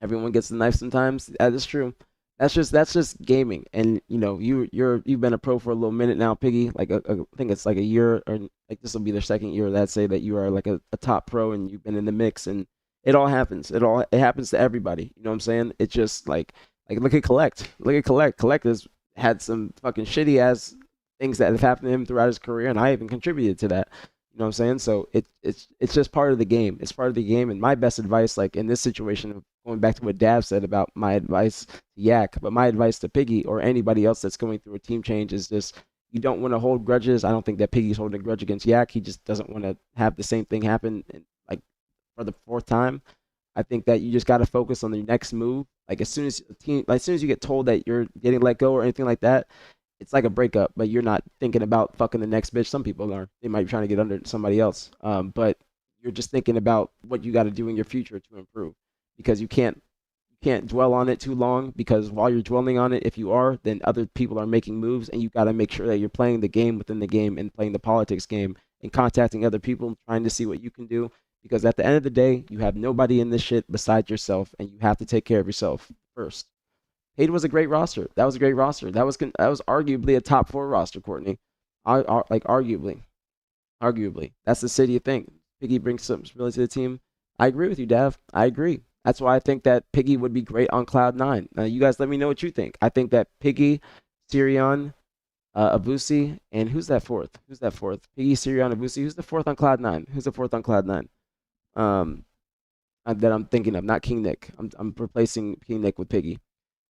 Everyone gets the knife sometimes. That is true. That's just gaming. And you know, you've been a pro for a little minute now, Piggy. Like I think it's like a year, or like this will be their second year. That say that you are like a top pro and you've been in the mix, and it all happens. It happens to everybody. You know what I'm saying? It's just like look at Collect. Look at Collect. Collect has had some fucking shitty ass things that have happened to him throughout his career, and I even contributed to that. You You know what I'm saying? So it's just part of the game. It's part of the game. And my best advice, like in this situation, going back to what Dav said about my advice to Yak, but my advice to Piggy or anybody else that's going through a team change is just you don't want to hold grudges. I don't think that Piggy's holding a grudge against Yak. He just doesn't want to have the same thing happen like for the fourth time. I think that you just got to focus on the next move. Like as soon as you get told that you're getting let go or anything like that, it's like a breakup. But you're not thinking about fucking the next bitch. Some people are. They might be trying to get under somebody else. But you're just thinking about what you got to do in your future to improve, because you can't dwell on it too long, because while you're dwelling on it, if you are, then other people are making moves, and you got to make sure that you're playing the game within the game and playing the politics game and contacting other people, trying to see what you can do. Because at the end of the day, you have nobody in this shit besides yourself, and you have to take care of yourself first. Hayden was a great roster. That was a great roster. That was arguably a top four roster, Courtney. Like arguably, that's the city thing. Piggy brings some stability to the team. I agree with you, Dav. I agree. That's why I think that Piggy would be great on Cloud Nine. Now, you guys, let me know what you think. I think that Piggy, Sirion, Abusi, and who's that fourth? Who's that fourth? Piggy, Sirion, Abusi. Who's the fourth on Cloud Nine? Who's the fourth on Cloud Nine? Um, that I'm thinking of, not King Nick. I'm replacing King Nick with Piggy.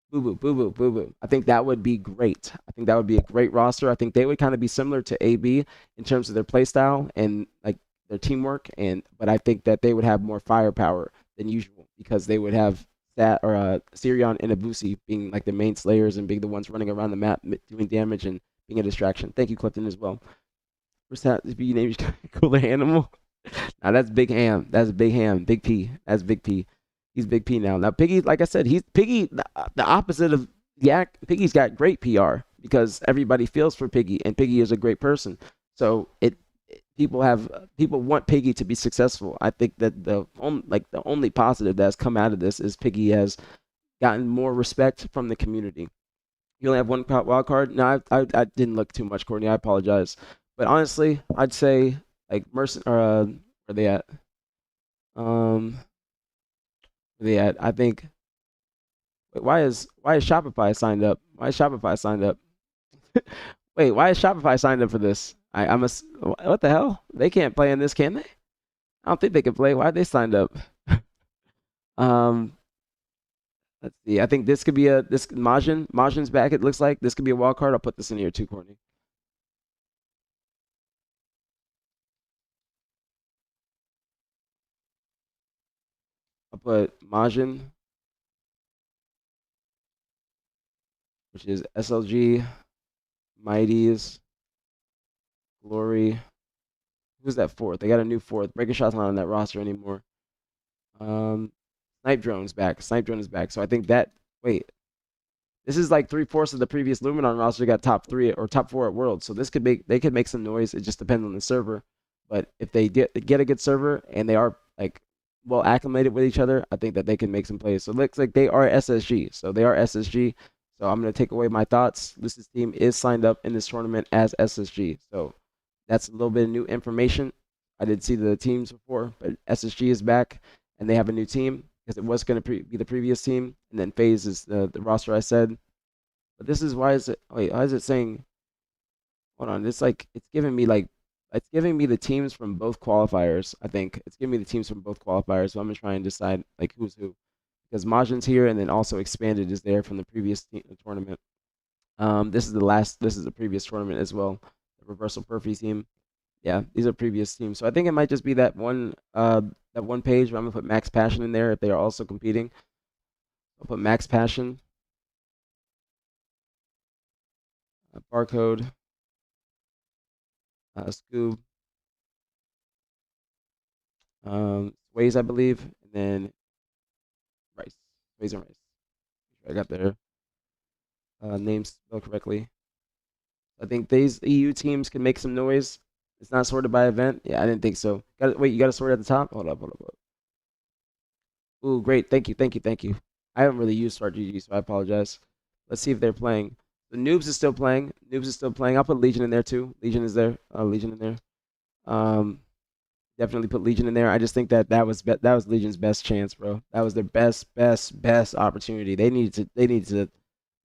Boo boo, boo boo, boo boo. I think that would be great. I think that would be a great roster. I think they would kind of be similar to AB in terms of their play style and like their teamwork. But I think that they would have more firepower than usual, because they would have that or Sirion and Abusi being like the main slayers and being the ones running around the map doing damage and being a distraction. Thank you, Clifton, as well. What's that? Be named Cooler Animal. Now that's Big Ham. That's Big Ham. Big P. That's Big P. He's Big P now. Now Piggy, like I said, he's Piggy. The opposite of Yak. Piggy's got great PR because everybody feels for Piggy, and Piggy is a great person. So people want Piggy to be successful. I think that the only positive that's come out of this is Piggy has gotten more respect from the community. You only have one wild card. No, I didn't look too much, Courtney. I apologize. But honestly, I'd say like Mercy or where are they at? Um, where they at? I think. Wait, why is Shopify signed up? Why is Shopify signed up? Wait, why is Shopify signed up for this? What the hell? They can't play in this, can they? I don't think they can play. Why are they signed up? um, let's see. I think this could be this Majin's back. It looks like this could be a wild card. I'll put this in here too, Courtney. I'll put Majin, which is SLG, Mighties, Glory. Who's that fourth? They got a new fourth. Breaking Shot's not on that roster anymore. Um, Snipe Drone's back. Snipe Drone is back. So I think that. Wait, this is like 3/4 of the previous Luminon roster got top three or top four at Worlds. So they could make some noise. It just depends on the server. But if they get a good server and they are like well acclimated with each other, I think that they can make some plays. So it looks like they are SSG. So they are SSG. So I'm gonna take away my thoughts. Lucy's team is signed up in this tournament as SSG. So that's a little bit of new information. I didn't see the teams before, but SSG is back and they have a new team because it was going to be the previous team. And then FaZe is the roster I said. But this is why is it? Wait, why is it saying? Hold on, it's giving me the teams from both qualifiers. I think it's giving me the teams from both qualifiers. So I'm gonna try and decide like who's who, because Majin's here and then also Expanded is there from the previous tournament. This is the previous tournament as well. The Reversal Perfy team. Yeah, these are previous teams. So I think it might just be that one page where I'm gonna put Max Passion in there if they are also competing. I'll put Max Passion, Barcode, Scoob, Waze, I believe, and then Rice. Waze and Rice. I got their names spelled correctly. I think these EU teams can make some noise. It's not sorted by event. Yeah, I didn't think so. Wait, you got to sort it at the top? Hold up, hold up, hold up. Ooh, great. Thank you, thank you, thank you. I haven't really used Smart GG, so I apologize. Let's see if they're playing. The Noobs is still playing. Noobs is still playing. I'll put Legion in there too. Legion is there. Legion in there. Um, definitely put Legion in there. I just think that was Legion's best chance, bro. That was their best opportunity. They needed to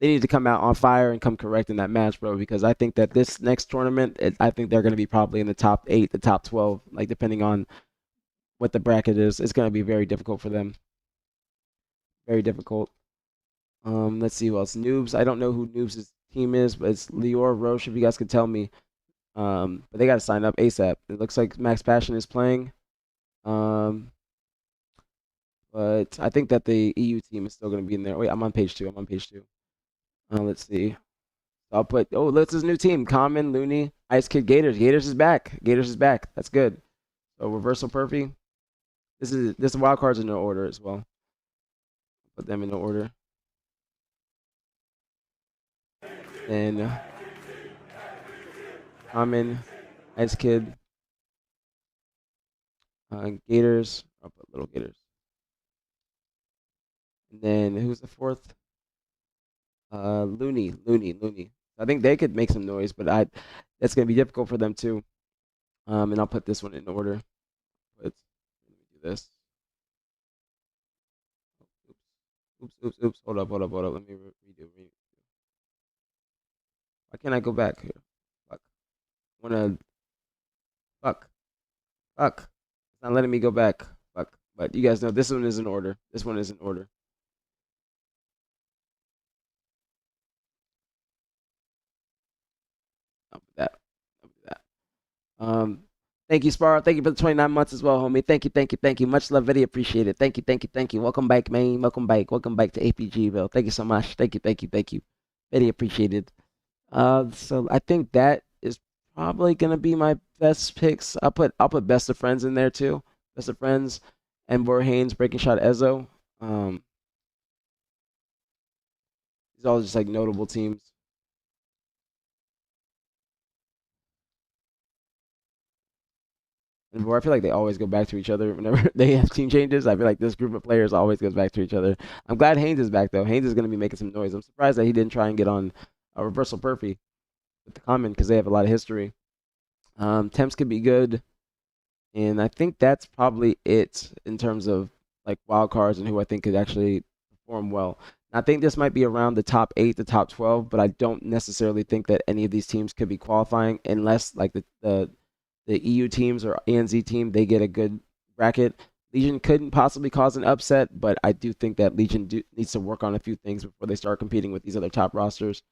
they need to come out on fire and come correct in that match, bro. Because I think that this next tournament, I think they're going to be probably in the top 8, the top 12, like depending on what the bracket is. It's going to be very difficult for them. Very difficult. Let's see who else. Noobs. I don't know who Noobs' team is, but it's Lior Roche. If you guys could tell me. But they got to sign up ASAP. It looks like Max Passion is playing. Um, but I think that the EU team is still going to be in there. Wait, I'm on page 2. I'm on page 2. Let's see. I'll put. Oh, that's his new team. Common, Looney, Ice Kid, Gators. Gators is back. Gators is back. That's good. So Reversal Perfy. This wild cards in no order as well. Put them in no order. Then Common, Ice Kid, Gators. I'll put Little Gators. And then who's the fourth? Looney. I think they could make some noise, but that's gonna be difficult for them too. And I'll put this one in order. Let me do this. Oops. Hold up. Let me redo. Why can't I go back here? Fuck. Fuck. It's not letting me go back. Fuck. But you guys know this one is in order. This one is in order. I'll put that. Um, Thank you, Spar. Thank you for the 29 months as well, homie. Thank you. Much love, very appreciated. Thank you. Welcome back, man. Welcome back to APGville. Thank you so much. Thank you. Very appreciated. So I think that is probably gonna be my best picks. I'll put Best of Friends in there too. Best of Friends, and Haynes, Breaking Shot, Ezo. These are all just like notable teams. And I feel like they always go back to each other whenever they have team changes. I feel like this group of players always goes back to each other. I'm glad Haynes is back though. Haynes is going to be making some noise. I'm surprised that he didn't try and get on a Reversal Perfy with the Common because they have a lot of history. Temps could be good, and I think that's probably it in terms of like wild cards and who I think could actually perform well. I think this might be around the top 8, the top 12, but I don't necessarily think that any of these teams could be qualifying unless like the EU teams or ANZ team, they get a good bracket. Legion couldn't possibly cause an upset, but I do think that Legion needs to work on a few things before they start competing with these other top rosters.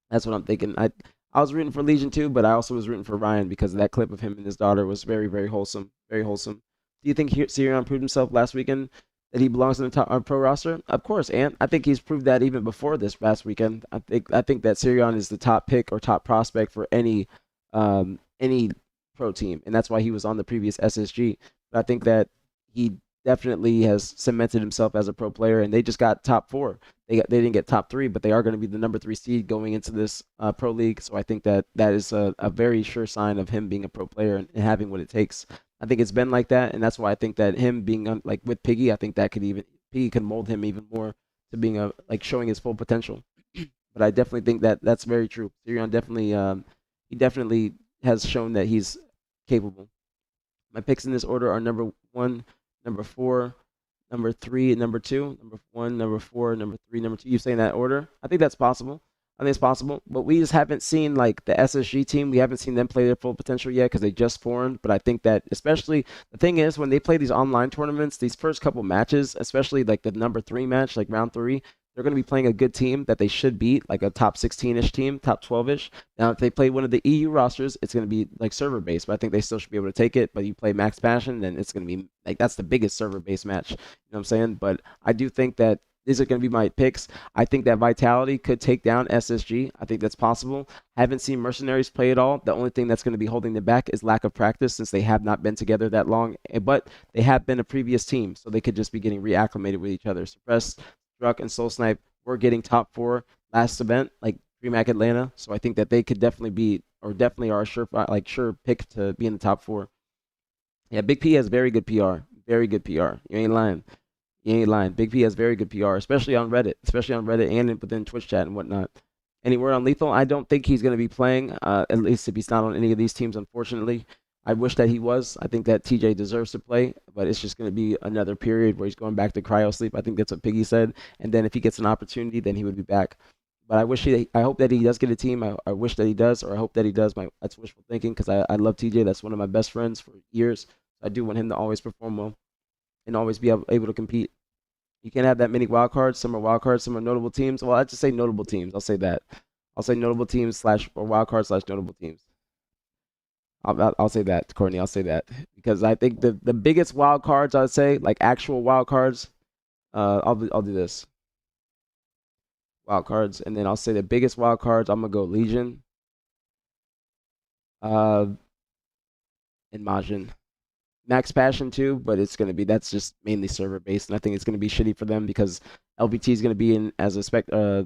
That's what I'm thinking. I was rooting for Legion too, but I also was rooting for Ryan because that clip of him and his daughter was very, very wholesome. Very wholesome. Do you think Sirion proved himself last weekend that he belongs in the top pro roster? Of course, and I think he's proved that even before this past weekend. I think that Sirion is the top pick or top prospect for any pro team, and that's why he was on the previous SSG. But I think that he definitely has cemented himself as a pro player, and they just got top 4. They didn't get top 3, but they are going to be the number 3 seed going into this pro league. So I think that is a very sure sign of him being a pro player and having what it takes. I think it's been like that, and that's why I think that him being like with Piggy, I think that Piggy can mold him even more to being showing his full potential. But I definitely think that that's very true. Sirion definitely he definitely has shown that he's capable. My picks in this order are number 1, number 4, number 3, and number 2. Number 1, number 4, number 3, number 2. You saying that order? I think that's possible. I think it's possible, but we just haven't seen like the SSG team. We haven't seen them play their full potential yet because they just formed. But I think that especially the thing is when they play these online tournaments, these first couple matches, especially like the number 3 match, like round 3, they're going to be playing a good team that they should beat, like a top 16-ish team, top 12-ish. Now, if they play one of the EU rosters, it's going to be like server-based, but I think they still should be able to take it. But you play Max Passion, then it's going to be like that's the biggest server-based match. You know what I'm saying? But I do think that these are going to be my picks. I think that Vitality could take down SSG. I think that's possible. Haven't seen Mercenaries play at all. The only thing that's going to be holding them back is lack of practice since they have not been together that long. But they have been a previous team, so they could just be getting reacclimated with each other. Suppressed, Struck, and Soul Snipe were getting top 4 last event, like DreamHack Atlanta. So I think that they could definitely be, or definitely are a sure pick to be in the top 4. Yeah, Big P has very good PR. Very good PR. You ain't lying. Big P has very good PR, especially on Reddit, and within Twitch chat and whatnot. Any word on Lethal? I don't think he's going to be playing, at least if he's not on any of these teams, unfortunately. I wish that he was. I think that TJ deserves to play, but it's just going to be another period where he's going back to cryo sleep. I think that's what Piggy said. And then if he gets an opportunity, then he would be back. But I hope that he does get a team. I wish that he does, or I hope that he does. That's wishful thinking because I love TJ. That's one of my best friends for years. I do want him to always perform well and always be able to compete. You can't have that many wild cards. Some are wild cards, some are notable teams. Well, I just say notable teams. I'll say that. I'll say notable teams slash or wild cards slash notable teams. I'll say that, Courtney. I'll say that because I think the biggest wild cards I'd say like actual wild cards. I'll do this wild cards, and then I'll say the biggest wild cards. I'm gonna go Legion, uh, and Majin. Max Passion too, but that's just mainly server based, and I think it's gonna be shitty for them because LBT is gonna be in as a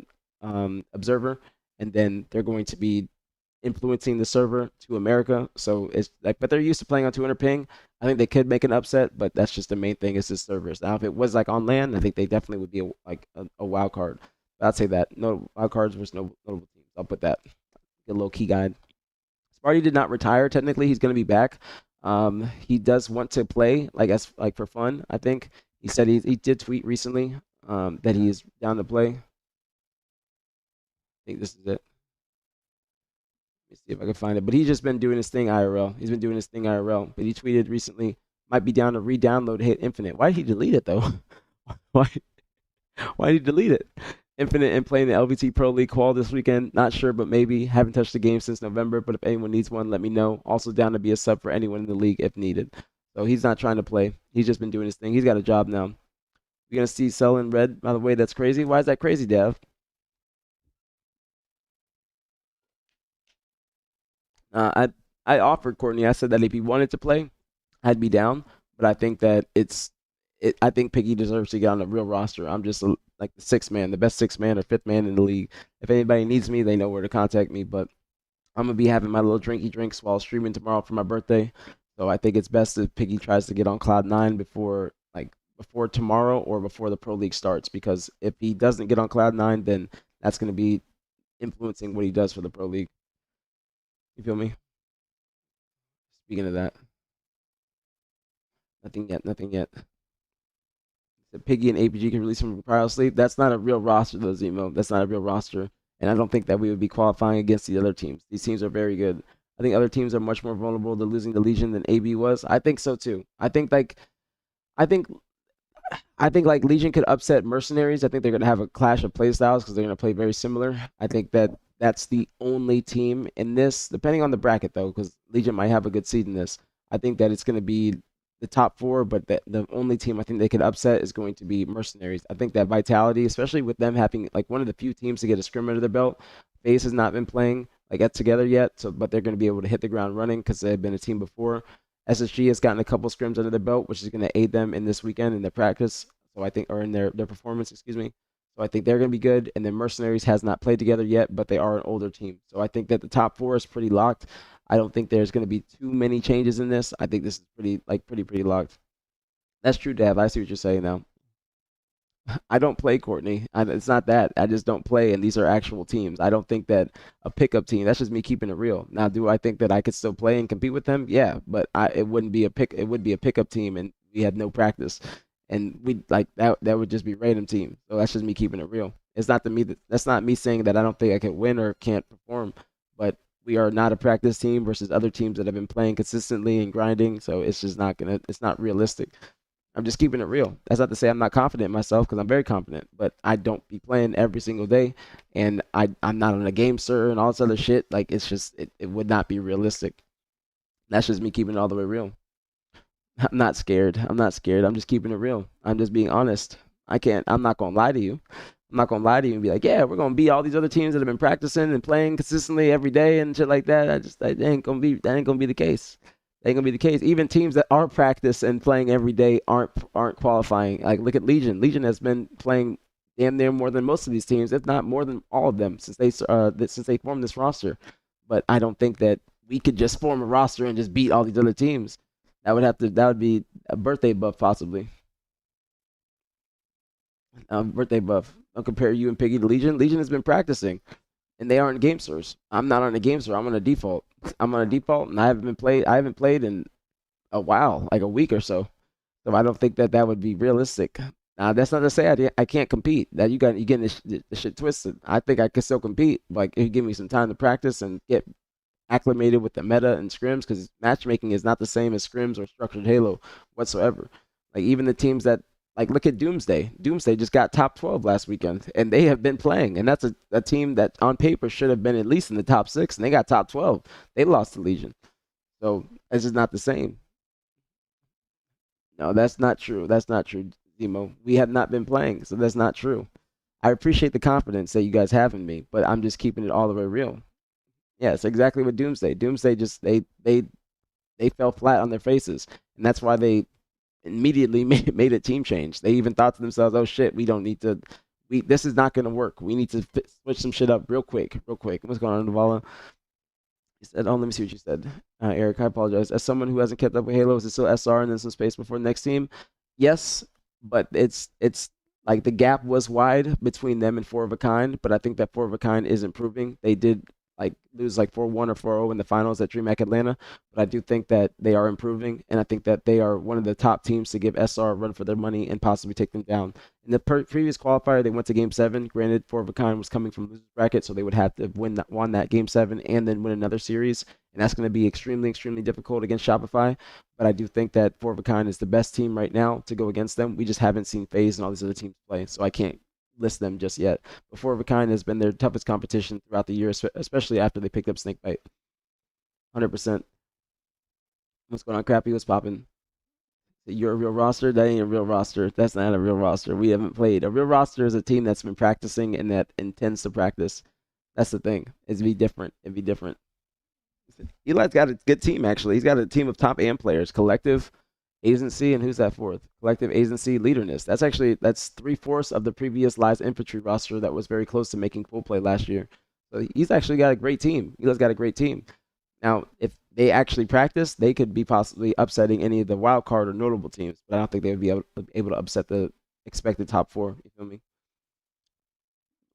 observer, and then they're going to be influencing the server to America. So it's like, but they're used to playing on 200 ping. I think they could make an upset, but that's just the main thing is the servers. Now, if it was like on land, I think they definitely would be a wild card. But I'd say that no wild cards versus no notable teams. I'll put that. Get a little key guide. Sparty did not retire. Technically, he's going to be back. He does want to play like for fun. I think he said he did tweet recently that he is down to play. I think this is it. Let me see if I can find it. But he's just been doing his thing IRL. He's been doing his thing IRL. But he tweeted recently, might be down to re-download Hit Infinite. Why did he delete it though? Why? Why did he delete it? Infinite and playing the LVT Pro League qual this weekend. Not sure, but maybe. Haven't touched the game since November. But if anyone needs one, let me know. Also down to be a sub for anyone in the league if needed. So he's not trying to play. He's just been doing his thing. He's got a job now. You're gonna see selling red. By the way, that's crazy. Why is that crazy, Dev? I offered Courtney. I said that if he wanted to play, I'd be down. But I think that I think Piggy deserves to get on a real roster. I'm just like the sixth man, the best sixth man or fifth man in the league. If anybody needs me, they know where to contact me. But I'm gonna be having my little drinky drinks while streaming tomorrow for my birthday. So I think it's best if Piggy tries to get on Cloud9 before tomorrow or before the Pro League starts. Because if he doesn't get on Cloud9, then that's gonna be influencing what he does for the Pro League. You feel me? Speaking of that, nothing yet. Nothing yet. The Piggy and APG can release him from cryo sleep. That's not a real roster, though, Zemo. That's not a real roster. And I don't think that we would be qualifying against the other teams. These teams are very good. I think other teams are much more vulnerable to losing the Legion than AB was. I think so too. I think I think like Legion could upset Mercenaries. I think they're gonna have a clash of play styles because they're gonna play very similar. I think that that's the only team in this, depending on the bracket though, because Legion might have a good seed in this. I think that it's gonna be the top four, but the only team I think they could upset is going to be Mercenaries. I think that Vitality, especially with them having like one of the few teams to get a scrim under their belt, FaZe has not been playing like at together yet, so but they're going to be able to hit the ground running because they've been a team before. SSG has gotten a couple scrims under their belt, which is going to aid them in this weekend in their practice. So I think, or in their performance, excuse me. So I think they're going to be good. And then Mercenaries has not played together yet, but they are an older team. So I think that the top four is pretty locked. I don't think there's going to be too many changes in this. I think this is pretty locked. That's true, Dev. I see what you're saying now. I don't play Courtney. It's not that. I just don't play, and these are actual teams. I don't think that a pickup team. That's just me keeping it real. Now, do I think that I could still play and compete with them? Yeah, but it wouldn't be a pick. It would be a pickup team, and we had no practice, and we like that. That would just be random team. So that's just me keeping it real. It's not to me that's not me saying that I don't think I can win or can't perform, but we are not a practice team versus other teams that have been playing consistently and grinding. So it's just not gonna. It's not realistic. I'm just keeping it real. That's not to say I'm not confident in myself because I'm very confident, but I don't be playing every single day, and I'm not on a game, sir, and all this other shit. Like it's just it would not be realistic. That's just me keeping it all the way real. I'm not scared. I'm not scared. I'm just keeping it real. I'm just being honest. I'm not gonna lie to you. I'm not gonna lie to you and be like, yeah, we're gonna beat all these other teams that have been practicing and playing consistently every day and shit like that. That ain't gonna be the case. That ain't gonna be the case. Even teams that are practice and playing every day aren't qualifying. Like look at Legion. Legion has been playing damn near more than most of these teams, if not more than all of them since they formed this roster. But I don't think that we could just form a roster and just beat all these other teams. That would be a birthday buff possibly. Birthday buff. I'll compare you and Piggy to Legion. Legion has been practicing, and they aren't gamesters. I'm not on a gamester. I'm on a default. I'm on a default, and I haven't played in a while, like a week or so. So I don't think that would be realistic. Now that's not to say I can't compete. That you getting the shit twisted. I think I can still compete. Like if you give me some time to practice and get acclimated with the meta and scrims, because matchmaking is not the same as scrims or structured Halo whatsoever. Like even the teams that like look at Doomsday. Doomsday just got top 12 last weekend, and they have been playing, and that's a team that on paper should have been at least in the top 6, and they got top 12. They lost to Legion, so it's just not the same. No, that's not true. That's not true, Zemo. We have not been playing, so that's not true. I appreciate the confidence that you guys have in me, but I'm just keeping it all the way real. Yes, exactly what Doomsday. Doomsday just they fell flat on their faces, and that's why they immediately made a team change. They even thought to themselves, "Oh shit, we don't need to. We this is not going to work. We need to switch some shit up real quick, real quick." What's going on, Navala? He said, "Oh, let me see what you said, Eric. I apologize. As someone who hasn't kept up with Halo, is it still SR and then some space before the next team? Yes, but it's like the gap was wide between them and Four of a Kind, but I think that Four of a Kind is improving. They did like lose like 4-1 or 4-0 in the finals at DreamHack Atlanta, but I do think that they are improving, and I think that they are one of the top teams to give SR a run for their money and possibly take them down. In the previous qualifier, they went to Game 7. Granted, Four of a Kind was coming from losers bracket, so they would have to won that Game 7 and then win another series, and that's going to be extremely, extremely difficult against Shopify. But I do think that Four of a Kind is the best team right now to go against them. We just haven't seen FaZe and all these other teams play, so I can't list them just yet. But Four of a Kind has been their toughest competition throughout the year, especially after they picked up Snakebite. 100%. What's going on, Crappy? What's popping? You're a real roster? That ain't a real roster. That's not a real roster. We haven't played. A real roster is a team that's been practicing and that intends to practice. That's the thing. It'd be different. It'd be different. Eli's got a good team, actually. He's got a team of top AM players. Collective, Agency, and who's that fourth? Collective, Agency, Leaderness. That's 3/4 of the previous Lies Infantry roster that was very close to making full play last year. So he's actually got a great team. Eli's got a great team. Now, if they actually practice, they could be possibly upsetting any of the wild card or notable teams, but I don't think they would be able to upset the expected top 4. You feel me?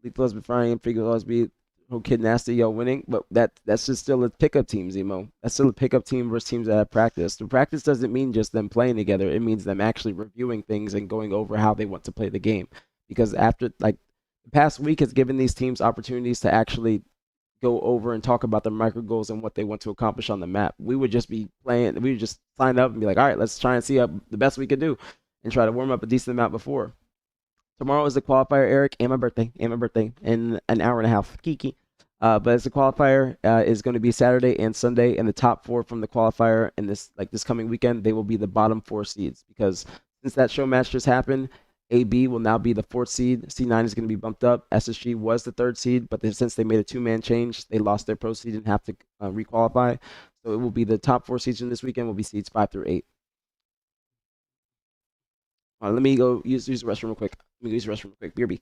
Lethal has been frying and Figure always be whole Kid Nasty yo winning, but that's just still a pickup team, Zemo. That's still a pickup team versus teams that have practice. The practice doesn't mean just them playing together. It means them actually reviewing things and going over how they want to play the game. Because after like the past week has given these teams opportunities to actually go over and talk about their micro goals and what they want to accomplish on the map. We would just be playing. We would just sign up and be like, all right, let's try and see the best we can do, and try to warm up a decent amount before. Tomorrow is the qualifier, Eric, and my birthday, in an hour and a half. Kiki. But as the qualifier is going to be Saturday and Sunday, and the top 4 from the qualifier in this coming weekend, they will be the bottom 4 seeds, because since that show match just happened, AB will now be the 4th seed. C9 is going to be bumped up. SSG was the 3rd seed, but since they made a 2-man change, they lost their pro seed and have to requalify. So it will be the top 4 seeds in this weekend will be seeds 5 through 8. Let me go use the restroom real quick. BRB.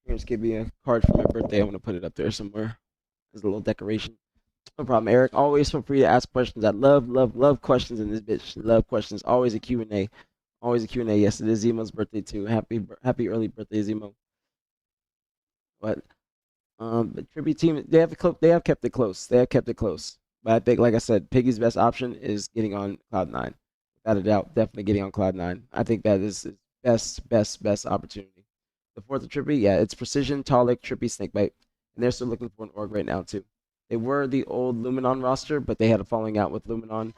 Just give me a card for my birthday. I want to put it up there somewhere as a little decoration. No problem, Eric. Always feel free to ask questions. I love, love, love questions in this bitch. Love questions. Always a Q&A. Always a Q&A. Yes, it is Zemo's birthday too. Happy early birthday, Zemo. But the tribute team, they have kept it close. They have kept it close. But I think, like I said, Piggy's best option is getting on Cloud9. Without a doubt, definitely getting on Cloud9. I think that is his best opportunity. The fourth of Trippy, yeah, it's Precision, Talik, Trippy, Snakebite. and they're still looking for an org right now too. They were the old Luminon roster, but they had a falling out with Luminon,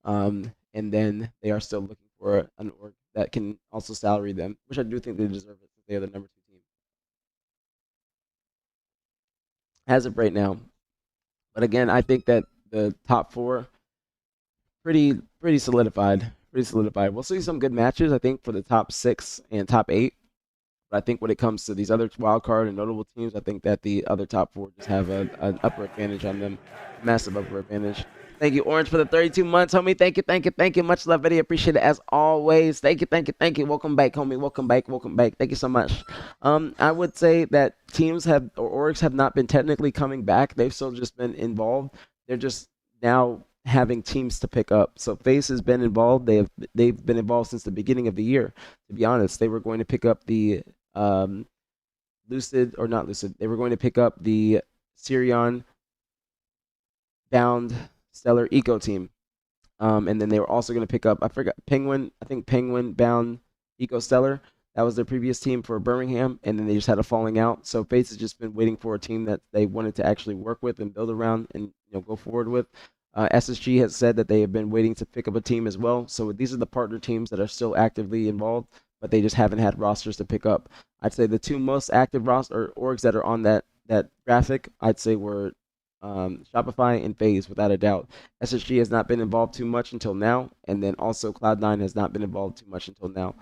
and then they are still looking for an org that can also salary them, which I do think they deserve it since they are the number 2 team as of right now. But again, I think that the top 4 pretty solidified. Pretty solidified. We'll see some good matches, I think, for the top 6 and top 8. But I think when it comes to these other wild card and notable teams, I think that the other top 4 just have an upper advantage on them, massive upper advantage. Thank you, Orange, for the 32 months, homie. Thank you, thank you, thank you. Much love, video. Appreciate it as always. Thank you, thank you, thank you. Welcome back, homie. Welcome back, welcome back. Thank you so much. I would say that teams have or orgs have not been technically coming back. They've still just been involved. They're just now having teams to pick up. So FaZe has been involved. They've been involved since the beginning of the year. To be honest, they were going to pick up the Lucid or not Lucid. They were going to pick up the Sirion bound Stellar Eco team. And then they were also going to pick up, I forgot, Penguin, I think Penguin bound Eco Stellar. That was their previous team for Birmingham, and then they just had a falling out. So FaZe has just been waiting for a team that they wanted to actually work with and build around and go forward with. SSG has said that they have been waiting to pick up a team as well. So these are the partner teams that are still actively involved, but they just haven't had rosters to pick up. I'd say the 2 most active roster or orgs that are on that graphic, I'd say were Shopify and FaZe, without a doubt. SSG has not been involved too much until now, and then also Cloud9 has not been involved too much until now.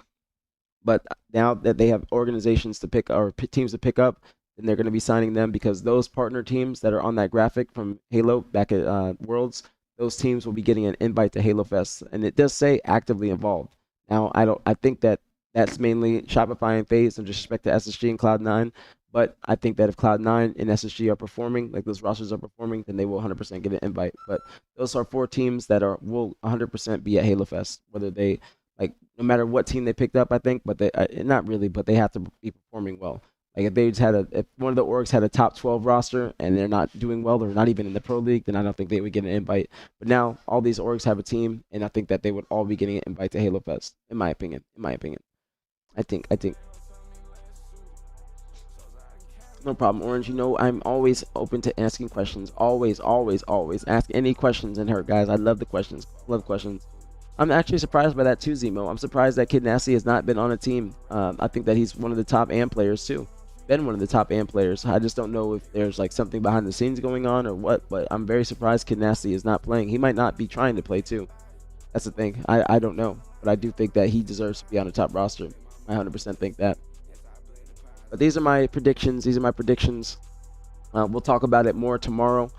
But now that they have organizations to pick or teams to pick up, then they're going to be signing them because those partner teams that are on that graphic from Halo back at Worlds, those teams will be getting an invite to Halo Fest, and it does say actively involved. Now, I think that that's mainly Shopify and FaZe in respect to SSG and Cloud9. But I think that if Cloud9 and SSG are performing, like those rosters are performing, then they will 100% get an invite. But those are 4 teams that will 100% be at Halo Fest, whether they no matter what team they picked up, I think. But they not really, but they have to be performing well. Like if one of the orgs had a top 12 roster and they're not doing well, they're not even in the pro league, then I don't think they would get an invite. But now all these orgs have a team, and I think that they would all be getting an invite to Halo Fest, in my opinion. I think. No problem, Orange. I'm always open to asking questions. Always, always, always. Ask any questions in her, guys. I love the questions. Love questions. I'm actually surprised by that too, Zemo. I'm surprised that Kid Nasty has not been on a team. I think that he's one of the top AM players too. Been one of the top AM players. I just don't know if there's something behind the scenes going on or what, but I'm very surprised Kid Nasty is not playing. He might not be trying to play too. That's the thing. I don't know, but I do think that he deserves to be on the top roster. I 100% think that. But these are my predictions. We'll talk about it more tomorrow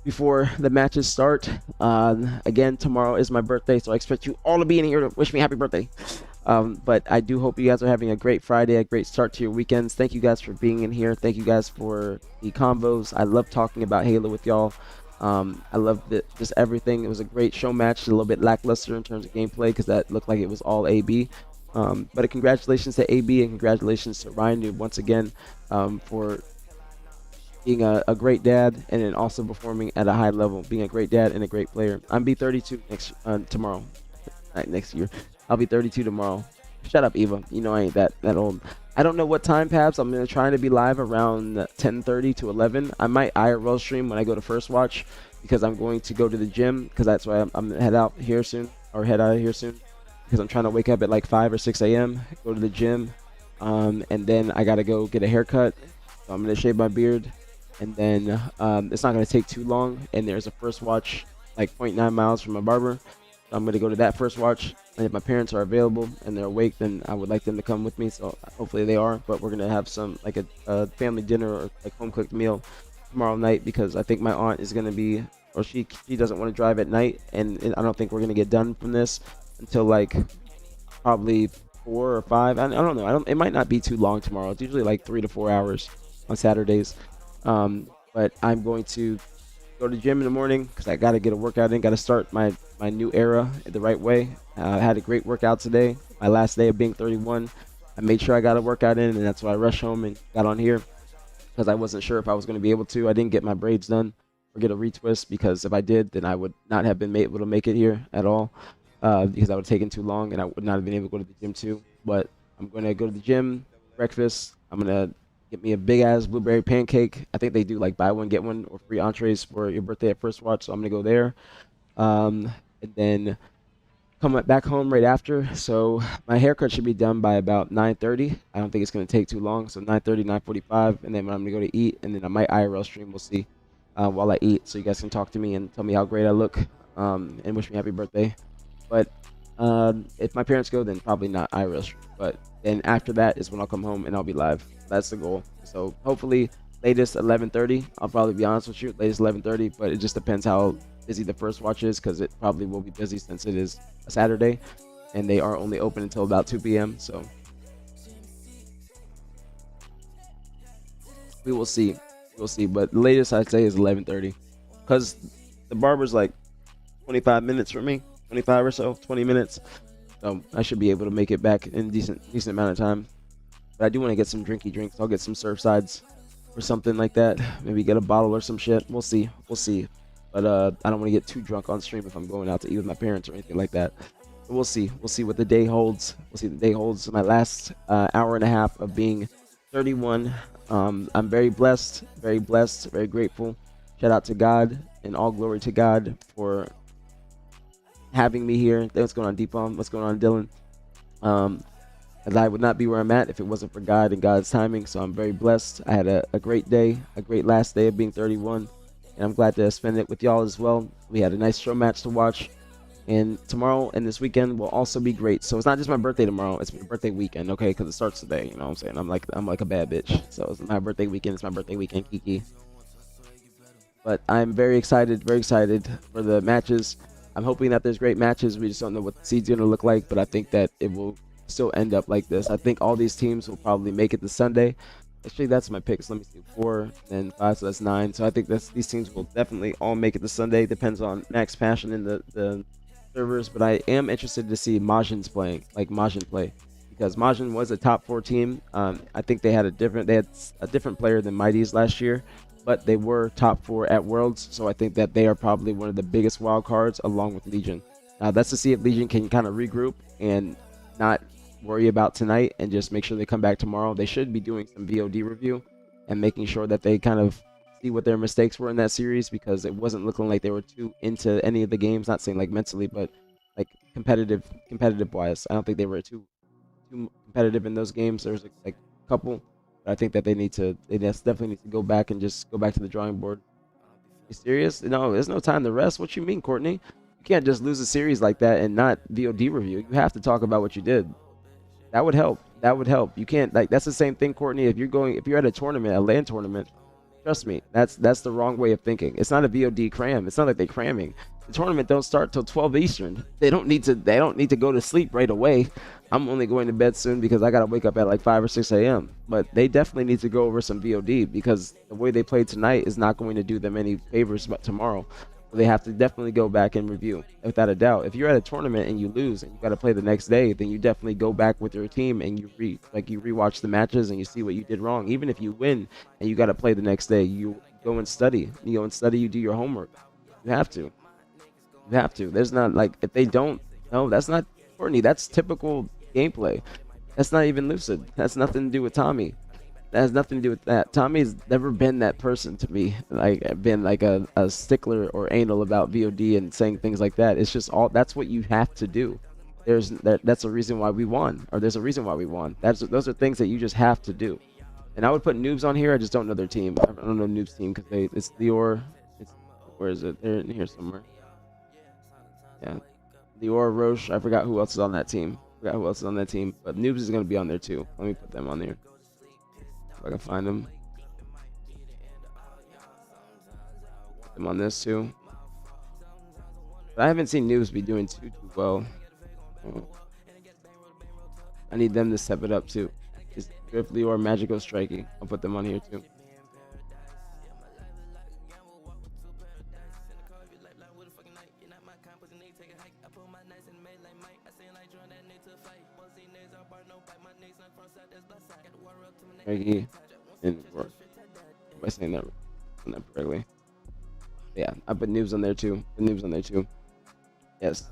before the matches start. Again, tomorrow is my birthday, so I expect you all to be in here to wish me happy birthday. But I do hope you guys are having a great Friday, a great start to your weekends. Thank you guys for being in here. Thank you guys for the combos. I love talking about Halo with y'all. I love just everything. It was a great show match, a little bit lackluster in terms of gameplay because that looked like it was all AB. But congratulations to AB and congratulations to Ryan Noob once again for being a great dad and then also performing at a high level, being a great dad and a great player. I'm be 32 next year. I'll be 32 tomorrow. Shut up, Eva. I ain't that old. I don't know what time, Pabs. I'm gonna try to be live around 10:30 to 11. I might IRL stream when I go to First Watch because I'm going to go to the gym because that's why I'm head out of here soon because I'm trying to wake up at like 5 or 6 a.m., go to the gym, and then I got to go get a haircut. So I'm going to shave my beard, and then it's not going to take too long, and there's a First Watch like 0.9 miles from my barber. So I'm going to go to that First Watch, and if my parents are available and they're awake, then I would like them to come with me, so hopefully they are. But we're going to have some like a family dinner or like home-cooked meal tomorrow night because I think my aunt is going to be, or she doesn't want to drive at night, and I don't think we're going to get done from this until like probably 4 or 5. I don't know. It might not be too long tomorrow. It's usually like 3 to 4 hours on Saturdays. But I'm going to go to the gym in the morning because I got to get a workout in. Got to start my new era the right way. I had a great workout today. My last day of being 31. I made sure I got a workout in, and that's why I rushed home and got on here because I wasn't sure if I was going to be able to. I didn't get my braids done or get a retwist because if I did, then I would not have been able to make it here at all. Because I would have taken too long and I would not have been able to go to the gym too. But I'm going to go to the gym, breakfast. I'm going to Get me a big ass blueberry pancake. I think they do like buy one get one or free entrees for your birthday at First Watch, so I'm gonna go there. And then come back home right after. So my haircut should be done by about 9:30. I don't think it's gonna take too long. So 9:30, 9:45, and then when I'm gonna go to eat, and then I might IRL stream. We'll see while I eat, so you guys can talk to me and tell me how great I look, and wish me happy birthday. But if my parents go, then probably not IRL stream. But then after that is when I'll come home and I'll be live. That's the goal. So hopefully latest 11:30. I'll probably be honest with you, latest 11:30. But it just depends how busy the First Watch is, because it probably will be busy since it is a Saturday, and they are only open until about 2 p.m. So we will see. We'll see. But the latest I'd say is 11:30, because the barber's like 25 minutes for me, 25 or so, 20 minutes. So I should be able to make it back in decent amount of time. But I do want to get some drinky drinks. I'll get some Surfsides or something like that. Maybe get a bottle or some shit. We'll see. We'll see. But I don't want to get too drunk on stream if I'm going out to eat with my parents or anything like that. But we'll see. We'll see what the day holds. We'll see what the day holds. My last hour and a half of being 31. I'm very blessed, very grateful. Shout out to God and all glory to God for having me here. What's going on, Deepon? What's going on, Dylan? As I would not be where I'm at if it wasn't for God and God's timing. So I'm very blessed. I had a great day, a great last day of being 31. And I'm glad to spend it with y'all as well. We had a nice show match to watch. And tomorrow and this weekend will also be great. So it's not just my birthday tomorrow, it's my birthday weekend, okay? Because it starts today, you know what I'm saying? I'm like a bad bitch. So it's my birthday weekend, it's my birthday weekend, Kiki. But I'm very excited for the matches. I'm hoping that there's great matches. We just don't know what the seed's gonna look like, but I think that it will still end up like this. I think all these teams will probably make it to Sunday. Actually, that's my picks. Let me see, 4 and 5, so that's 9. So I think these teams will definitely all make it to Sunday. Depends on Max Passion and the servers, but I am interested to see Majin's playing, like Majin play, because Majin was a top 4 team. I think they had a different player than Mighty's last year, but they were top 4 at Worlds, so I think that they are probably one of the biggest wild cards along with Legion. Now that's to see if Legion can kind of regroup and not worry about tonight and just make sure they come back tomorrow. They should be doing some VOD review and making sure that they kind of see what their mistakes were in that series, because it wasn't looking like they were too into any of the games, not saying like mentally, but like competitive wise. I don't think they were too competitive in those games. There's like a couple, but I think that they definitely need to go back and just go back to the drawing board. You serious? No, there's no time to rest. What you mean, Courtney? You can't just lose a series like that and not VOD review. You have to talk about what you did. That would help. You can't, like, that's the same thing, Courtney. If you're at a tournament, a LAN tournament, trust me, that's the wrong way of thinking. It's not a VOD cram. It's not like they're cramming. The tournament don't start till 12 Eastern. They don't need to go to sleep right away. I'm only going to bed soon because I gotta wake up at like 5 or 6 a.m. But they definitely need to go over some VOD, because the way they played tonight is not going to do them any favors but tomorrow. They have to definitely go back and review, without a doubt. If you're at a tournament and you lose and you got to play the next day, then you definitely go back with your team and you rewatch the matches and you see what you did wrong. Even if you win and you got to play the next day, you go and study. You do your homework. You have to. There's not, like, if they don't, no, that's not Courtney. That's typical gameplay. That's not even Lucid. That's nothing to do with Tommy. That has nothing to do with that. Tommy's never been that person to me, like been like a stickler or anal about VOD and saying things like that. It's just that's what you have to do. That's a reason why we won, or there's a reason why we won. Those are things that you just have to do. And I would put Noobs on here. I just don't know their team. I don't know Noobs team because it's Lior. Where is it? They're in here somewhere. Yeah, Lior, Roche. I forgot who else is on that team. But Noobs is gonna be on there too. Let me put them on there. If I can find them. Put them on this too. But I haven't seen Noobs be doing too well. I need them to step it up too. Is Swiftly or Magical Striking. I'll put them on here too. Striking and am I saying that correctly? Yeah, I put Noobs on there too. Yes.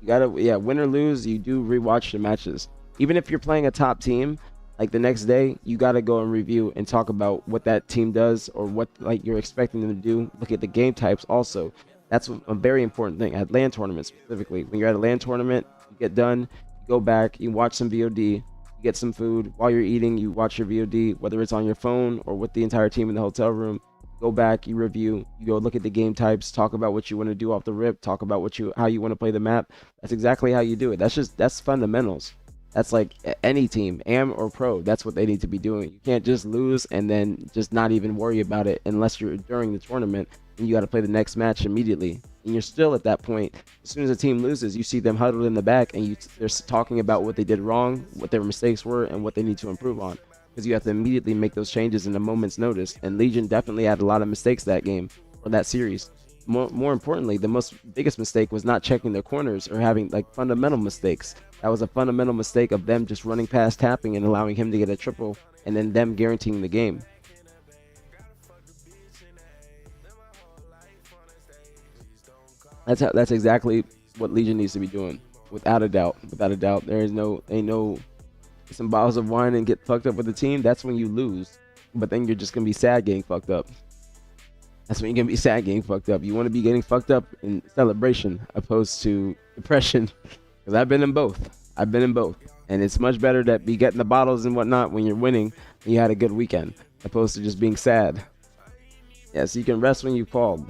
You gotta, win or lose, you do rewatch the matches. Even if you're playing a top team, Like the next day, you got to go and review and talk about what that team does or what like you're expecting them to do. Look at the game types also. That's a very important thing at LAN tournaments specifically. When you're at a LAN tournament, you get done, you go back, you watch some VOD, you get some food. While you're eating, you watch your VOD, whether it's on your phone or with the entire team in the hotel room. Go back, you review, you go look at the game types, talk about what you want to do off the rip, talk about how you want to play the map. That's exactly how you do it. That's fundamentals. That's like any team, am or pro. That's what they need to be doing. You can't just lose and then just not even worry about it unless you're during the tournament and you got to play the next match immediately. And you're still at that point. As soon as a team loses, you see them huddled in the back and they're talking about what they did wrong, what their mistakes were, and what they need to improve on. Because you have to immediately make those changes in a moment's notice. And Legion definitely had a lot of mistakes that game or that series. More importantly, the biggest mistake was not checking their corners or having like fundamental mistakes. That was a fundamental mistake of them just running past tapping and allowing him to get a triple and then them guaranteeing the game. That's exactly what Legion needs to be doing, without a doubt. Without a doubt, there is ain't no some bottles of wine and get fucked up with the team. That's when you lose, but then you're just gonna be sad getting fucked up. That's when you're gonna be sad getting fucked up. You want to be getting fucked up in celebration opposed to depression, because I've been in both. And it's much better to be getting the bottles and whatnot when you're winning and you had a good weekend, opposed to just being sad. Yeah, so you can rest when you called.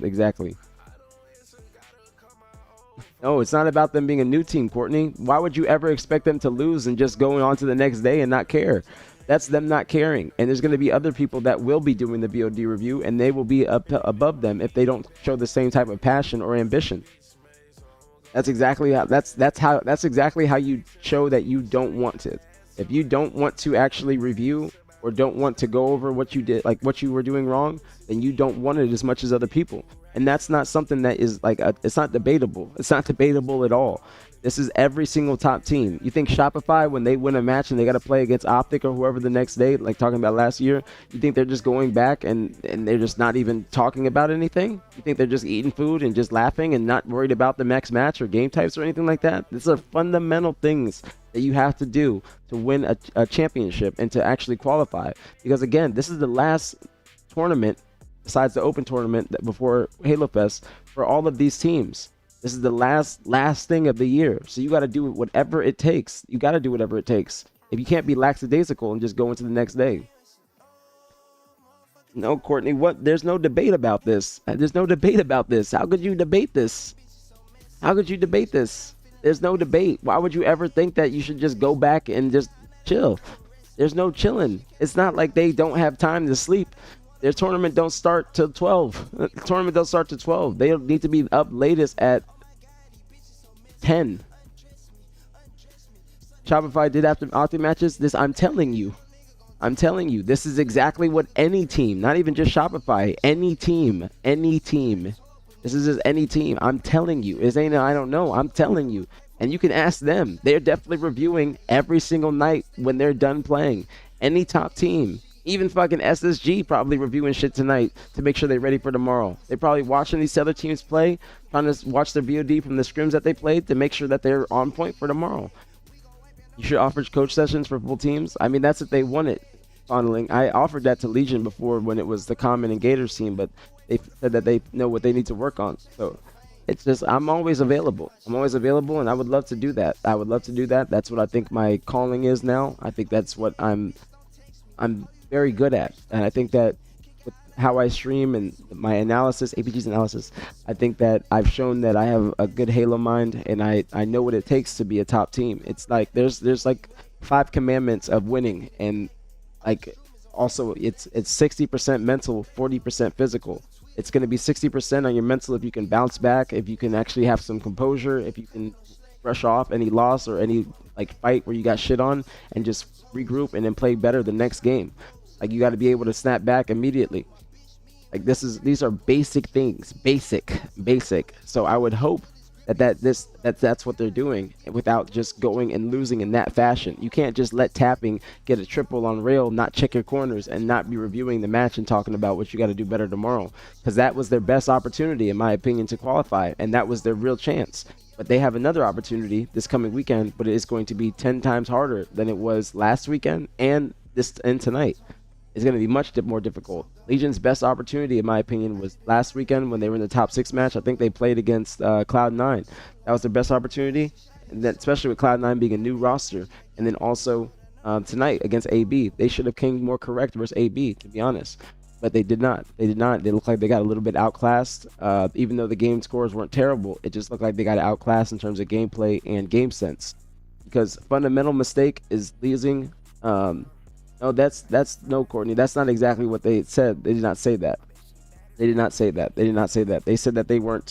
Exactly. No, it's not about them being a new team, Courtney. Why would you ever expect them to lose and just go on to the next day and not care? That's them not caring. And there's going to be other people that will be doing the VOD review, and they will be above them if they don't show the same type of passion or ambition. That's exactly how you show that you don't want to. If you don't want to actually review or don't want to go over what you did, like what you were doing wrong, then you don't want it as much as other people. And that's not something that is like, it's not debatable. It's not debatable at all. This is every single top team. You think Shopify, when they win a match and they got to play against Optic or whoever the next day, like talking about last year, you think they're just going back and they're just not even talking about anything? You think they're just eating food and just laughing and not worried about the next match or game types or anything like that? These are fundamental things that you have to do to win a championship and to actually qualify. Because again, this is the last tournament besides the open tournament before Halo Fest for all of these teams. This is the last thing of the year. So you got to do whatever it takes. You got to do whatever it takes. If you can't be lackadaisical and just go into the next day. No, Courtney, there's no debate about this. There's no debate about this. How could you debate this? There's no debate. Why would you ever think that you should just go back and just chill? There's no chilling. It's not like they don't have time to sleep. Their tournament don't start till 12. They need to be up latest at 10. Shopify did after matches. I'm telling you, this is exactly what any team, not even just Shopify, any team. This is just any team. I'm telling you. It ain't I don't know. I'm telling you. And you can ask them. They're definitely reviewing every single night when they're done playing. Any top team. Even fucking SSG probably reviewing shit tonight to make sure they're ready for tomorrow. They're probably watching these other teams play, trying to watch their VOD from the scrims that they played to make sure that they're on point for tomorrow. You should offer coach sessions for full teams. I mean, that's what they wanted, funneling. I offered that to Legion before when it was the Common and Gators team, but they said that they know what they need to work on. So it's just, I'm always available, and I would love to do that. That's what I think my calling is now. I think that's what I'm very good at, and I think that with how I stream and my analysis, APG's analysis, I think that I've shown that I have a good Halo mind, and I know what it takes to be a top team. It's like there's like 5 commandments of winning, and like also it's 60% mental, 40% physical. It's going to be 60% on your mental if you can bounce back, if you can actually have some composure, if you can brush off any loss or any like fight where you got shit on and just regroup and then play better the next game. Like you got to be able to snap back immediately. Like these are basic things, basic. So I would hope That's what they're doing without just going and losing in that fashion. You can't just let tapping get a triple on rail, not check your corners, and not be reviewing the match and talking about what you got to do better tomorrow. Because that was their best opportunity, in my opinion, to qualify, and that was their real chance. But they have another opportunity this coming weekend, but it is going to be 10 times harder than it was last weekend and tonight. It's going to be much more difficult. Legion's best opportunity, in my opinion, was last weekend when they were in the top 6 match. I think they played against Cloud9. That was their best opportunity, and then especially with Cloud9 being a new roster. And then also tonight against AB. They should have came more correct versus AB, to be honest. But they did not. They did not. They looked like they got a little bit outclassed. Even though the game scores weren't terrible, it just looked like they got outclassed in terms of gameplay and game sense. Because fundamental mistake is losing. No, that's no, Courtney. That's not exactly what they said. They did not say that. They did not say that. They did not say that. They said that they weren't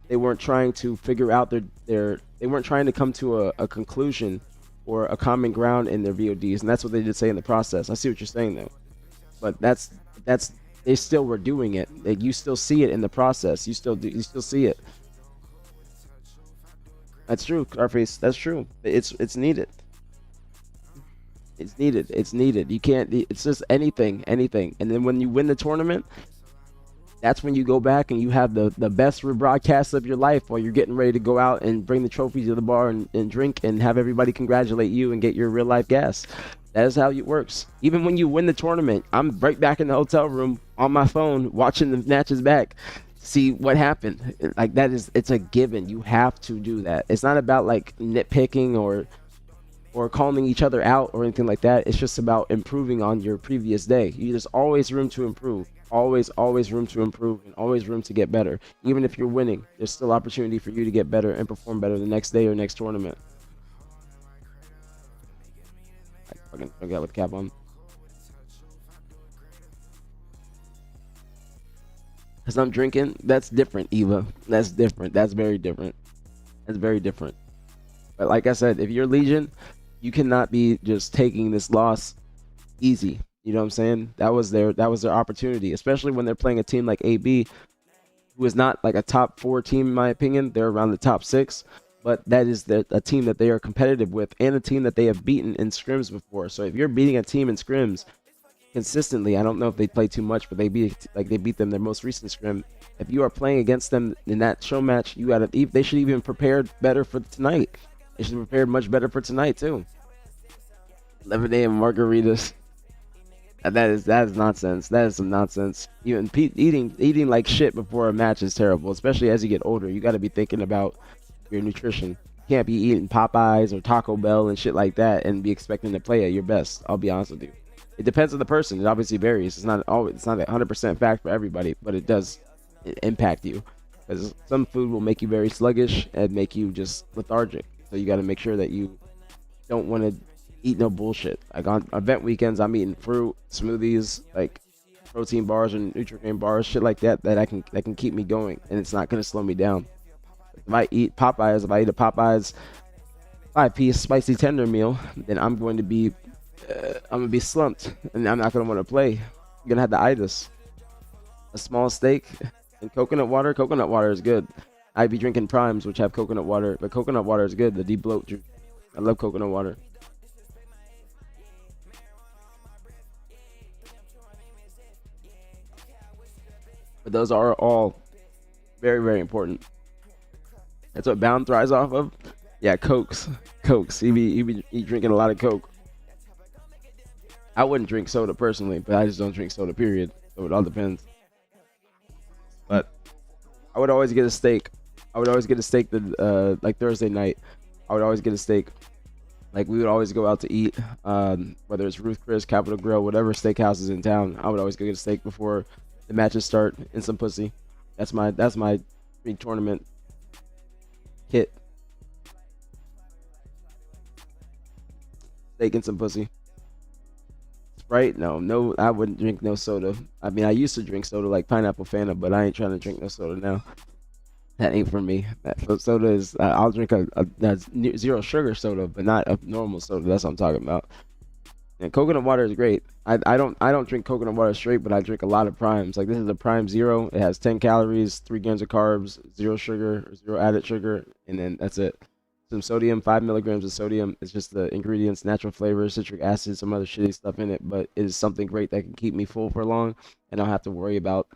they weren't trying to figure out they weren't trying to come to a conclusion or a common ground in their VODs, and that's what they did say in the process. I see what you're saying though, but that's they still were doing it. Like, you still see it in the process. You still see it. That's true, Carface. That's true. It's needed. It's needed. It's needed. You can't. It's just anything. And then when you win the tournament, that's when you go back and you have the best rebroadcast of your life while you're getting ready to go out and bring the trophy to the bar and drink and have everybody congratulate you and get your real life gas. That is how it works. Even when you win the tournament, I'm right back in the hotel room on my phone watching the matches back, see what happened. Like, it's a given. You have to do that. It's not about like nitpicking or calling each other out or anything like that. It's just about improving on your previous day. There's always room to improve. Always room to improve and always room to get better. Even if you're winning, there's still opportunity for you to get better and perform better the next day or next tournament. I fucking forgot with the cap on. Because I'm drinking, that's different, Eva. That's different. That's very different. That's very different. But like I said, if you're Legion, you cannot be just taking this loss easy. You know what I'm saying? That was their opportunity, especially when they're playing a team like AB, who is not like a top 4 team in my opinion. They're around the top 6, but that is a team that they are competitive with and a team that they have beaten in scrims before. So if you're beating a team in scrims consistently, I don't know if they play too much, but they beat them their most recent scrim. If you are playing against them in that show match, they should even prepare better for tonight. They should have prepared much better for tonight too. 11 a.m. margaritas. That is nonsense. That is some nonsense. Even eating like shit before a match is terrible, especially as you get older. You got to be thinking about your nutrition. You can't be eating Popeyes or Taco Bell and shit like that and be expecting to play at your best. I'll be honest with you. It depends on the person. It obviously varies. It's not a 100% fact for everybody, but it does impact you. Because some food will make you very sluggish and make you just lethargic. So you got to make sure that you don't want to eat no bullshit. Like on event weekends, I'm eating fruit, smoothies, like protein bars and nutrient bars, shit like that can keep me going, and it's not gonna slow me down. If I eat a Popeyes 5-piece spicy tender meal, then I'm gonna be slumped, and I'm not gonna want to play. I'm gonna have the itis. A small steak and coconut water. Coconut water is good. I'd be drinking primes, which have coconut water, but coconut water is good. The de-bloat juice. I love coconut water. But those are all very, very important. That's what Bound thrives off of. Yeah, Cokes. He be drinking a lot of Coke. I wouldn't drink soda personally, but I just don't drink soda, period. So it all depends. But I would always get a steak. Like Thursday night. I would always get a steak. Like, we would always go out to eat, whether it's Ruth Chris, Capitol Grill, whatever steakhouse is in town. I would always go get a steak before the matches start and some pussy. That's my pre-tournament kit. Steak and some pussy. Sprite? No, I wouldn't drink no soda. I mean, I used to drink soda like pineapple Fanta, but I ain't trying to drink no soda now. That ain't for me. Soda is, I'll drink a zero sugar soda, but not a normal soda. That's what I'm talking about. And coconut water is great. I don't drink coconut water straight, but I drink a lot of primes. Like this is a prime zero. It has 10 calories, 3 grams of carbs, zero sugar, zero added sugar, and then that's it. Some sodium, 5 milligrams of sodium. It's just the ingredients, natural flavors, citric acid, some other shitty stuff in it, but it is something great that can keep me full for long, and I don't have to worry about.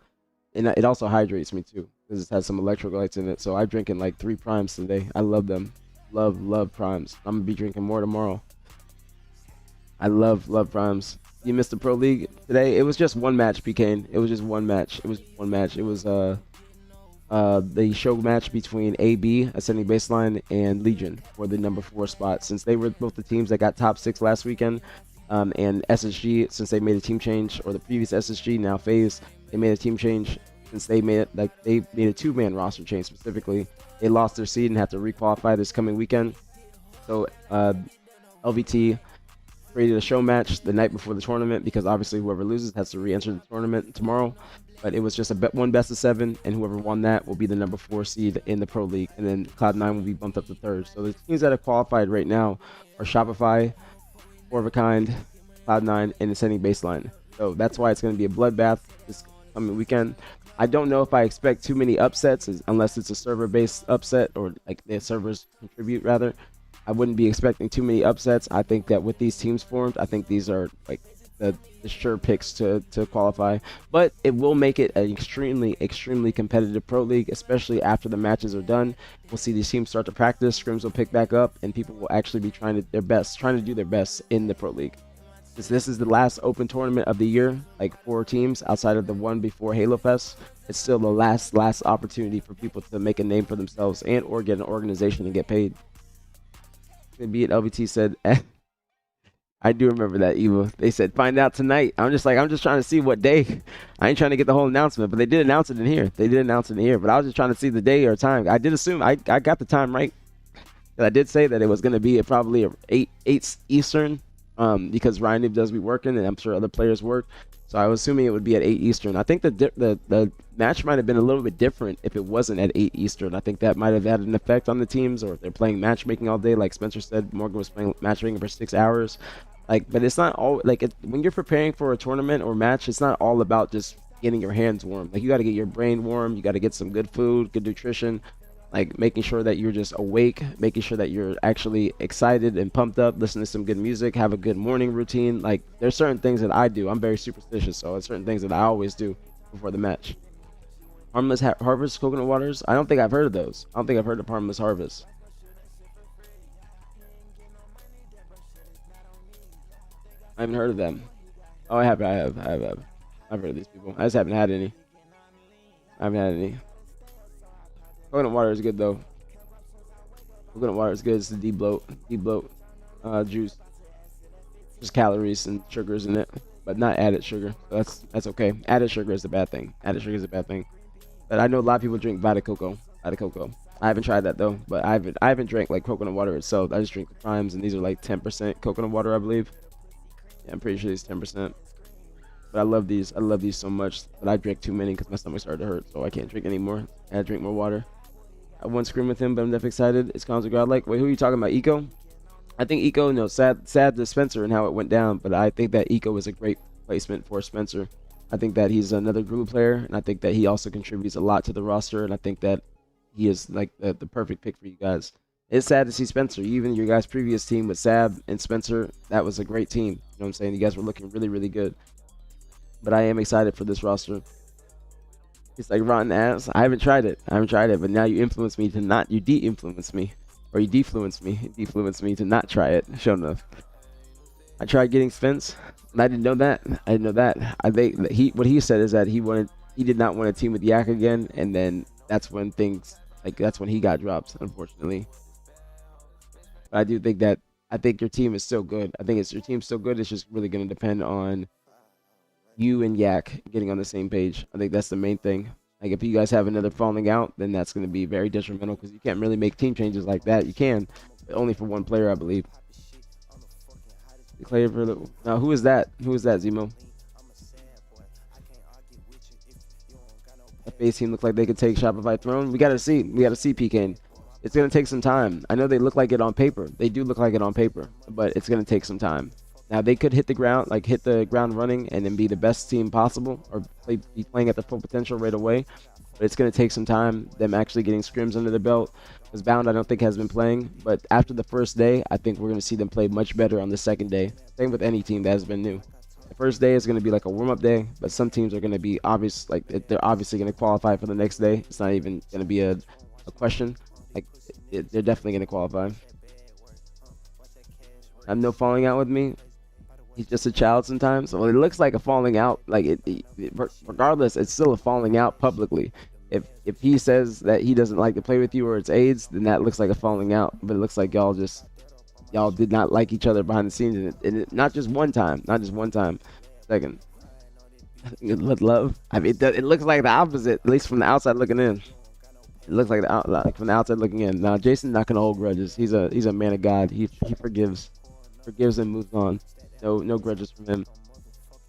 And it also hydrates me too, because it has some electrolytes in it. So I'm drinking like 3 primes today. I love them. Love primes. I'm gonna be drinking more tomorrow. I love primes. You missed the pro league today. It was just one match, PK. It was just one match. It was one match. It was the show match between AB, Ascending Baseline, and Legion for the number 4 spot. Since they were both the teams that got top 6 last weekend, and SSG, since they made a team change, or the previous SSG, now FaZe, they made a team change since they made it, like they made a 2-man roster change specifically. They lost their seed and have to requalify this coming weekend. So LVT created a show match the night before the tournament because obviously whoever loses has to re-enter the tournament tomorrow. But it was just one best of 7, and whoever won that will be the number 4 seed in the pro league, and then Cloud9 will be bumped up to 3rd. So the teams that are qualified right now are Shopify, Four of a Kind, Cloud9, and Ascending Baseline. So that's why it's going to be a bloodbath this coming weekend. I don't know if I expect too many upsets unless it's a server-based upset, or like the servers contribute rather. I wouldn't be expecting too many upsets. I think that with these teams formed, I think these are like the sure picks to qualify. But it will make it an extremely competitive pro league, especially after the matches are done. We'll see these teams start to practice, scrims will pick back up, and people will actually be trying to do their best in the pro league. Since this is the last open tournament of the year, like 4 teams outside of the one before Halo Fest, it's still the last opportunity for people to make a name for themselves and or get an organization and get paid. Be it LVT said, I do remember that, Evo. They said find out tonight. I'm just trying to see what day. I ain't trying to get the whole announcement, but they did announce it in here. But I was just trying to see the day or time. I did assume I got the time right. I did say that it was going to be probably 8 Eastern, because Ryan does be working, and I'm sure other players work. So I was assuming it would be at 8 Eastern. I think the match might have been a little bit different if it wasn't at 8 Eastern. I think that might have had an effect on the teams, or if they're playing matchmaking all day, like Spencer said. Morgan was playing matchmaking for 6 hours. But it's not all when you're preparing for a tournament or match, it's not all about just getting your hands warm. Like you got to get your brain warm. You got to get some good food, good nutrition. Like making sure that you're just awake, making sure that you're actually excited and pumped up, listen to some good music, have a good morning routine. Like there's certain things that I do. I'm very superstitious, so there's certain things that I always do before the match. Harmless Harvest coconut waters? I don't think I've heard of those. I don't think I've heard of Harmless Harvest. I haven't heard of them. Oh, I have. I've heard of these people. I just haven't had any. Coconut water is good though. Coconut water is good. It's the de-bloat juice. There's calories and sugars in it, but not added sugar. So that's okay. Added sugar is a bad thing. But I know a lot of people drink Vita Coco. I haven't tried that though, but I haven't drank like coconut water itself. I just drink the primes, and these are like 10% coconut water, I believe. Yeah, I'm pretty sure it's 10%. But I love these so much. But I drank too many because my stomach started to hurt, so I can't drink anymore. I had to drink more water. I won't scream with him, but I'm definitely excited. It's Cons of Godlike. Wait, who are you talking about? Eco? I think Eco, no, sad to Spencer and how it went down, but I think that Eco is a great placement for Spencer. I think that he's another glue player, and I think that he also contributes a lot to the roster, and I think that he is like the perfect pick for you guys. It's sad to see Spencer. Even your guys' previous team with Sab and Spencer, that was a great team. You know what I'm saying? You guys were looking really good. But I am excited for this roster. It's like rotten ass. I haven't tried it, but now you influence me to not. You de-influence me, or you defluence me to not try it. Sure enough, I tried getting Spence, and I didn't know that. I think that what he said is that he did not want to team with Yak again, and then that's when he got dropped, unfortunately. But I think your team is still good. Your team's still good. It's just really going to depend on you and Yak getting on the same page. I think that's the main thing. Like if you guys have another falling out, then that's going to be very detrimental because you can't really make team changes like that. You can, but only for one player, I believe. Now, who is that? Zemo? The FaZe team look like they could take Shopify Throne. We got to see PK. It's going to take some time. I know they look like it on paper. They do look like it on paper, but it's going to take some time. Now they could hit the ground running and then be the best team possible, or be playing at their full potential right away. But it's going to take some time, them actually getting scrims under their belt. Because Bound, I don't think, has been playing. But after the first day, I think we're going to see them play much better on the second day. Same with any team that has been new. The first day is going to be like a warm-up day, but some teams are going to be obvious, like they're obviously going to qualify for the next day. It's not even going to be a question. Like they're definitely going to qualify. I have no falling out with me. He's just a child sometimes. Well, it looks like a falling out. Like regardless, it's still a falling out publicly. If he says that he doesn't like to play with you or it's AIDS, then that looks like a falling out. But it looks like y'all did not like each other behind the scenes, and not just one time, Second, love. I mean, it looks like the opposite, at least from the outside looking in. It looks like from the outside looking in. Now, Jason's not gonna hold grudges. He's a man of God. He forgives and moves on. No grudges from him.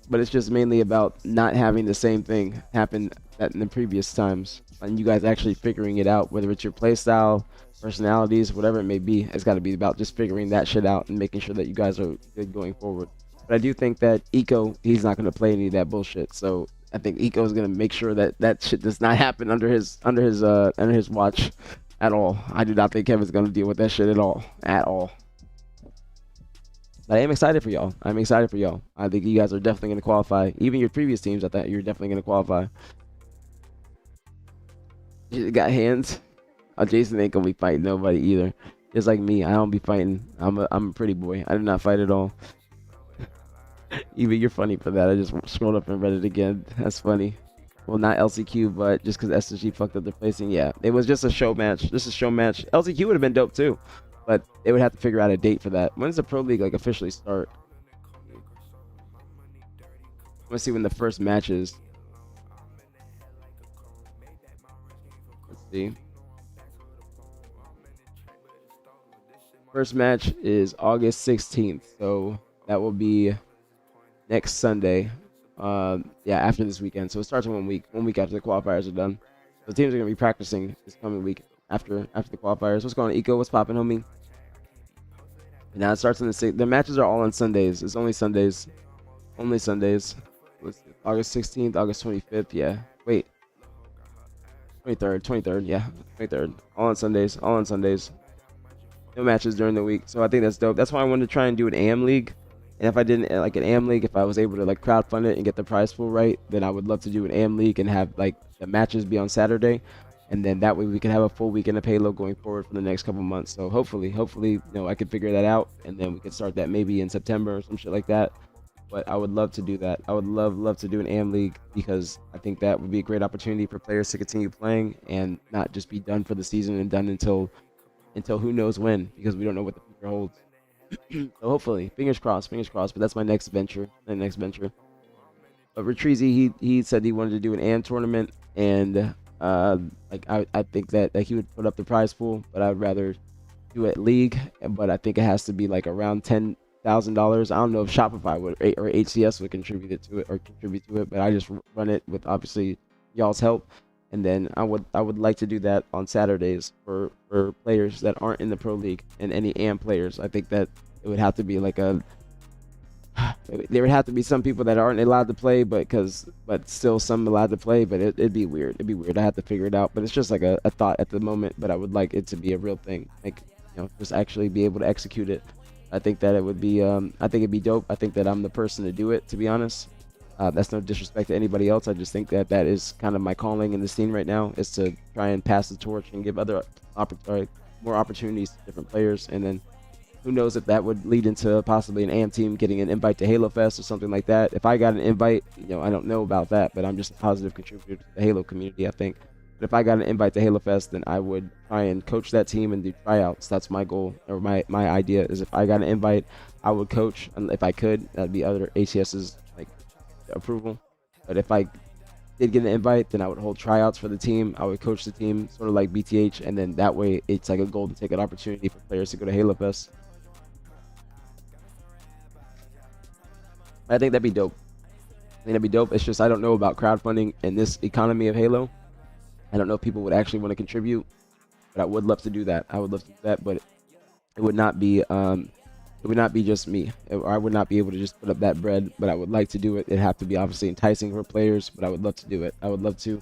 But it's just mainly about not having the same thing happen that in the previous times, and you guys actually figuring it out, whether it's your play style, personalities, whatever it may be. It's got to be about just figuring that shit out and making sure that you guys are good going forward. But I do think that Eco, he's not going to play any of that bullshit. So I think Eco is going to make sure that that shit does not happen under his watch at all. I do not think Kevin's going to deal with that shit at all. But I am excited for y'all. I think you guys are definitely going to qualify. Even your previous teams, I thought you're definitely going to qualify. You got hands. Jason ain't going to be fighting nobody either. Just like me, I don't be fighting. I'm a pretty boy. I do not fight at all. Even you're funny for that. I just scrolled up and read it again. That's funny. Well, not LCQ, but just because SSG fucked up their placing. Yeah, it was just a show match. LCQ would have been dope too. But they would have to figure out a date for that. When does the Pro League like officially start? Let's see when the first match is. Let's see. First match is August 16th. So that will be next Sunday. After this weekend. So it starts in 1 week. 1 week after the qualifiers are done. So teams are going to be practicing this coming week after the qualifiers. What's going on, Eco? What's popping, homie? Now it starts on the 6th. The matches are all on Sundays. It's only Sundays. Only Sundays. August 16th, August 25th. Yeah. Wait. 23rd. Yeah. 23rd. All on Sundays. No matches during the week. So I think that's dope. That's why I wanted to try and do an AM league. And if I didn't like an AM league, if I was able to like crowdfund it and get the prize pool right, then I would love to do an AM league and have like the matches be on Saturday. And then that way we can have a full weekend of Halo going forward for the next couple months. So hopefully, I could figure that out, and then we could start that maybe in September or some shit like that. But I would love to do that. I would love to do an AM league, because I think that would be a great opportunity for players to continue playing and not just be done for the season and done until who knows when, because we don't know what the future holds. So hopefully, fingers crossed. But that's my next venture. But Retreezy, he said he wanted to do an AM tournament, and I think that he would put up the prize pool, but I'd rather do it league. But I think it has to be like around $10,000. I don't know if Shopify would or HCS would contribute to it, but I just run it with obviously y'all's help. And then I would like to do that on Saturdays for players that aren't in the Pro League and any AM players. I think that it would have to be like there would have to be some people that aren't allowed to play, but still some allowed to play. But it'd be weird. I have to figure it out. But it's just like a thought at the moment. But I would like it to be a real thing. Like, just actually be able to execute it. I think that it would be. I think it'd be dope. I think that I'm the person to do it. To be honest, that's no disrespect to anybody else. I just think that is kind of my calling in the scene right now, is to try and pass the torch and give more opportunities to different players, and then. Who knows if that would lead into possibly an AM team getting an invite to Halo Fest or something like that. If I got an invite, I don't know about that, but I'm just a positive contributor to the Halo community, I think. But if I got an invite to Halo Fest, then I would try and coach that team and do tryouts. That's my goal, or my idea is if I got an invite, I would coach. And if I could, that'd be other ACS's like approval. But if I did get an invite, then I would hold tryouts for the team. I would coach the team, sort of like BTH, and then that way it's like a golden ticket opportunity for players to go to Halo Fest. I think that'd be dope. It's just I don't know about crowdfunding in this economy of Halo. I don't know if people would actually want to contribute, but I would love to do that. But it would not be It would not be just me. I would not be able to just put up that bread, but I would like to do it. It'd have to be obviously enticing for players, but I would love to do it. I would love to.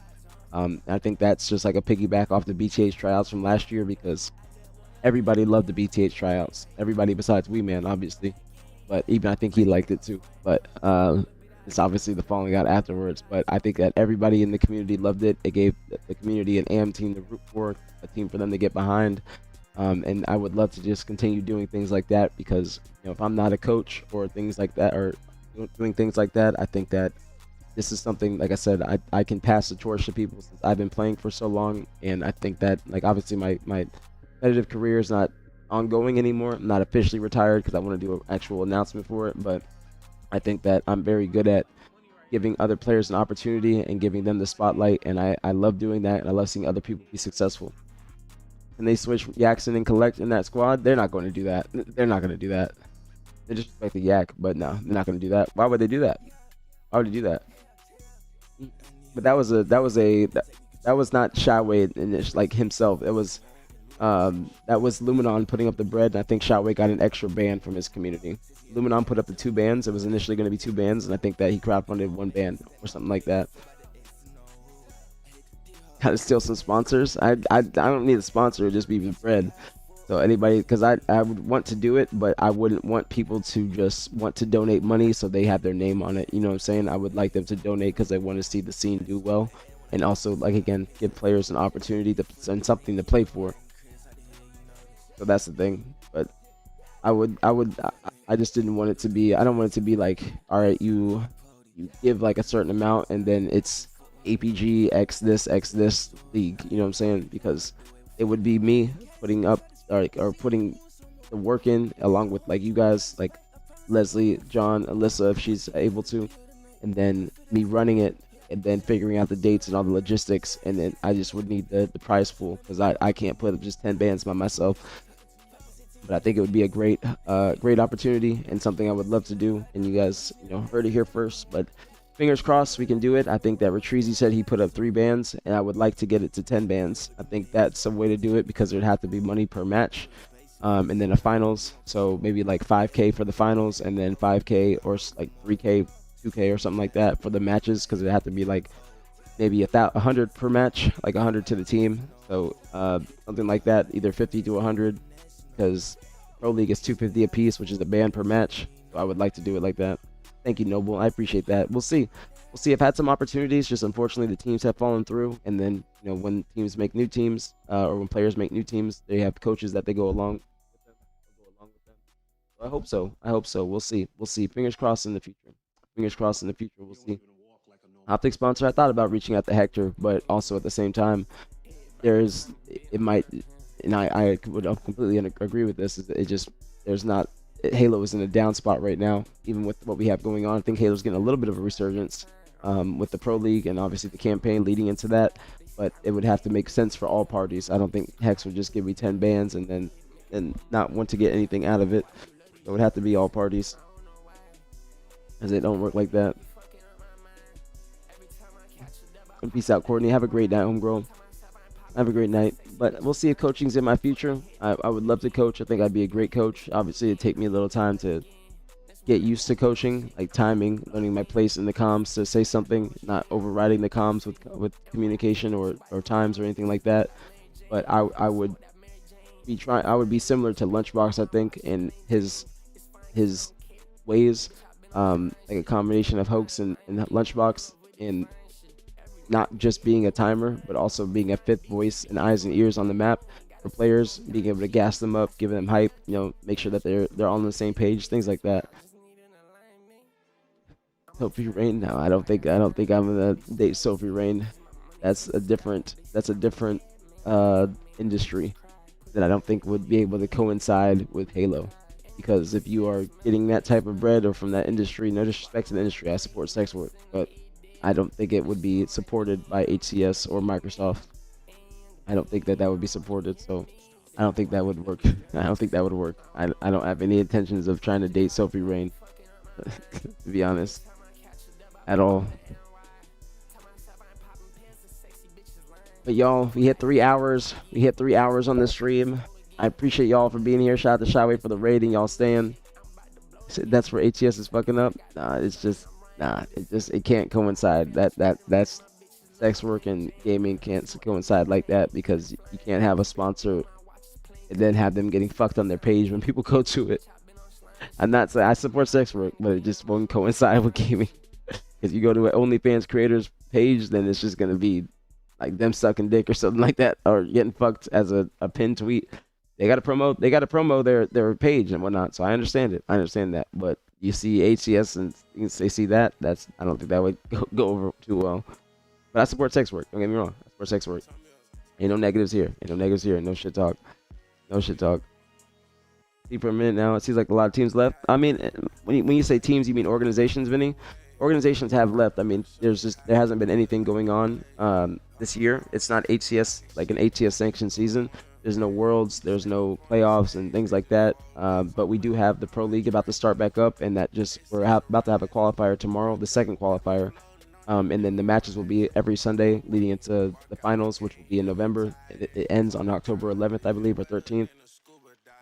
I think that's just like a piggyback off the BTH tryouts from last year because everybody loved the BTH tryouts. Everybody besides Wee Man, obviously. But even I think he liked it too. But it's obviously the falling out afterwards. But I think that everybody in the community loved it. It gave the community an AM team to root for, a team for them to get behind. And I would love to just continue doing things like that because if I'm not a coach or things like that or doing things like that, I think that this is something, like I said, I can pass the torch to people since I've been playing for so long. And I think that, like, obviously my competitive career is not ongoing anymore. I'm not officially retired because I want to do an actual announcement for it. But I think that I'm very good at giving other players an opportunity and giving them the spotlight. And I love doing that. And I love seeing other people be successful. And they switch Jackson and Collect in that squad, they're not going to do that. They're not going to do that. They just like the Yak, but no, they're not going to do that. Why would they do that? Why would they do that? But that was not Shotway and like himself. It was that was Luminon putting up the bread, and I think Shotway got an extra ban from his community. Luminon put up the 2 bans. It was initially going to be 2 bans, and I think that he crowdfunded 1 ban or something like that. How to steal some sponsors. I don't need a sponsor, just be bread. So anybody, because I would want to do it, but I wouldn't want people to just want to donate money so they have their name on it. You know what I'm saying? I would like them to donate because they want to see the scene do well, and also, like, again, give players an opportunity to and something to play for. So that's the thing. But I just didn't want it to be. I don't want it to be like, all right, you give like a certain amount and then it's APG X this league. You know what I'm saying? Because it would be me putting up or putting the work in along with like you guys, like Leslie, John, Alyssa, if she's able to, and then me running it and then figuring out the dates and all the logistics, and then I just would need the prize pool because I can't put up just 10 bands by myself. But I think it would be a great opportunity and something I would love to do. And you guys, heard it here first. But fingers crossed we can do it. I think that Retrizi said he put up 3 bands, and I would like to get it to 10 bands. I think that's a way to do it because there'd have to be money per match. And then a finals. So maybe like 5K for the finals and then 5K or like 3K, 2K or something like that for the matches because it'd have to be like maybe 100 per match, like 100 to the team. So something like that, either 50 to 100. Because Pro League is 250 apiece, which is a band per match. So I would like to do it like that. Thank you, Noble. I appreciate that. We'll see. I've had some opportunities. Just unfortunately, the teams have fallen through. And then, when teams make new teams, or when players make new teams, they have coaches that they go along with them. So I hope so. We'll see. Fingers crossed in the future. We'll see. Optic sponsor. I thought about reaching out to Hector, but also at the same time, it might. And I would completely agree with this. Halo is in a down spot right now, even with what we have going on. I think Halo's getting a little bit of a resurgence with the Pro League and obviously the campaign leading into that. But it would have to make sense for all parties. I don't think Hex would just give me 10 bans and not want to get anything out of it. It would have to be all parties, as it don't work like that. And peace out, Courtney. Have a great night, homegrown. Have a great night. But we'll see if coaching's in my future. I would love to coach. I think I'd be a great coach. Obviously, it'd take me a little time to get used to coaching, like timing, learning my place in the comms to say something, not overriding the comms with communication or times or anything like that. But I would be similar to Lunchbox, I think, in his ways, like a combination of Hoax and Lunchbox, and not just being a timer, but also being a 5th voice and eyes and ears on the map for players, being able to gas them up, giving them hype, make sure that they're all on the same page, things like that. Sophie Rain? No, I don't think I'm gonna date Sophie Rain. That's a different industry that I don't think would be able to coincide with Halo. Because if you are getting that type of bread or from that industry, no disrespect to the industry, I support sex work, but I don't think it would be supported by HCS or Microsoft. I don't think that would be supported, so I don't think that would work. I don't have any intentions of trying to date Sophie Rain, to be honest, at all. But y'all, we hit 3 hours. On the stream. I appreciate y'all for being here. Shout out to Shyway for the raid and y'all staying. That's where ATS is fucking up. It's just it can't coincide. That's sex work and gaming can't coincide like that because you can't have a sponsor and then have them getting fucked on their page when people go to it. I'm not saying I support sex work, but it just won't coincide with gaming. Because you go to an OnlyFans creators page, then it's just gonna be like them sucking dick or something like that, or getting fucked as a pinned tweet. They gotta promote their page and whatnot. So I understand it. I understand that. But you see HCS and they see that. I don't think that would go over too well. But I support sex work. Don't get me wrong. I support sex work. Ain't no negatives here. Ain't no negatives here. No shit talk. No shit talk. See for a minute now. It seems like a lot of teams left. I mean, when you say teams, you mean organizations, Vinny? Organizations have left. I mean, there hasn't been anything going on this year. It's not HCS like an HCS sanctioned season. There's no worlds, there's no playoffs and things like that. But we do have the pro league about to start back up, and we're about to have a qualifier tomorrow, the second qualifier. And then the matches will be every Sunday leading into the finals, which will be in November. It ends on October 11th, I believe, or 13th.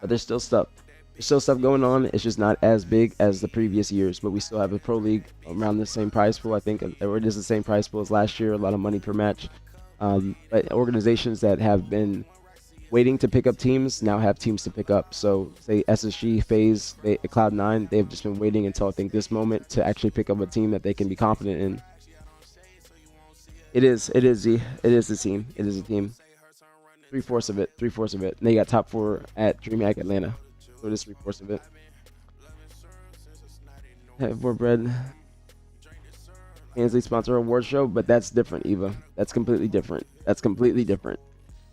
But there's still stuff. There's still stuff going on. It's just not as big as the previous years, but we still have a pro league around the same prize pool. I think it is the same prize pool as last year. A lot of money per match. But organizations that have been waiting to pick up teams now have teams to pick up. So say SSG, FaZe, Cloud9, they've just been waiting until I think this moment to actually pick up a team that they can be confident in. It is the team. It is a team. 3/4 of it. 3/4 of it. And they got top 4 at DreamHack Atlanta. So it is 3/4 of it. Have more bread. Ansley sponsor award show, but that's different, Eva. That's completely different. That's completely different.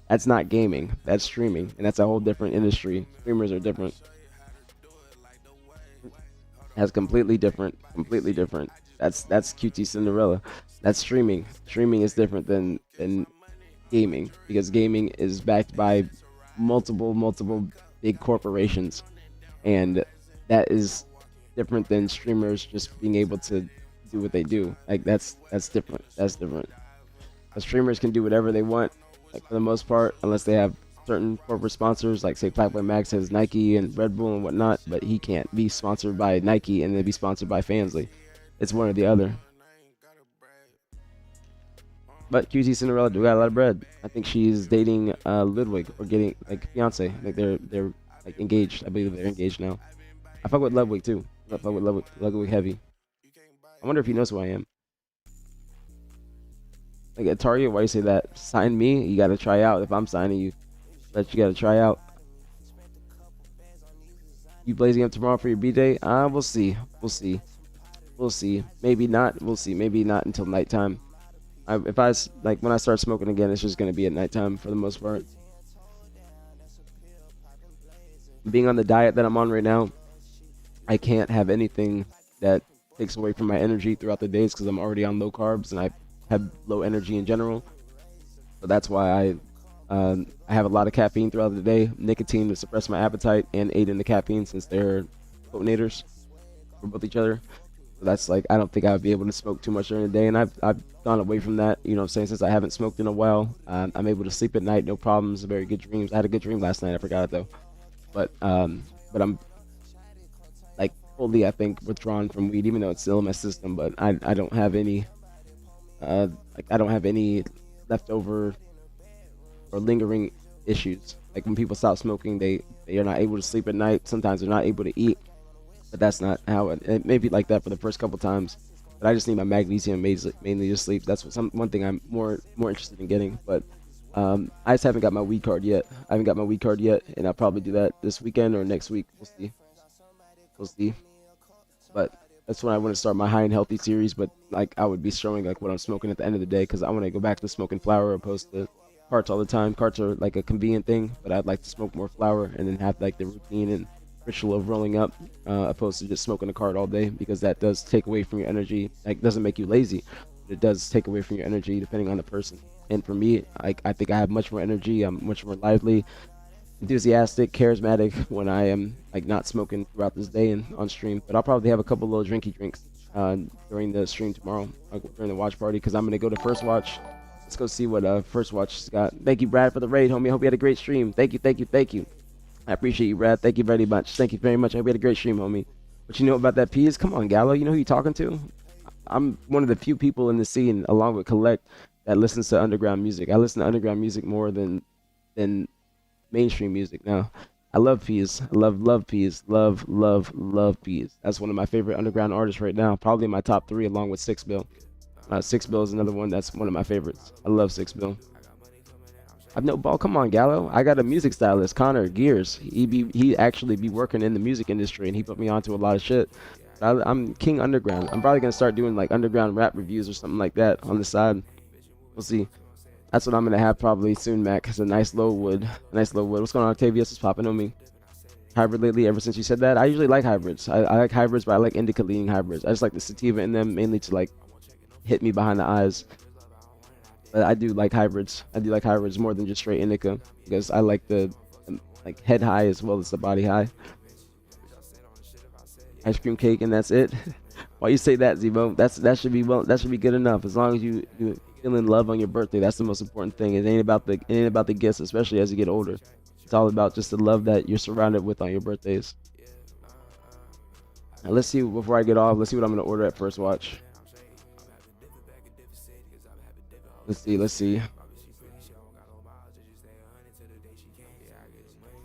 That's not gaming. That's streaming, and that's a whole different industry. Streamers are different. That's completely different. Completely different. That's QT Cinderella. That's streaming. Streaming is different than gaming, because gaming is backed by multiple big corporations, and that is different than streamers just being able to do what they do. Like that's different. That's different. Streamers can do whatever they want, like for the most part, unless they have certain corporate sponsors, like say Blackboy Max has Nike and Red Bull and whatnot, but he can't be sponsored by Nike and then be sponsored by Fansly. It's one or the other. But QT Cinderella do got a lot of bread. I think she's dating Ludwig, or getting like fiance. Like they're like engaged. I believe they're engaged now. I fuck with Ludwig too. I fuck with Ludwig heavy. I wonder if he knows who I am. Like at Target, why you say that? Sign me? You gotta try out. If I'm signing you, but you gotta try out. You blazing up tomorrow for your B-Day? We'll see. We'll see. We'll see. Maybe not. We'll see. Maybe not until nighttime. When I start smoking again, it's just gonna be at nighttime for the most part. Being on the diet that I'm on right now, I can't have anything that takes away from my energy throughout the days, because I'm already on low carbs and I have low energy in general. So that's why I have a lot of caffeine throughout the day, nicotine to suppress my appetite, and aid in the caffeine since they're potentators for both each other. So that's like, I don't think I would be able to smoke too much during the day, and I've gone away from that, you know what I'm saying, since I haven't smoked in a while. I'm able to sleep at night, no problems, very good dreams. I had a good dream last night, I forgot it though. But I'm like fully, I think, withdrawn from weed, even though it's still in my system. But I don't have any I don't have any leftover or lingering issues. Like when people stop smoking, they are not able to sleep at night. Sometimes they're not able to eat. But that's not how it may be like that for the first couple times. But I just need my magnesium mainly to sleep. That's one thing I'm more interested in getting. But I just haven't got my weed card yet. I haven't got my weed card yet, and I'll probably do that this weekend or next week. We'll see. We'll see. But that's when I want to start my high and healthy series. But like I would be showing like what I'm smoking at the end of the day, because I want to go back to smoking flower opposed to carts all the time. Carts are like a convenient thing, but I'd like to smoke more flower and then have like the routine and ritual of rolling up, opposed to just smoking a cart all day, because that does take away from your energy. Like, doesn't make you lazy, but it does take away from your energy depending on the person. And for me, I think I have much more energy. I'm much more lively, enthusiastic, charismatic when I am like not smoking throughout this day and on stream. But I'll probably have a couple little drinky drinks during the stream tomorrow, during the watch party, because I'm gonna go to First Watch. Let's go see what First Watch has got. Thank you, Brad, for the raid, homie. I hope you had a great stream. Thank you. I appreciate you, Brad. Thank you very much. Thank you very much. I hope you had a great stream, homie. What you know about that Peas? Come on, Gallo. You know who you talking to? I'm one of the few people in the scene, along with Collect, that listens to underground music. I listen to underground music more than mainstream music now. I love Peas. I love Peas. Love Peas. That's one of my favorite underground artists right now. Probably my top three, along with Six Bill. Six Bill is another one that's one of my favorites. I love Six Bill. I've no ball. Come on, Gallo. I got a music stylist, Connor Gears. He actually be working in the music industry, and he put me onto a lot of shit. I'm King Underground. I'm probably gonna start doing like underground rap reviews or something like that on the side. We'll see. That's what I'm gonna have probably soon, Mac. It's a nice low wood. A nice low wood. What's going on, Octavius? What's popping on me? Hybrid lately, ever since you said that. I usually like hybrids. I like hybrids, but I like indica leaning hybrids. I just like the sativa in them mainly to like hit me behind the eyes. But I do like hybrids. I do like hybrids more than just straight indica because I like the like head high as well as the body high. Ice cream cake and that's it. Why you say that, Zebo? That should be that should be good enough. As long as you feeling love on your birthday, that's the most important thing. It ain't about the gifts, especially as you get older. It's all about just the love that you're surrounded with on your birthdays. Now let's see before I get off. Let's see what I'm gonna order at First Watch. Let's see.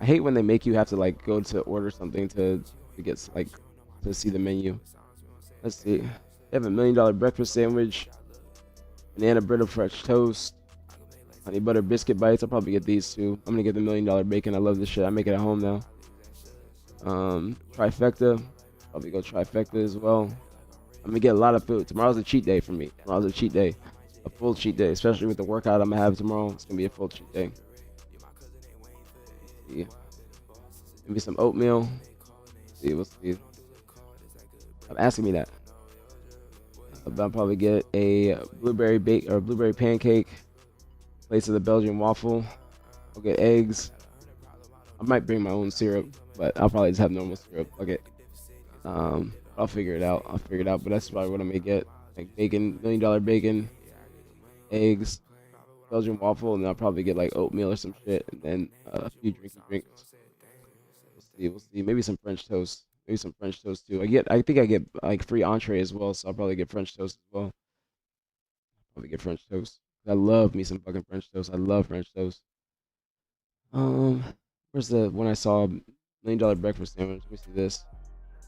I hate when they make you have to like go to order something to get like to see the menu. Let's see. They have $1 million breakfast sandwich, banana bread or French toast, honey butter biscuit bites. I'll probably get these two. I'm gonna get the $1 million bacon. I love this shit. I make it at home now. Trifecta. Probably go trifecta as well. I'm gonna get a lot of food. Tomorrow's a cheat day for me. Tomorrow's a cheat day. A full cheat day, especially with the workout I'm gonna have tomorrow. It's gonna be a full cheat day. Yeah. Maybe some oatmeal. We'll see. I'm asking me that. I'll probably get a blueberry bake or blueberry pancake. Place of the Belgian waffle. I'll get eggs. I might bring my own syrup, but I'll probably just have normal syrup. Okay. I'll figure it out. But that's probably what I'm gonna get. Like bacon, $1 million bacon, eggs, Belgian waffle, and then I'll probably get like oatmeal or some shit, and then a few drinks. We'll see. Maybe some French toast. Maybe some French toast too. I think I get like free entree as well, so I'll probably get French toast as well. Probably get French toast. I love me some fucking French toast. I love French toast. Where's the one I saw $1 million breakfast sandwich? Let me see this.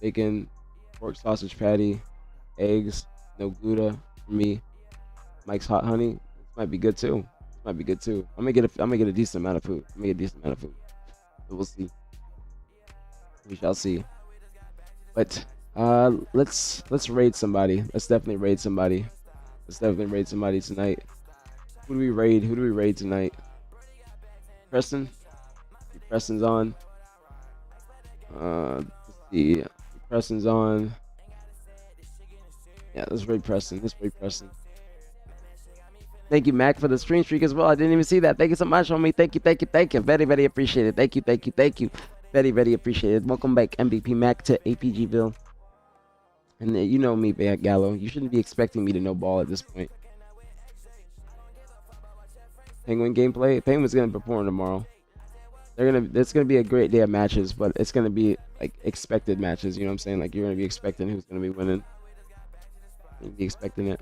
Bacon, pork sausage patty, eggs, no Gouda for me. Mike's hot honey. This might be good too. I'm gonna get a decent amount of food. So we'll see. We shall see. But let's raid somebody. Let's definitely raid somebody. Tonight. Who do we raid tonight? Preston? Preston's on. Let's see. Preston's on. Yeah, let's raid Preston. Thank you, Mac, for the stream streak as well. I didn't even see that. Thank you so much, homie. Thank you. Very, very appreciated. Thank you. Very, very appreciated. Welcome back, MVP Mac, to APGville. And you know me, Gallo. You shouldn't be expecting me to know ball at this point. Penguin gameplay. Penguin's gonna perform tomorrow. It's gonna be a great day of matches, but it's gonna be like expected matches. You know what I'm saying? Like you're gonna be expecting who's gonna be winning. You'll be expecting it.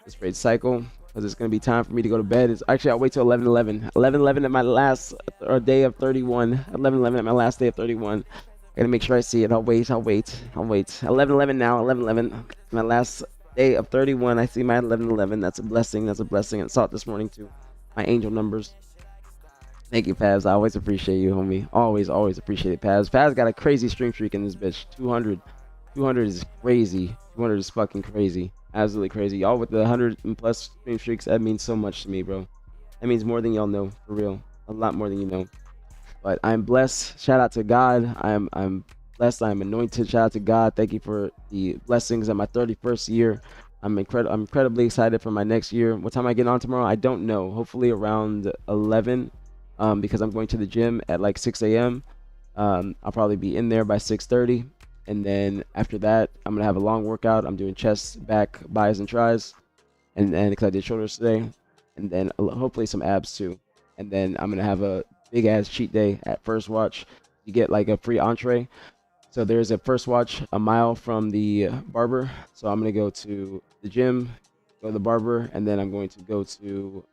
This raid cycle, because it's gonna be time for me to go to bed. It's actually I'll wait till 11:11. 11:11 at my last day of 31. 11:11 at my last day of 31. I gotta make sure I see it. I'll wait. 11:11 now. 11:11. My last day of 31. I see my 11:11. That's a blessing. I saw it this morning too. My angel numbers. Thank you, Paz. I always appreciate you, homie. Always appreciate it, Paz. Paz got a crazy stream streak in this bitch. 200. 200 is crazy. 200 is fucking crazy. Absolutely crazy. Y'all with the 100 and plus stream streaks, that means so much to me, bro. That means more than y'all know, for real. A lot more than you know. But I'm blessed. Shout out to God. I'm blessed. I'm anointed. Shout out to God. Thank you for the blessings of my 31st year. I'm incredibly excited for my next year. What time I get on tomorrow? I don't know. Hopefully around 11. Because I'm going to the gym at like 6 a.m. I'll probably be in there by 6:30. And then after that, I'm going to have a long workout. I'm doing chest, back, buys, and tries. And because I did shoulders today. And then hopefully some abs too. And then I'm going to have a big ass cheat day at First Watch. You get like a free entree. So there's a First Watch a mile from the barber. So I'm gonna go to the gym, go to the barber, and then I'm going to go to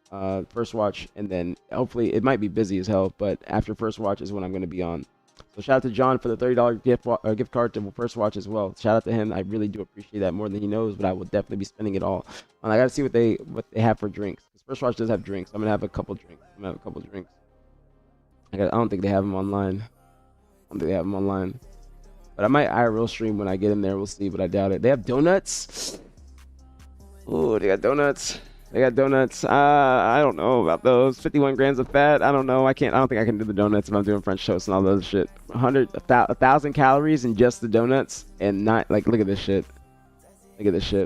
First Watch, and then hopefully it might be busy as hell, but after First Watch is when I'm gonna be on. So shout out to John for the $30 gift card to First Watch as well. Shout out to him. I really do appreciate that more than he knows, but I will definitely be spending it all. And I gotta see what they have for drinks. Because First Watch does have drinks. I'm gonna have a couple drinks. I don't think they have them online. But I might IRL stream when I get in there. We'll see, but I doubt it. They have donuts. Oh, they got donuts. I don't know about those. 51 grams of fat. I don't know. I don't think I can do the donuts if I'm doing French toast and all those shit. 1,000 calories in just the donuts, and not like look at this shit.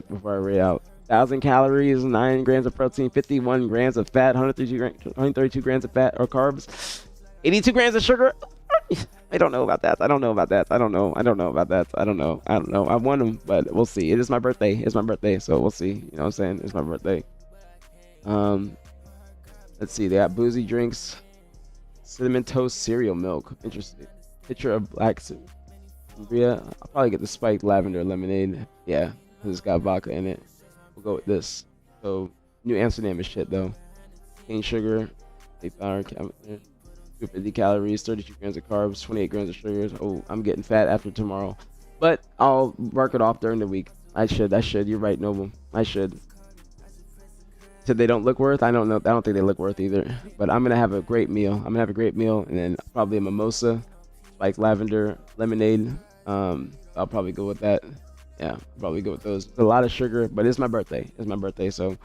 Before I rate out. 1,000 calories, 9 grams of protein, 51 grams of fat, 132 grams of fat or carbs, 82 grams of sugar. I don't know about that. I don't know. I want them, but we'll see. It is my birthday. So we'll see. You know what I'm saying? It's my birthday. Let's see. They got boozy drinks, cinnamon toast cereal milk. Interesting. Picture of black sangria. I'll probably get the spiked lavender lemonade. Yeah, because it's got vodka in it. We'll go with this. So New Amsterdam is shit though. Cane sugar, 8 power, 250 calories, 32 grams of carbs, 28 grams of sugars. Oh, I'm getting fat after tomorrow, but I'll mark it off during the week. I should. You're right, Noble. I should. Said they don't look worth. I don't know. I don't think they look worth either. But I'm gonna have a great meal. And then probably a mimosa, like lavender lemonade. I'll probably go with that. Yeah, I'll probably go with those. It's a lot of sugar, but it's my birthday. So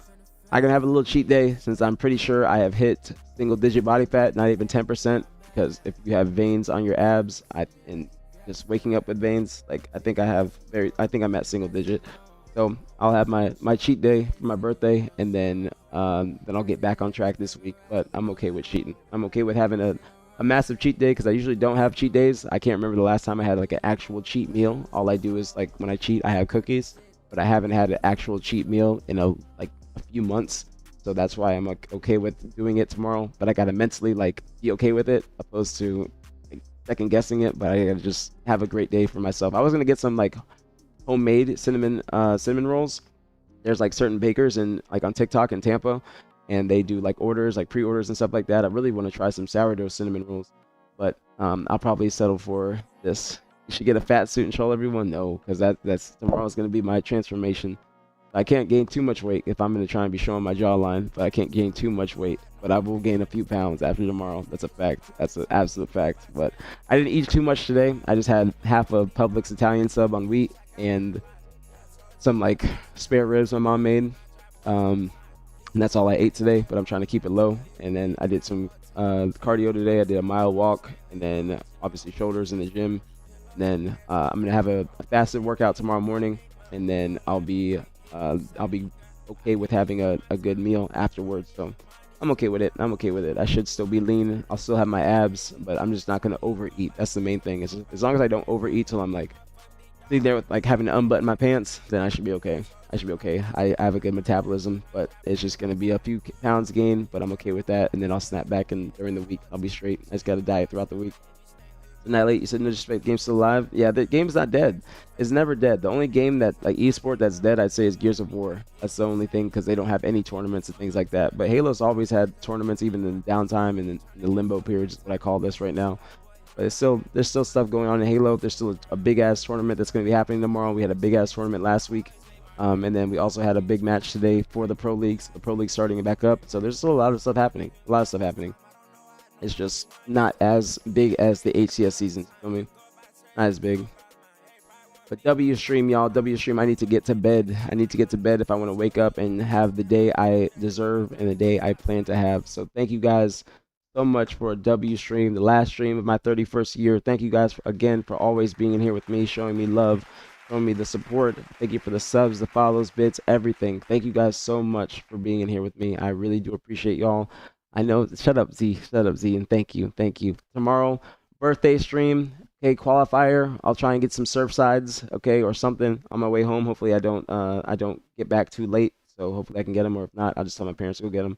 I can have a little cheat day since I'm pretty sure I have hit single-digit body fat, not even 10%. Because if you have veins on your abs, and just waking up with veins, like I think I'm at single-digit. So I'll have my cheat day for my birthday, and then I'll get back on track this week. But I'm okay with cheating. I'm okay with having a massive cheat day because I usually don't have cheat days. I can't remember the last time I had like an actual cheat meal. All I do is like when I cheat, I have cookies, but I haven't had an actual cheat meal in a few months. So that's why I'm okay with doing it tomorrow. But I gotta mentally be okay with it, opposed to second guessing it. But I gotta just have a great day for myself. I was gonna get some homemade cinnamon rolls. There's certain bakers on TikTok in Tampa, and they do orders, pre-orders and stuff like that. I really want to try some sourdough cinnamon rolls, but I'll probably settle for this. You should get a fat suit and troll everyone. No, because that's tomorrow's gonna be my transformation. I can't gain too much weight if I'm gonna try and be showing my jawline, but I can't gain too much weight. But I will gain a few pounds after tomorrow. That's a fact. That's an absolute fact. But I didn't eat too much today. I just had half a Publix Italian sub on wheat and some spare ribs my mom made. And that's all I ate today, but I'm trying to keep it low. And then I did some cardio today. I did a mile walk, and then obviously shoulders in the gym. And then I'm gonna have a fasted workout tomorrow morning, and then I'll be okay with having a good meal afterwards. So I'm okay with it. I should still be lean. I'll still have my abs, but I'm just not gonna overeat. That's the main thing. As long as I don't overeat till I'm sitting there with having to unbutton my pants, then I should be okay. I have a good metabolism, but it's just gonna be a few pounds gained, but I'm okay with that. And then I'll snap back, and during the week I'll be straight. I just gotta diet throughout the week. So Night Late, you said no disrespect, game's still alive. Yeah, the game's not dead. It's never dead. The only game that esport that's dead, I'd say, is Gears of War. That's the only thing, because they don't have any tournaments and things like that. But Halo's always had tournaments, even in downtime and in the limbo periods, is what I call this right now. But there's still stuff going on in Halo. There's still a big ass tournament that's going to be happening tomorrow. We had a big ass tournament last week, and then we also had a big match today for the Pro Leagues. The Pro League starting back up, so there's still a lot of stuff happening. It's just not as big as the HCS season. I mean, not as big. But W stream, y'all. W stream. I need to get to bed. If I want to wake up and have the day I deserve and the day I plan to have. So thank you guys so much for a W stream, the last stream of my 31st year. Thank you guys again for always being in here with me, showing me love, showing me the support. Thank you for the subs, the follows, bits, everything. Thank you guys so much for being in here with me. I really do appreciate y'all. I know, shut up Z, and thank you. Tomorrow, birthday stream, okay, qualifier. I'll try and get some surf sides, okay, or something on my way home. Hopefully I don't get back too late, so hopefully I can get them, or if not, I'll just tell my parents to go get them.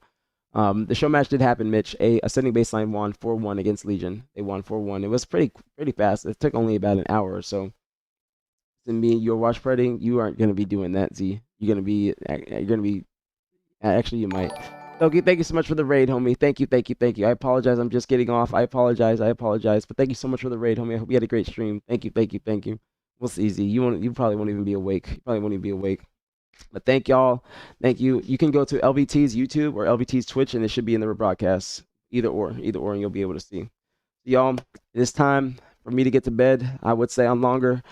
The show match did happen, Mitch. Ascending Baseline won 4-1 against Legion. They won 4-1. It was pretty fast. It took only about an hour or so. To me, you're watch partying. You aren't gonna be doing that, Z. You're gonna be. Actually, you might. Doki, thank you so much for the raid, homie. Thank you, thank you, thank you. I apologize. I'm just getting off. I apologize. But thank you so much for the raid, homie. I hope you had a great stream. Thank you, thank you, thank you. We'll see, Z. You probably won't even be awake. You probably won't even be awake. But thank y'all. Thank you. You can go to LVT's YouTube or LVT's Twitch, and it should be in the rebroadcast. Either or, and you'll be able to see. Y'all, it is time for me to get to bed. I would say I'm longer,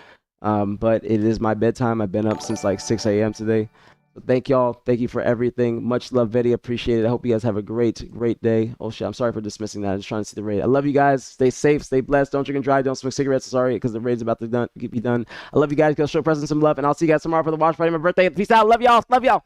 but it is my bedtime. I've been up since like 6 a.m. today. So thank y'all. Thank you for everything. Much love, Vetty. Appreciate it. I hope you guys have a great day. Oh shit, I'm sorry for dismissing that. I'm just trying to see the raid. I love you guys. Stay safe. Stay blessed. Don't drink and drive. Don't smoke cigarettes. Sorry, because the raid's about to be done. I love you guys. Go show presents some love, and I'll see you guys tomorrow for the watch party. My birthday. Peace out. Love y'all. Love y'all.